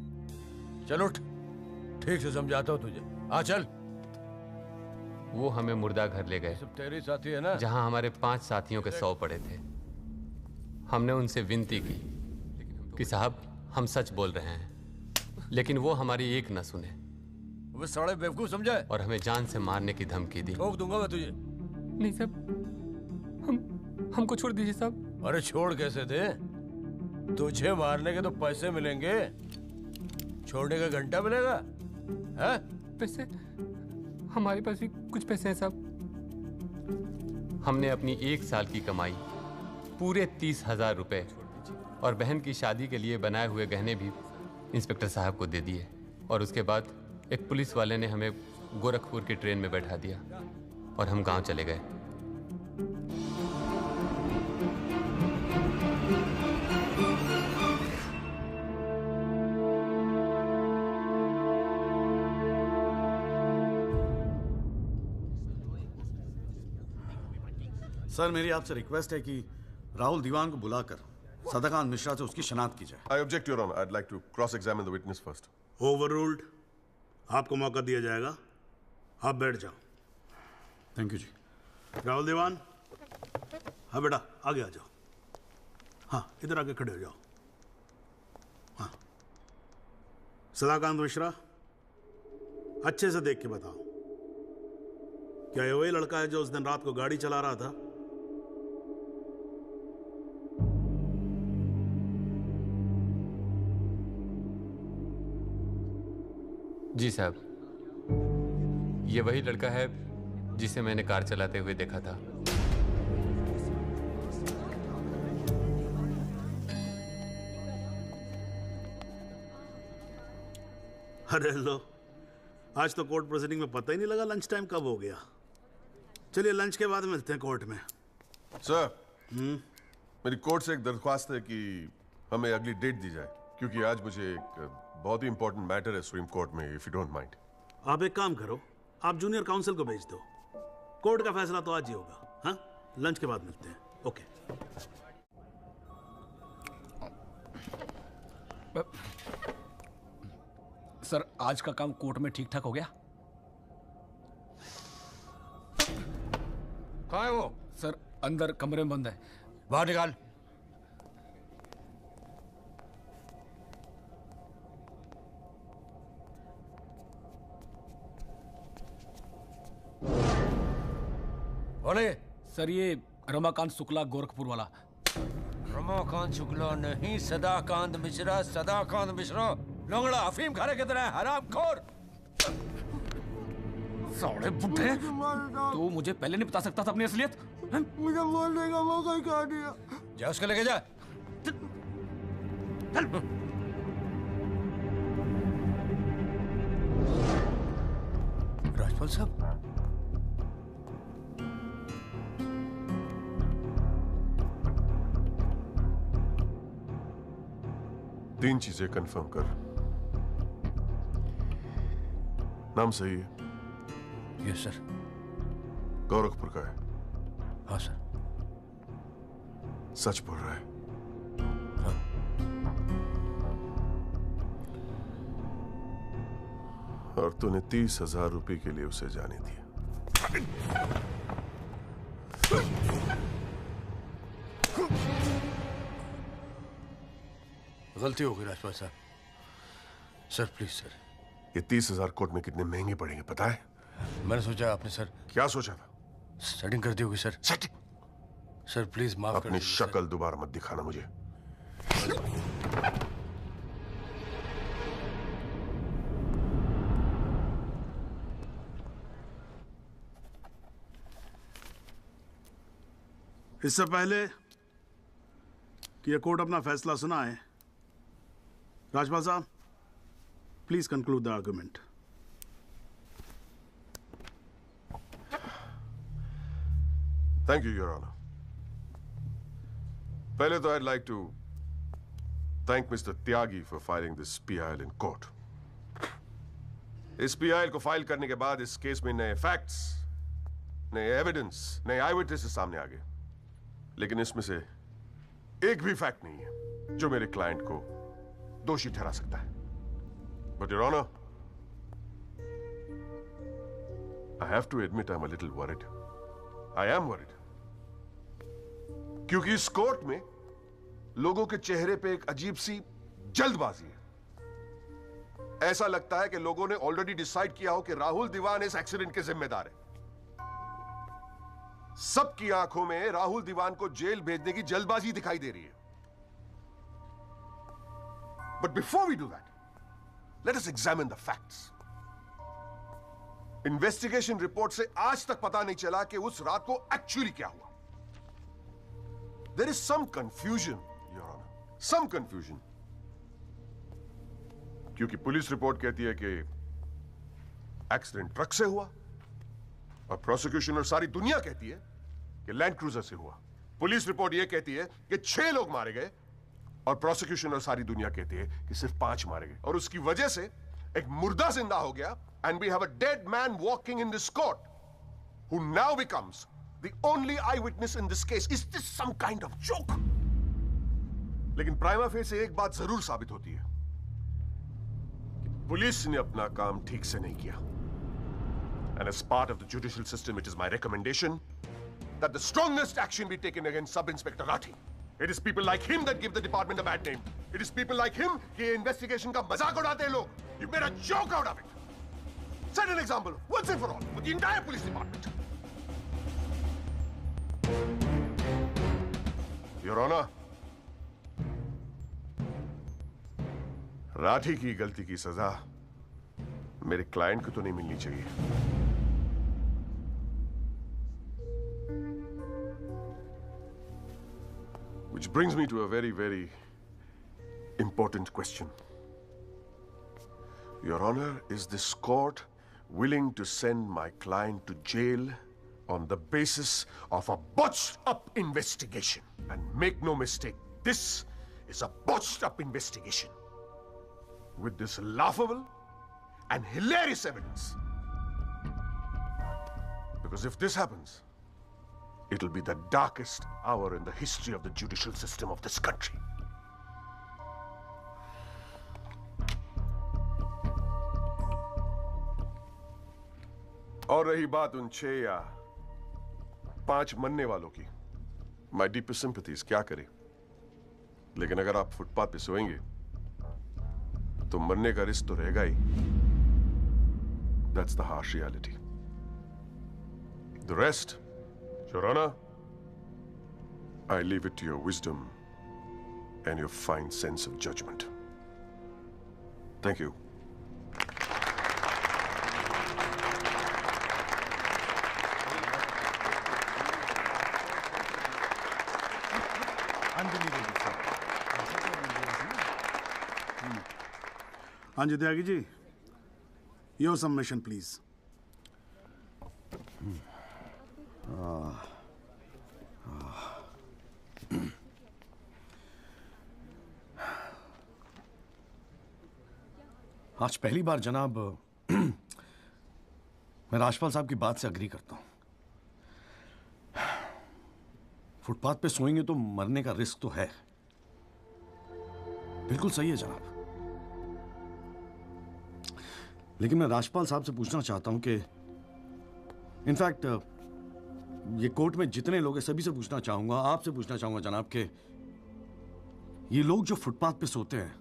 चल उठ, ठीक से समझाता हूँ तुझे। आ चल। वो हमें मुर्दा घर ले गए। सब तेरे साथी है ना? जहाँ हमारे 5 साथियों के 100 पड़े थे। हमने उनसे विनती की कि साहब हम सच बोल रहे हैं, लेकिन वो हमारी एक न सुने। वो साले बेवकूफ समझा है और हमें जान से मारने की धमकी दी। ठोक दूंगा मैं तुझे। नहीं साहब, हमको छोड़ दीजिए साहब। अरे छोड़ कैसे थे? तुझे मारने के तो पैसे मिलेंगे, छोड़ने का घंटा मिलेगा? है? पैसे? हमारे पास भी कुछ पैसे हैं साहब। हमने अपनी 1 साल की कमाई पूरे 30,000 रुपए और बहन की शादी के लिए बनाए हुए गहने भी इंस्पेक्टर साहब को दे दिए। और उसके बाद एक पुलिस वाले ने हमें गोरखपुर की ट्रेन में बैठा दिया और हम गांव चले गए। सर मेरी आपसे रिक्वेस्ट है कि राहुल दीवान को बुलाकर सदाकांत मिश्रा से उसकी शनाख्त की जाए। I object, Your Honor. I'd like to cross-examine the witness first. Overruled. आपको मौका दिया जाएगा, आप बैठ जाओ। थैंक यू जी। राहुल दीवान, हाँ बेटा आगे आ जाओ। हाँ इधर आके खड़े हो जाओ। हाँ सदाकांत मिश्रा, अच्छे से देख के बताओ, क्या ये वही लड़का है जो उस दिन रात को गाड़ी चला रहा था? जी साहब, ये वही लड़का है जिसे मैंने कार चलाते हुए देखा था। अरे लो, आज तो कोर्ट प्रोसीडिंग में पता ही नहीं लगा लंच टाइम कब हो गया। चलिए लंच के बाद मिलते हैं कोर्ट में। सर, मेरी कोर्ट से एक दरख्वास्त है कि हमें अगली डेट दी जाए, क्योंकि आज मुझे एक बहुत ही इंपॉर्टेंट मैटर है सुप्रीम कोर्ट में, इफ यू डोंट माइंड। आप एक काम करो, आप जूनियर काउंसिल को भेज दो। कोर्ट का फैसला तो आज ही होगा। हाँ, लंच के बाद मिलते हैं। ओके। सर, आज का काम कोर्ट में ठीक ठाक हो गया? कहाँ है वो? सर, अंदर कमरे में बंद है। बाहर निकाल। बोले। सर, ये रमाकांत शुक्ला, गोरखपुर वाला। रमाकांत शुक्ला नहीं, सदाकांत मिश्रा। सदाकांत मिश्रा लोंगड़ा अफीम खाने की तरह हरामखोर। साले बुड्ढे, तू मुझे पहले नहीं बता सकता था अपनी असलियत? मुझे बोलने का मौका ही कहा दिया। जा उसको लेके जा। राजपाल साहब, तीन चीजें कंफर्म कर। नाम सही है? Yes sir. गोरखपुर का है? हाँ सर। सच बोल रहा है? हाँ। और तूने 30,000 रुपए के लिए उसे जाने दिया। गलती हो गई राजपाल साहब। Sir please sir. ये 30,000 कोर्ट में कितने महंगे पड़ेंगे पता है? मैंने सोचा आपने सर। क्या सोचा था? सेटिंग कर दी होगी सर। सेटिंग? सर प्लीज माफ कर अपनी शक्ल दोबारा मत दिखाना मुझे। इससे पहले कि यह कोर्ट अपना फैसला सुनाए, राजपाल साहब please conclude the argument. Thank you your honour. पहले तो I'd like to thank Mr. Tyagi for filing this PIL in court. इस PIL को फाइल करने के बाद इस केस में नए फैक्ट्स, नए एविडेंस, नए आई विटनेसेस सामने आ गए, लेकिन इसमें से एक भी फैक्ट नहीं है जो मेरे क्लाइंट को दोषी ठहरा सकता है। But Your Honor, I have to admit I'm a little worried. I am worried. क्योंकि इस कोर्ट में लोगों के चेहरे पे एक अजीब सी जल्दबाजी है। ऐसा लगता है कि लोगों ने ऑलरेडी डिसाइड किया हो कि राहुल दीवान इस एक्सीडेंट के जिम्मेदार है। सबकी आंखों में राहुल दीवान को जेल भेजने की जल्दबाजी दिखाई दे रही है। But before we do that, let us examine the facts. Investigation report से आज तक पता नहीं चला कि उस रात को एक्चुअली क्या हुआ। There is some confusion, Your Honor. Some confusion. क्योंकि पुलिस रिपोर्ट कहती है कि एक्सीडेंट ट्रक से हुआ, और प्रोसिक्यूशन और सारी दुनिया कहती है कि लैंड क्रूजर से हुआ। पुलिस रिपोर्ट यह कहती है कि 6 लोग मारे गए, और प्रोसिक्यूशन और सारी दुनिया कहती है कि सिर्फ 5 मारे गए, और उसकी वजह से एक मुर्दा जिंदा हो गया, and we have a dead man walking in this court, who now becomes the only eyewitness in this case. Is this some kind of joke? लेकिन प्राइमा फेसी एक बात जरूर साबित होती है कि पुलिस ने अपना काम ठीक से नहीं किया. And as part of the judicial system, it is my recommendation that the strongest action be taken against Sub-Inspector Rathi. It is people like him that give the department a bad name. It is people like him कि investigation का मजाक उड़ाते हैं लोग. You made a joke out of it. Set an example once and for all with the entire police department. Your Honor, Rathi की गलती की सजा मेरे क्लाइंट को तो नहीं मिलनी चाहिए. Which brings me to a very, very important question. Your Honor, is this court willing to send my client to jail on the basis of a botched-up investigation? And make no mistake, this is a botched-up investigation with this laughable and hilarious evidence. Because if this happens, it'll be the darkest hour in the history of the judicial system of this country. और रही बात उन 6 या 5 मरने वालों की, my deepest sympathies, क्या करें? लेकिन अगर आप फुटपाथ पे सोएंगे तो मरने का रिस्क तो रहेगा ही. That's the harsh reality. The rest, Your Honor, I leave it to your wisdom and your fine sense of judgment. Thank you. हाँ जी Tyagi ji, your submission please. आज पहली बार जनाब मैं राजपाल साहब की बात से अग्री करता हूं. फुटपाथ पे सोएंगे तो मरने का रिस्क तो है. बिल्कुल सही है जनाब. लेकिन मैं राजपाल साहब से पूछना चाहता हूं कि इनफैक्ट ये कोर्ट में जितने लोग हैं सभी से पूछना चाहूंगा, आपसे पूछना चाहूंगा जनाब कि ये लोग जो फुटपाथ पे सोते हैं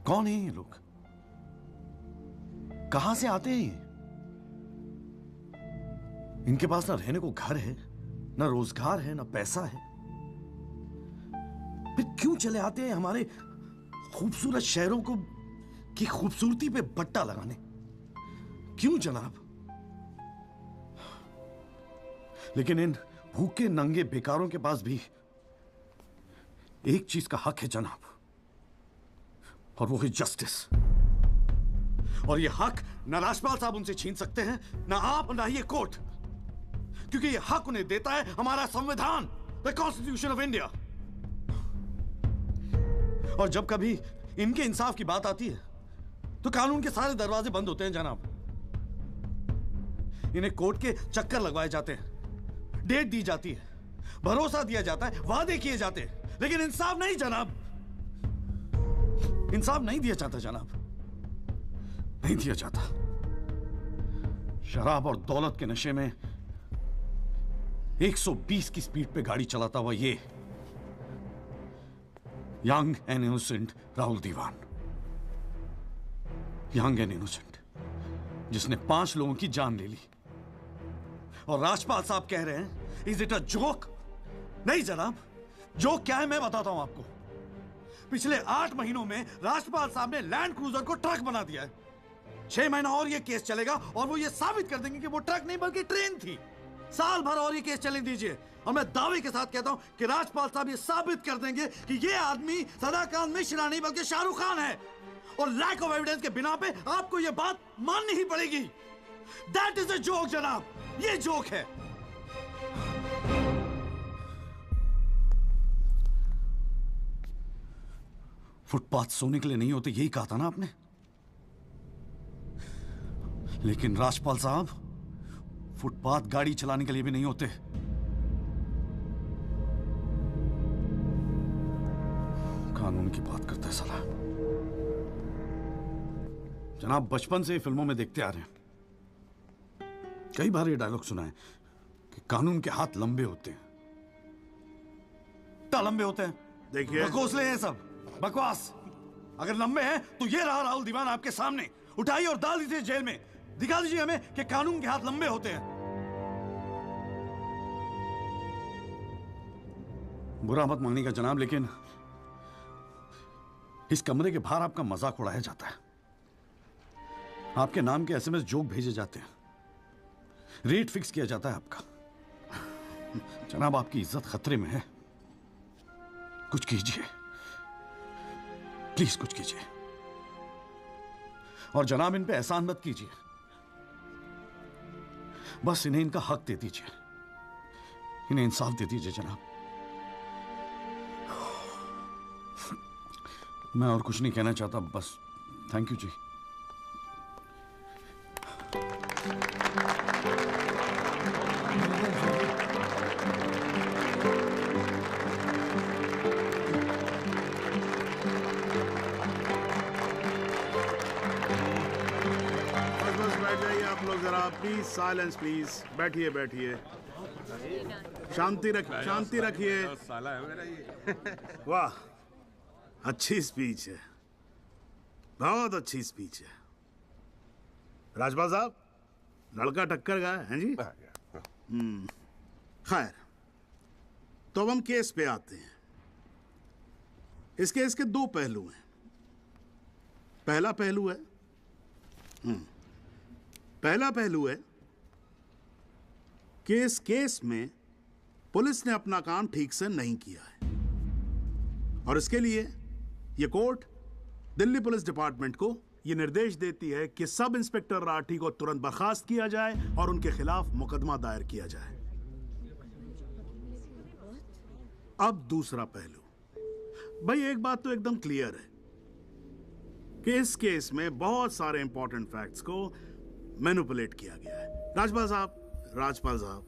कौन है? ये लोग कहां से आते हैं? इनके पास ना रहने को घर है, ना रोजगार है, ना पैसा है. फिर क्यों चले आते हैं हमारे खूबसूरत शहरों को की खूबसूरती पे बट्टा लगाने? क्यों जनाब? लेकिन इन भूखे नंगे बेकारों के पास भी एक चीज का हक है जनाब, और वो है जस्टिस. और ये हक ना राजपाल साहब उनसे छीन सकते हैं, ना आप, ना ये कोर्ट, क्योंकि ये हक उन्हें देता है हमारा संविधान, द कॉन्स्टिट्यूशन ऑफ इंडिया. और जब कभी इनके इंसाफ की बात आती है तो कानून के सारे दरवाजे बंद होते हैं जनाब. इन्हें कोर्ट के चक्कर लगवाए जाते हैं, डेट दी जाती है, भरोसा दिया जाता है, वादे किए जाते हैं, लेकिन इंसाफ नहीं जनाब. इंसाफ नहीं दिया जाता जनाब, नहीं दिया जाता. शराब और दौलत के नशे में 120 की स्पीड पे गाड़ी चलाता हुआ ये young and innocent Rahul Diwan, young and innocent, जिसने 5 लोगों की जान ले ली. और राजपाल साहब कह रहे हैं इज इट अ जोक? नहीं जनाब, जोक क्या है मैं बताता हूं आपको. पिछले 8 महीनों में राजपाल साहब ने लैंड क्रूजर को ट्रक बना दिया है. 6 महीना और ये केस चलेगा और वो ये साबित कर देंगे कि वो ट्रक नहीं बल्कि ट्रेन थी. साल भर और ये केस चलने दीजिए और मैं दावे के साथ कहता हूं कि राजपाल साहब ये साबित कर देंगे कि ये आदमी सदाकांत मिश्रा नहीं बल्कि शाहरुख खान है. और लैक ऑफ एविडेंस के बिना पे आपको ये बात माननी ही पड़ेगी. दैट इज अ जोक जनाब, ये जोक है. फुटपाथ सोने के लिए नहीं होते, यही कहा था ना आपने. लेकिन राजपाल साहब फुटपाथ गाड़ी चलाने के लिए भी नहीं होते। कानून की बात करता है साला। जनाब, बचपन से फिल्मों में देखते आ रहे हैं, कई बार ये डायलॉग सुना है कि कानून के हाथ लंबे होते हैं। क्या लंबे होते हैं? देखिए, बकवासले हैं सब, बकवास। अगर लंबे हैं तो ये रहा राहुल दीवान आपके सामने, उठाइए और डाल दीजिए जेल में। दिखा दीजिए हमें कि कानून के हाथ लंबे होते हैं। बुरा मत मानिएगा जनाब, लेकिन इस कमरे के बाहर आपका मजाक उड़ाया जाता है। आपके नाम के एसएमएस जोक भेजे जाते हैं, रेट फिक्स किया जाता है आपका। जनाब, आपकी इज्जत खतरे में है। कुछ कीजिए प्लीज, कुछ कीजिए। और जनाब, इन पे एहसान मत कीजिए, बस इन्हें इनका हक दे दीजिए, इन्हें इंसाफ दे दीजिए जनाब। मैं और कुछ नहीं कहना चाहता, बस थैंक यू जी। प्लीज साइलेंस, प्लीज बैठिए बैठिए, शांति रखिए, शांति रखिए। वाह, अच्छी स्पीच है, बहुत अच्छी स्पीच है। राजपाल साहब, लड़का टक्कर गया है जी। खैर, तो अब हम केस पे आते हैं। इस केस के दो पहलू हैं। पहला पहलू है कि इस केस में पुलिस ने अपना काम ठीक से नहीं किया है, और इसके लिए ये कोर्ट दिल्ली पुलिस डिपार्टमेंट को ये निर्देश देती है कि सब इंस्पेक्टर राठी को तुरंत बर्खास्त किया जाए और उनके खिलाफ मुकदमा दायर किया जाए। अब दूसरा पहलू। भाई, एक बात तो एकदम क्लियर है कि इस केस में बहुत सारे इंपॉर्टेंट फैक्ट्स को मैनिपुलेट किया गया है। राजपाल साहब,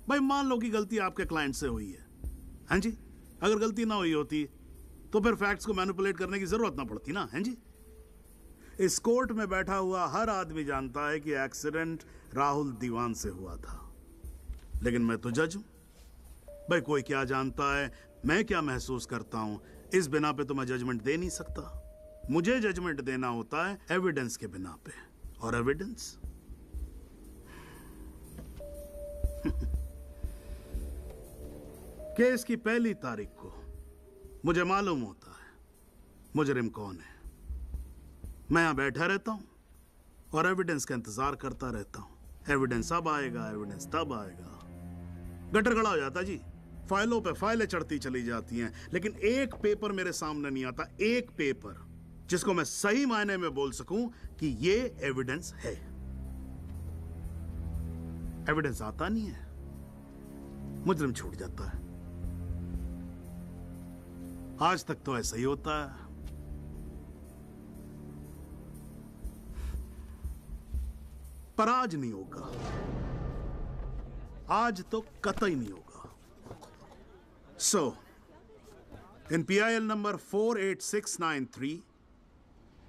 भाई मान लो कि गलती आपके क्लाइंट से हुई है, हैं जी? अगर गलती ना हुई होती तो फिर फैक्ट्स को मैनिपुलेट करने की जरूरत ना पड़ती ना, हैं जी? इस कोर्ट में बैठा हुआ हर आदमी जानता है कि एक्सीडेंट राहुल दीवान से हुआ था, लेकिन मैं तो जज हूं। भाई, कोई क्या जानता है, मैं क्या महसूस करता हूं, इस बिना पे तो मैं जजमेंट दे नहीं सकता। मुझे जजमेंट देना होता है एविडेंस के बिना पे, और एविडेंस केस की पहली तारीख को मुझे मालूम होता है मुजरिम कौन है। मैं यहां बैठा रहता हूं और एविडेंस का इंतजार करता रहता हूं। एविडेंस अब आएगा, एविडेंस तब आएगा। गटर खड़ा हो जाता जी, फाइलों पे फाइलें चढ़ती चली जाती हैं, लेकिन एक पेपर मेरे सामने नहीं आता, एक पेपर जिसको मैं सही मायने में बोल सकूं कि ये एविडेंस है। एविडेंस आता नहीं है, मुजरिम छूट जाता है। आज तक तो ऐसा ही होता है। पर आज नहीं होगा, आज तो कतई नहीं होगा। So, in PIL number 48693,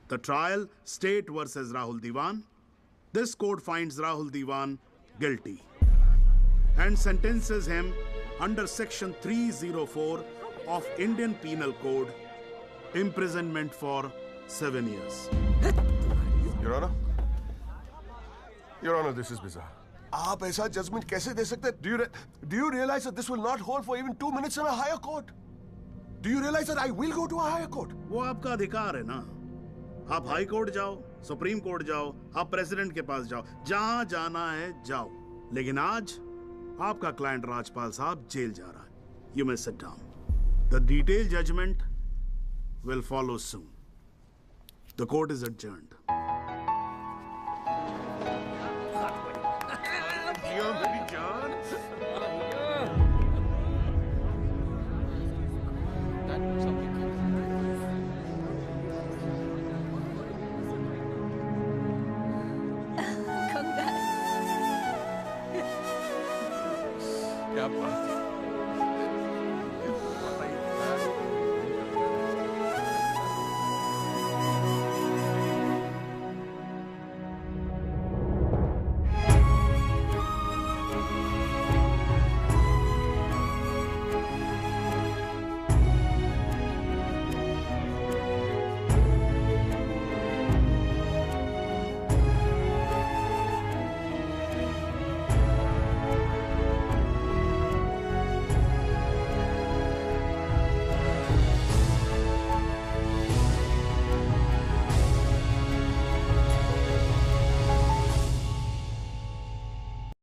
the trial State versus Rahul Diwan, this court finds Rahul Diwan guilty and sentences him under section 304 of Indian Penal Code, imprisonment for 7 years. Your Honor, this is bizarre. आप ऐसा judgement कैसे दे सकते हैं? Do you realize that this will not hold for even 2 minutes in a higher court? Do you realize that I will go to a higher court? वो आपका अधिकार है ना। आप हाई कोर्ट जाओ, सुप्रीम कोर्ट जाओ, आप प्रेसिडेंट के पास जाओ, जहां जाना है जाओ। लेकिन आज आपका क्लाइंट राजपाल साहब जेल जा रहा है। You may sit down. The detailed judgment will follow soon. The court is adjourned.